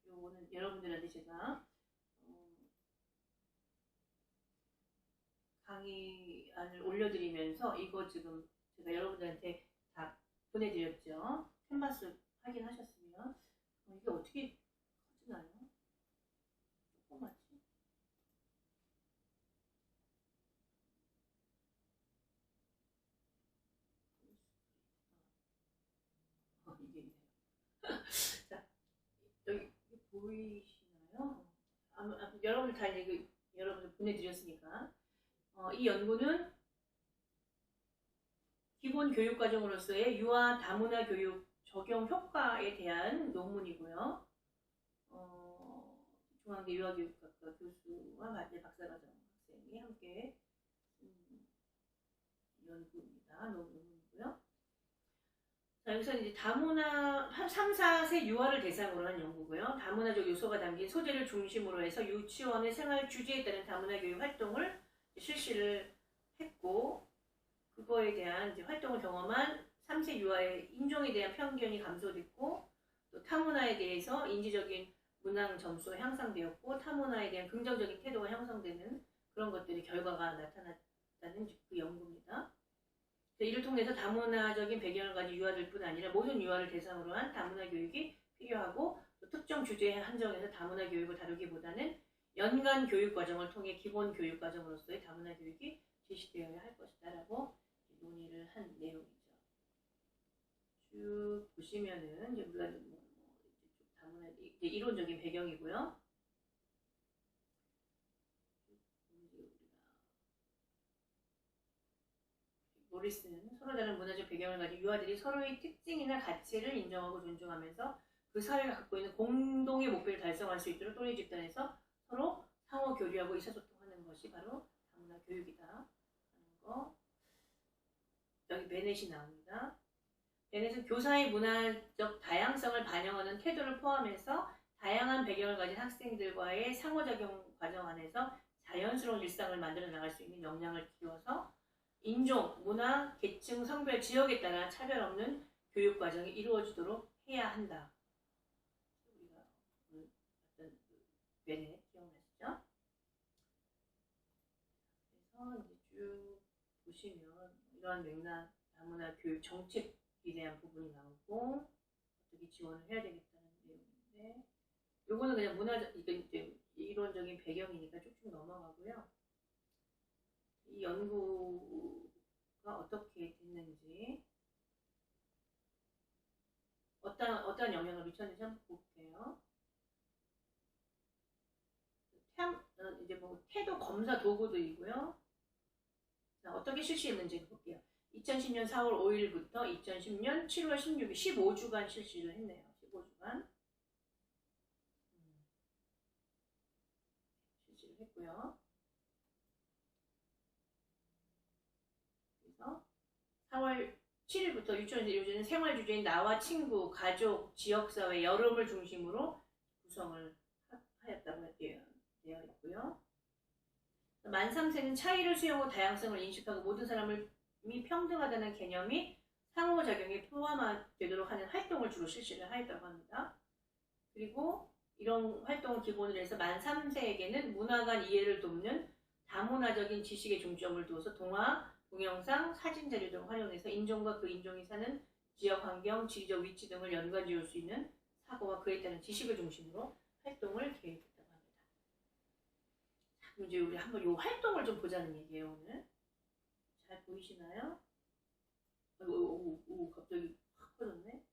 요거는 여러분들한테 제가 강의안을 올려드리면서 이거 지금 제가 여러분들한테 다 보내드렸죠. 캔버스 확인하셨으면 이게 어떻게 커지나요? 조그맣지? 이게 있네요. 자, 여기 보이시나요? 여러분들 다 이제 여러분들 보내드렸으니까 이 연구는 기본 교육 과정으로서의 유아 다문화 교육 적용 효과에 대한 논문이고요. 중앙대 유아교육학과 교수와 박사과정 학생이 함께 연구입니다. 논문이고요. 자, 여기서 이제 다문화 3, 4세 유아를 대상으로 한 연구고요. 다문화적 요소가 담긴 소재를 중심으로 해서 유치원의 생활 주제에 따른 다문화 교육 활동을 실시를 했고 그거에 대한 이제 활동을 경험한 3세 유아의 인종에 대한 편견이 감소됐고 또 타문화에 대해서 인지적인 문항 점수가 향상되었고 타문화에 대한 긍정적인 태도가 형성되는 그런 것들이 결과가 나타났다는 그 연구입니다. 이를 통해서 다문화적인 배경을 가진 유아들뿐 아니라 모든 유아를 대상으로 한 다문화 교육이 필요하고 또 특정 주제에 한정해서 다문화 교육을 다루기보다는 연간 교육 과정을 통해 기본 교육 과정으로서의 다문화 교육이 제시되어야 할 것이다라고 논의를 한 내용이죠. 쭉 보시면은 이제 우리가 다문화 이제 이론적인 배경이고요. 모리스는 서로 다른 문화적 배경을 가진 유아들이 서로의 특징이나 가치를 인정하고 존중하면서 그 사회가 갖고 있는 공동의 목표를 달성할 수 있도록 또래 집단에서 서로 상호 교류하고 의사소통하는 것이 바로 다문화 교육이다 하는 거. 여기 베넷이 나옵니다. 베넷은 교사의 문화적 다양성을 반영하는 태도를 포함해서 다양한 배경을 가진 학생들과의 상호작용 과정 안에서 자연스러운 일상을 만들어 나갈 수 있는 역량을 키워서 인종, 문화, 계층, 성별, 지역에 따라 차별 없는 교육 과정이 이루어지도록 해야 한다. 우리가 오늘 봤던 베넷 기억나시죠? 그래서 이제 쭉 보시면 이러한 맥락, 다문화 교육 정책에 대한 부분이 나오고 어떻게 지원을 해야 되겠다는 내용인데 요거는 그냥 문화적, 이론적인 배경이니까 쭉쭉 넘어가고요. 이 연구가 어떻게 됐는지 어떠한 영향을 미쳤는지 한번 볼게요. 이제 뭐 태도 검사 도구들이고요. 자, 어떻게 실시했는지 볼게요. 2010년 4월 5일부터 2010년 7월 16일 15주간 실시를 했네요. 15주간 실시를 했고요. 그래서 4월 7일부터 유치원 요즘은 생활 주제인 나와 친구, 가족, 지역사회, 여름을 중심으로 구성을 하였다고 되어 있고요. 만 3세는 차이를 수용하고 다양성을 인식하고 모든 사람이 평등하다는 개념이 상호작용이 포함되도록 하는 활동을 주로 실시를 하였다고 합니다. 그리고 이런 활동을 기본으로 해서 만 3세에게는 문화 간 이해를 돕는 다문화적인 지식에 중점을 두어서 동화, 동영상, 사진 자료 등을 활용해서 인종과 그 인종이 사는 지역 환경, 지리적 위치 등을 연관 지을 수 있는 사고와 그에 따른 지식을 중심으로 활동을 계획했다고 합니다. 자, 그럼 이제 우리 한번 이 활동을 좀 보자는 얘기예요, 오늘. 잘 보이시나요? 오, 갑자기 확 커졌네.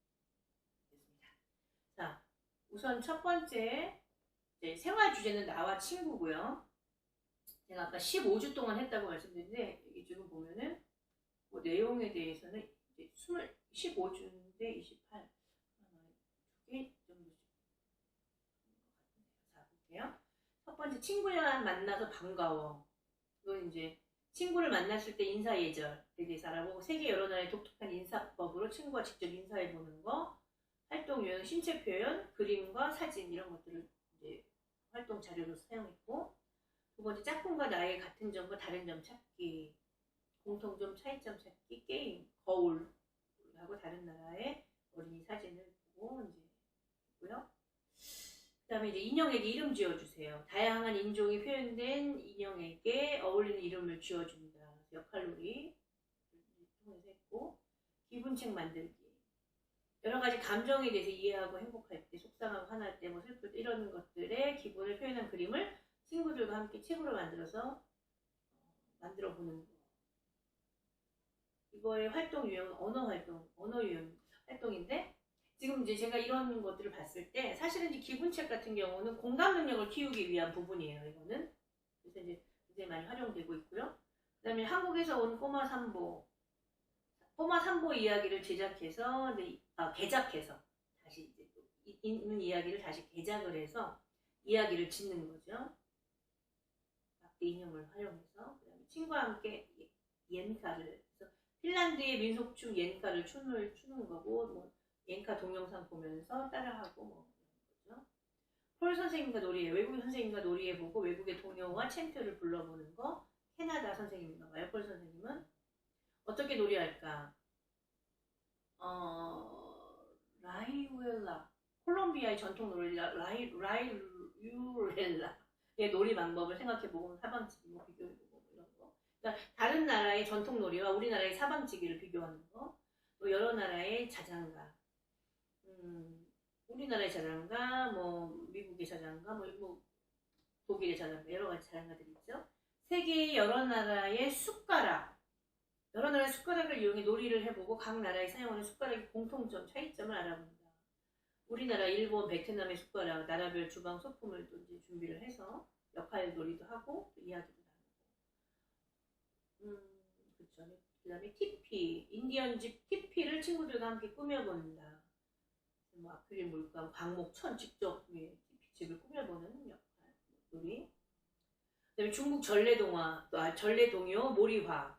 됐습니다. 자, 우선 첫 번째 생활 주제는 나와 친구고요. 제가 아까 15주 동안 했다고 말씀드렸는데 여기 지금 보면은 뭐 내용에 대해서는 이제 15주인데 28 2개 정도씩 자, 볼게요. 첫 번째 친구랑 만나서 반가워. 이건 이제 친구를 만났을 때 인사 예절에 대해서 알아보고 세계 여러 나라의 독특한 인사법으로 친구와 직접 인사해보는 거, 활동 유형, 신체 표현, 그림과 사진 이런 것들을 이제 활동 자료로 사용했고, 두 번째 짝꿍과 나의 같은 점과 다른 점 찾기, 공통점, 차이점 찾기, 게임, 거울하고 다른 나라의 어린이 사진을 보고 이제 있고요. 그 다음에 이제 인형에게 이름 지어주세요. 다양한 인종이 표현된 인형에게 어울리는 이름을 지어줍니다. 역할놀이 통해서 했고, 기분책 만들기. 여러 가지 감정에 대해서 이해하고 행복할 때, 속상하고 화날 때, 뭐 슬플 때 이런 것들의 기분을 표현한 그림을 친구들과 함께 책으로 만들어서 만들어 보는 거. 이거의 활동 유형은 언어 유형 활동인데, 지금 이제 제가 이런 것들을 봤을 때 사실은 이제 기분책 같은 경우는 공감 능력을 키우기 위한 부분이에요. 이거는 그래서 이제 굉장히 많이 활용되고 있고요. 그다음에 한국에서 온 꼬마 삼보 이야기를 제작해서 이제 개작해서 다시 이제 있는 이야기를 다시 개작을 해서 이야기를 짓는 거죠. 막대 인형을 활용해서. 그다음에 친구와 함께 옌카를 해서 핀란드의 민속춤 옌카를 춤을 추는 거고, 뭐 옌카 동영상 보면서 따라하고 뭐 이런 거죠. 폴 선생님과 놀이해, 외국인 선생님과 놀이해 보고 외국의 동요와 챈트를 불러보는 거. 캐나다 선생님인가 봐요. 폴 선생님은 어떻게 놀이할까? 라이우엘라, 콜롬비아의 전통 놀이 라이우엘라의 놀이 방법을 생각해보고 사방치기 뭐 비교해보고 이런 거. 그러니까 다른 나라의 전통 놀이와 우리나라의 사방치기를 비교하는 거. 또 여러 나라의 자장가. 우리나라의 자장가, 뭐 미국의 자장가, 뭐 독일의 자장가, 여러 가지 자장가들이 있죠. 세계의 여러 나라의 숟가락, 여러 나라의 숟가락을 이용해 놀이를 해보고 각 나라에 사용하는 숟가락의 공통점, 차이점을 알아본다. 우리나라, 일본, 베트남의 숟가락, 나라별 주방 소품을 또 이제 준비를 해서 역할 놀이도 하고 또 이야기도 나누고. 그렇죠. 그 다음에 티피, 인디언 집 티피를 친구들과 함께 꾸며본다. 뭐 아크릴 물감, 광목, 천 직접 집을 꾸며보는 역할, 놀이. 그다음에 중국 전래동요, 몰이화.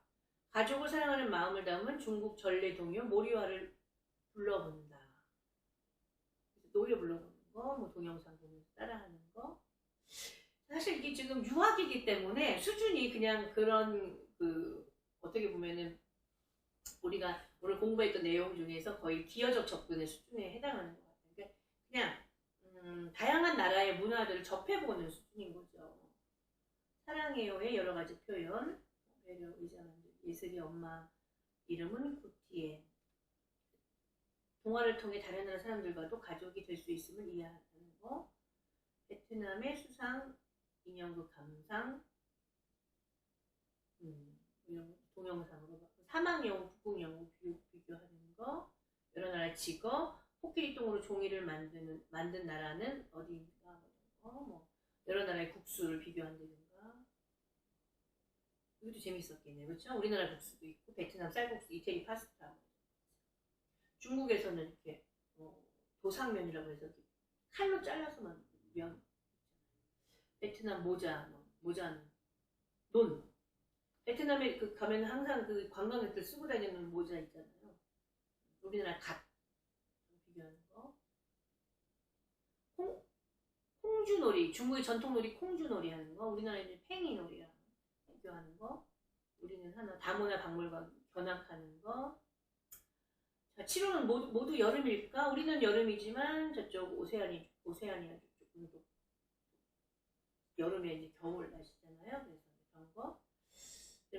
가족을 사랑하는 마음을 담은 중국 전래동요, 몰이화를 불러본다. 노래 불러보는 거, 뭐 동영상 보면서 따라하는 거. 사실 이게 지금 유학이기 때문에 수준이 그냥 그런 어떻게 보면은 우리가 오늘 공부했던 내용 중에서 거의 기여적 접근의 수준에 해당하는 것 같아요. 그냥 다양한 나라의 문화들을 접해보는 수준인 거죠. 사랑해요의 여러 가지 표현, 배려, 의자만들, 예슬이 엄마 이름은 구티에. 동화를 통해 다른 나라 사람들과도 가족이 될 수 있음을 이해하는 거. 베트남의 수상 인형극 감상, 이런 동영상으로 사막여우, 북극여우 비교하는 거. 여러 나라의 직업, 코끼리똥으로 종이를 만든 나라는 어디인가, 뭐 여러 나라의 국수를 비교한다든가. 이것도 재밌었겠네요, 그렇죠? 우리나라 국수도 있고, 베트남 쌀국수, 이태리 파스타. 중국에서는 이렇게 도상면이라고 해서 칼로 잘라서만 면. 베트남 모자는 논. 베트남에 가면 항상 관광객들 쓰고 다니는 모자 있잖아요. 우리나라 갓 비교하는 거. 콩주놀이, 중국의 전통놀이 콩주놀이 하는 거. 우리나라에는 팽이놀이랑 비교하는 거. 우리는 하나 다문화 박물관 견학하는 거. 자, 7호는 모두 여름일까? 우리는 여름이지만 저쪽 오세아니아 쪽은 또 여름에 이제 겨울 날씨잖아요. 그래서 그런 거.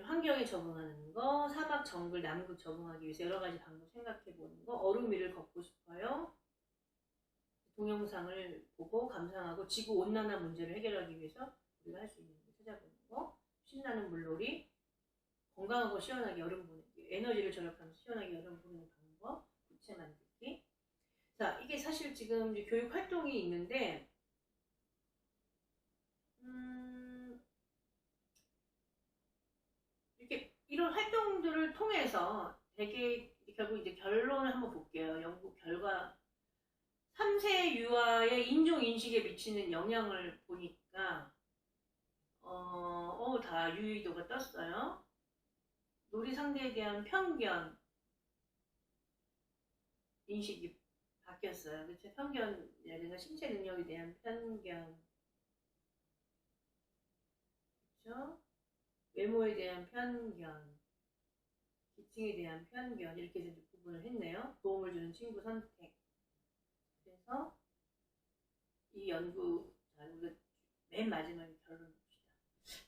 환경에 적응하는 거, 사막, 정글, 남극 적응하기 위해서 여러 가지 방법 생각해 보는 거, 얼음 위를 걷고 싶어요. 동영상을 보고 감상하고 지구 온난화 문제를 해결하기 위해서 우리가 할 수 있는 거 찾아보는 거, 신나는 물놀이, 건강하고 시원하게 여름 보내기, 에너지를 절약하면서 시원하게 여름 보내는 방법, 부채 만들기. 자, 이게 사실 지금 이제 교육 활동이 있는데, 이렇게 이런 활동들을 통해서 되게 결국 이제 결론을 한번 볼게요. 연구 결과 3세 유아의 인종 인식에 미치는 영향을 보니까 다 유의도가 떴어요. 놀이 상대에 대한 편견 인식이 바뀌었어요. 그렇죠? 편견이라든가 신체 능력에 대한 편견, 그렇죠? 외모에 대한 편견, 기층에 대한 편견 이렇게 해서 구분을 했네요. 도움을 주는 친구 선택. 그래서 이 연구, 맨 마지막에 결론을 봅시다.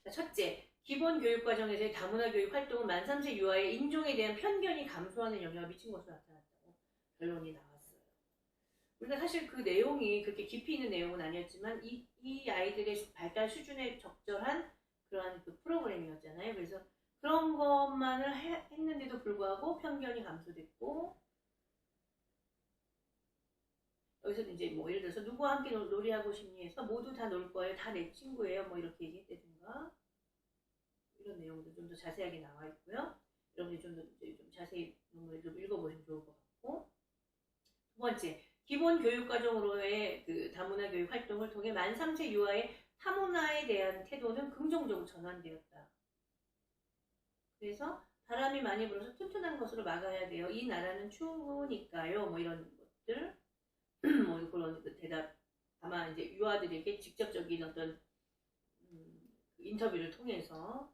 자, 첫째, 기본 교육 과정에서의 다문화 교육 활동은 만 3세 유아의 인종에 대한 편견이 감소하는 영향을 미친 것으로 나타났다고 결론이 나왔어요. 우리가 사실 그 내용이 그렇게 깊이 있는 내용은 아니었지만 이 아이들의 발달 수준에 적절한 그러한 그 프로그램이었잖아요. 그래서 그런 것만을 했는데도 불구하고 편견이 감소됐고, 여기서 이제 뭐 예를 들어서 누구와 함께 놀이하고 싶니 해서 모두 다 놀 거예요. 다 내 친구예요. 뭐 이렇게 얘기했다든가 이런 내용도 좀 더 자세하게 나와 있고요. 여러분이 좀 자세히 좀 읽어보시면 좋을 것 같고, 두 번째, 기본 교육 과정으로의 그 다문화 교육 활동을 통해 만 3세 유아의 타문화에 대한 태도는 긍정적으로 전환되었다. 그래서 바람이 많이 불어서 튼튼한 것으로 막아야 돼요. 이 나라는 추우니까요. 뭐 이런 것들, 뭐 그런 그 대답, 아마 이제 유아들에게 직접적인 어떤 인터뷰를 통해서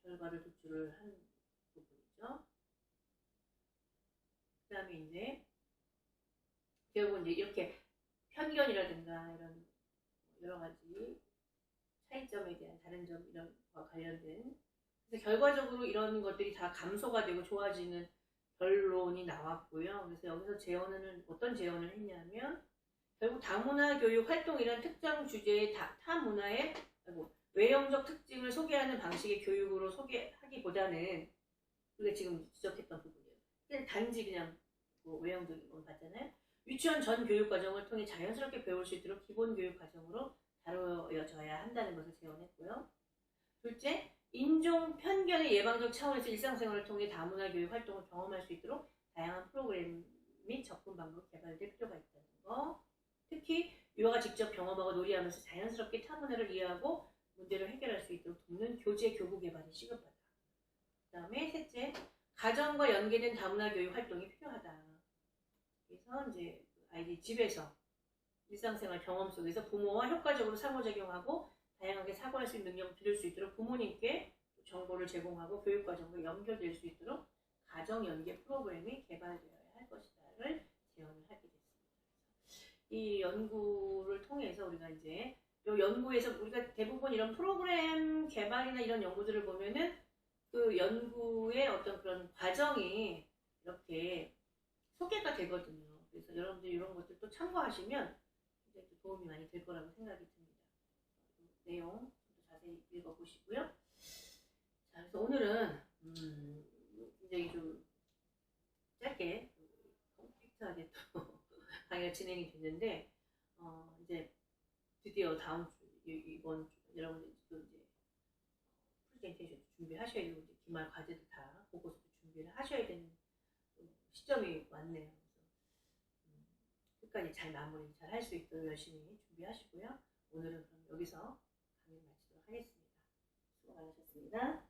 결과를 도출을 한 부분이죠. 그 다음에 이제 결국 이제 이렇게 편견이라든가 이런 여러 가지 차이점에 대한 다른 점 이런 것과 관련된, 그래서 결과적으로 이런 것들이 다 감소가 되고 좋아지는 결론이 나왔고요. 그래서 여기서 어떤 제언을 했냐면, 결국 다문화 교육 활동이란 특정 주제의 타문화의 외형적 특징을 소개하는 방식의 교육으로 소개하기보다는, 우리가 지금 지적했던 부분이에요. 그냥 단지 그냥 뭐 외형적인 건 봤잖아요. 유치원 전 교육 과정을 통해 자연스럽게 배울 수 있도록 기본 교육 과정으로 다뤄져야 한다는 것을 제언했고요. 둘째, 인종 편견의 예방적 차원에서 일상생활을 통해 다문화 교육 활동을 경험할 수 있도록 다양한 프로그램 및 접근 방법 개발될 필요가 있다는 거. 특히 유아가 직접 경험하고 놀이하면서 자연스럽게 타문화를 이해하고 문제를 해결할 수 있도록 돕는 교재 교구 개발이 시급하다. 그 다음에 셋째, 가정과 연계된 다문화 교육 활동이 필요하다. 그래서 이제 아이들이 집에서 일상생활 경험 속에서 부모와 효과적으로 상호작용하고 다양하게 사고할 수 있는 능력을 기를 수 있도록 부모님께 정보를 제공하고 교육과정과 연결될 수 있도록 가정 연계 프로그램이 개발되어야 할 것이다를 제언을 하게 됐습니다. 이 연구를 통해서 우리가 이제 이 연구에서 우리가 대부분 이런 프로그램 개발이나 이런 연구들을 보면은 그 연구의 어떤 그런 과정이 이렇게 소개가 되거든요. 그래서 여러분들 이런 것들 또 참고하시면 이제 또 도움이 많이 될 거라고 생각이 듭니다. 내용 자세히 읽어보시고요. 자, 그래서 오늘은 굉장히 좀 짧게 컴팩트하게 또 강의가 진행이 됐는데, 이제 드디어 다음 주 이번 주 여러분들 또 이제 프레젠테이션 준비하셔야 되고 이제 기말 과제도 다 보고서도 준비를 하셔야 되는 시점이 왔네요. 그래서 끝까지 잘 마무리 잘 할 수 있도록 열심히 준비하시고요. 오늘은 그럼 여기서 강의 마치도록 하겠습니다. 수고 많으셨습니다.